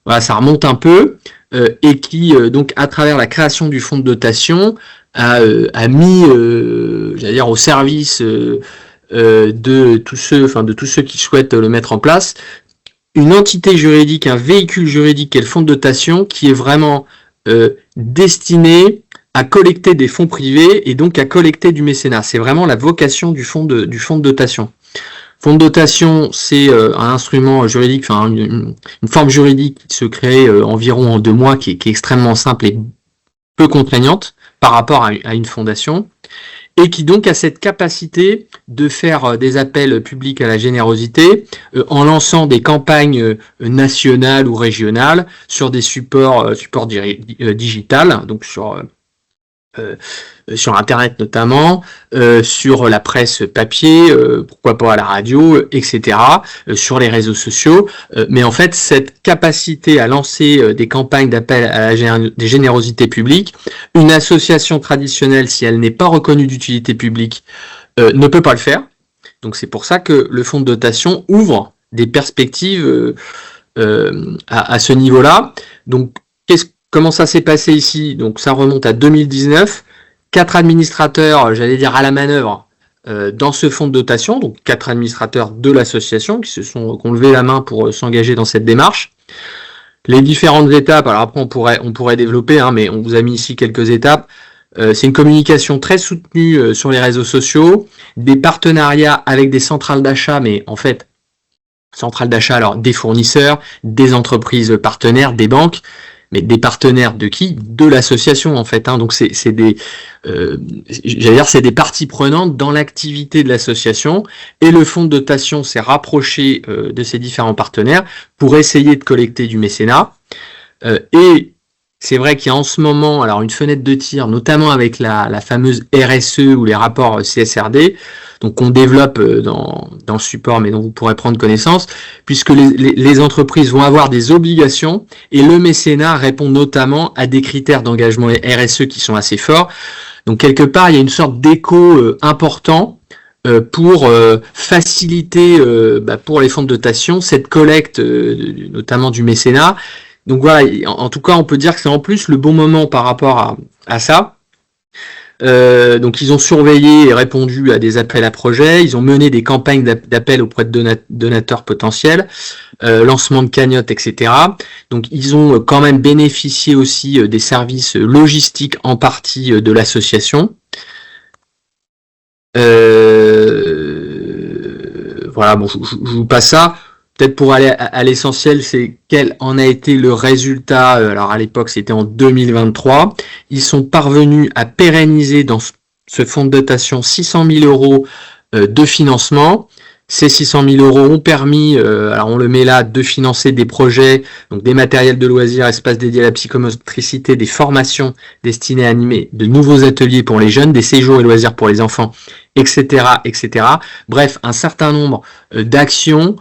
voilà, ça remonte un peu et qui donc à travers la création du fonds de dotation a mis, au service de tous ceux qui souhaitent le mettre en place, une entité juridique, un véhicule juridique qui est le fonds de dotation, qui est vraiment destiné à collecter des fonds privés et donc à collecter du mécénat. C'est vraiment la vocation du fonds de dotation. Fonds de dotation, c'est un instrument juridique, une forme juridique qui se crée environ en 2 mois, qui est extrêmement simple et peu contraignante par rapport à une fondation, et qui donc a cette capacité de faire des appels publics à la générosité en lançant des campagnes nationales ou régionales sur des supports digital, donc sur Internet notamment, sur la presse papier, pourquoi pas à la radio, etc., sur les réseaux sociaux. Mais en fait, cette capacité à lancer des campagnes d'appel à des générosités publiques, une association traditionnelle, si elle n'est pas reconnue d'utilité publique, ne peut pas le faire. Donc c'est pour ça que le fonds de dotation ouvre des perspectives à ce niveau-là. Donc comment ça s'est passé ici? Donc ça remonte à 2019. 4 administrateurs, à la manœuvre dans ce fonds de dotation, donc 4 administrateurs de l'association qui ont levé la main pour s'engager dans cette démarche. Les différentes étapes, alors après on pourrait développer, mais on vous a mis ici quelques étapes. C'est une communication très soutenue sur les réseaux sociaux, des partenariats avec des centrales d'achat, mais en fait, centrales d'achat, alors des fournisseurs, des entreprises partenaires, des banques, mais des partenaires de qui? De l'association en fait. Donc c'est des parties prenantes dans l'activité de l'association, et le fonds de dotation s'est rapproché de ces différents partenaires pour essayer de collecter du mécénat. Et c'est vrai qu'il y a en ce moment une fenêtre de tir, notamment avec la fameuse RSE ou les rapports CSRD. donc qu'on développe dans le support, mais dont vous pourrez prendre connaissance, puisque les entreprises vont avoir des obligations et le mécénat répond notamment à des critères d'engagement RSE qui sont assez forts. Donc quelque part, il y a une sorte d'écho important pour faciliter pour les fonds de dotation cette collecte, notamment du mécénat. Donc voilà, en tout cas, on peut dire que c'est en plus le bon moment par rapport à ça. Donc ils ont surveillé et répondu à des appels à projets, ils ont mené des campagnes d'appel auprès de donateurs potentiels, lancement de cagnottes, etc. Donc ils ont quand même bénéficié aussi des services logistiques en partie de l'association. Voilà, bon, je vous passe ça. Peut-être pour aller à l'essentiel, c'est quel en a été le résultat. Alors à l'époque, c'était en 2023. Ils sont parvenus à pérenniser dans ce fonds de dotation 600 000 euros de financement. Ces 600 000 euros ont permis, alors on le met là, de financer des projets, donc des matériels de loisirs, espaces dédiés à la psychomotricité, des formations destinées à animer de nouveaux ateliers pour les jeunes, des séjours et loisirs pour les enfants, etc., etc. Bref, un certain nombre d'actions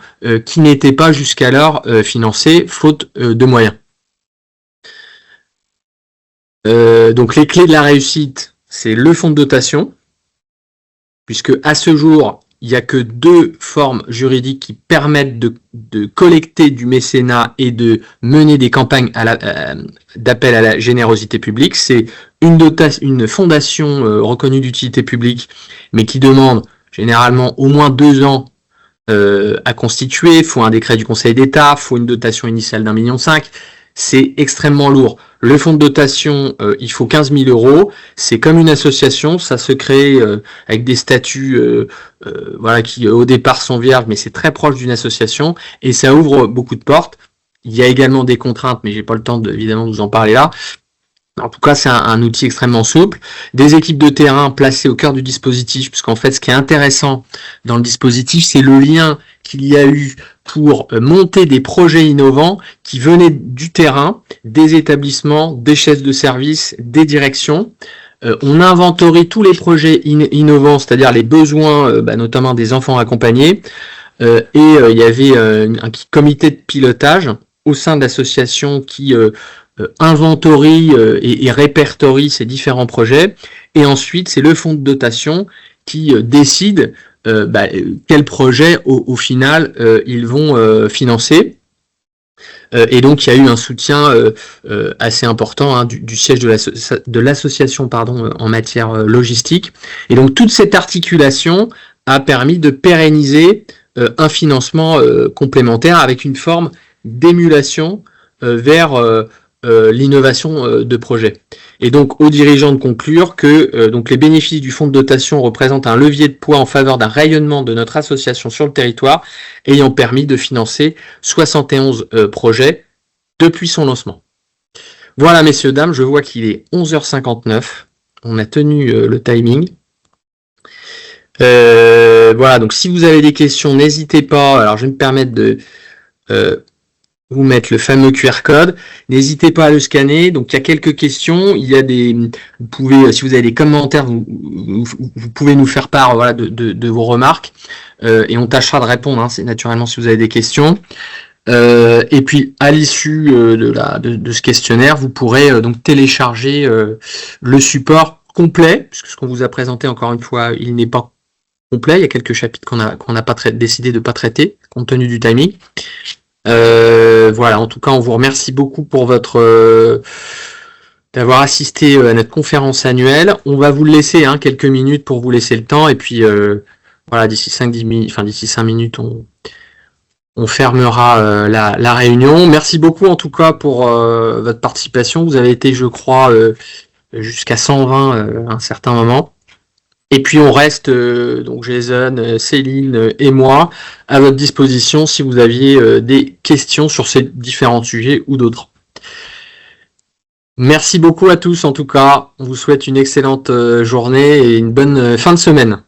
qui n'étaient pas jusqu'alors financées, faute de moyens. Donc les clés de la réussite, c'est le fonds de dotation, puisque à ce jour, il n'y a que 2 formes juridiques qui permettent de collecter du mécénat et de mener des campagnes d'appel à la générosité publique. C'est une fondation reconnue d'utilité publique, mais qui demande généralement au moins 2 ans à constituer. Il faut un décret du Conseil d'État, il faut une dotation initiale d'1,5 million. C'est extrêmement lourd. Le fonds de dotation, il faut 15 000 euros. C'est comme une association, ça se crée avec des statuts voilà, qui au départ sont vierges, mais c'est très proche d'une association et ça ouvre beaucoup de portes. Il y a également des contraintes, mais j'ai pas le temps évidemment de vous en parler là. En tout cas, c'est un outil extrêmement souple. Des équipes de terrain placées au cœur du dispositif, puisqu'en fait, ce qui est intéressant dans le dispositif, c'est le lien qu'il y a eu pour monter des projets innovants qui venaient du terrain, des établissements, des chefs de service, des directions. On inventorie tous les projets innovants, c'est-à-dire les besoins, notamment des enfants accompagnés. Et il y avait un comité de pilotage au sein de l'association qui inventorie et répertorie ces différents projets. Et ensuite, c'est le fonds de dotation qui décide quels projets, au final, ils vont financer. Et donc, il y a eu un soutien assez important du siège de l'association en matière logistique. Et donc, toute cette articulation a permis de pérenniser un financement complémentaire avec une forme d'émulation vers l'innovation de projet. Et donc aux dirigeants de conclure que donc les bénéfices du fonds de dotation représentent un levier de poids en faveur d'un rayonnement de notre association sur le territoire, ayant permis de financer 71 projets depuis son lancement. Voilà messieurs, dames, je vois qu'il est 11h59, on a tenu le timing. Voilà, donc si vous avez des questions, n'hésitez pas, alors je vais me permettre de vous mettre le fameux QR code. N'hésitez pas à le scanner. Donc il y a quelques questions. Il y a vous pouvez, si vous avez des commentaires, vous pouvez nous faire part, voilà, de vos remarques et on tâchera de répondre. C'est naturellement si vous avez des questions. Et puis à l'issue de ce questionnaire, vous pourrez donc télécharger le support complet, puisque ce qu'on vous a présenté encore une fois, il n'est pas complet. Il y a quelques chapitres qu'on n'a pas décidé de pas traiter compte tenu du timing. Voilà, en tout cas, on vous remercie beaucoup pour d'avoir assisté à notre conférence annuelle. On va vous le laisser quelques minutes pour vous laisser le temps et puis voilà, d'ici 5 minutes, on fermera la réunion. Merci beaucoup en tout cas pour votre participation. Vous avez été, je crois, jusqu'à 120 à un certain moment. Et puis on reste, donc Jason, Céline et moi, à votre disposition si vous aviez des questions sur ces différents sujets ou d'autres. Merci beaucoup à tous en tout cas. On vous souhaite une excellente journée et une bonne fin de semaine.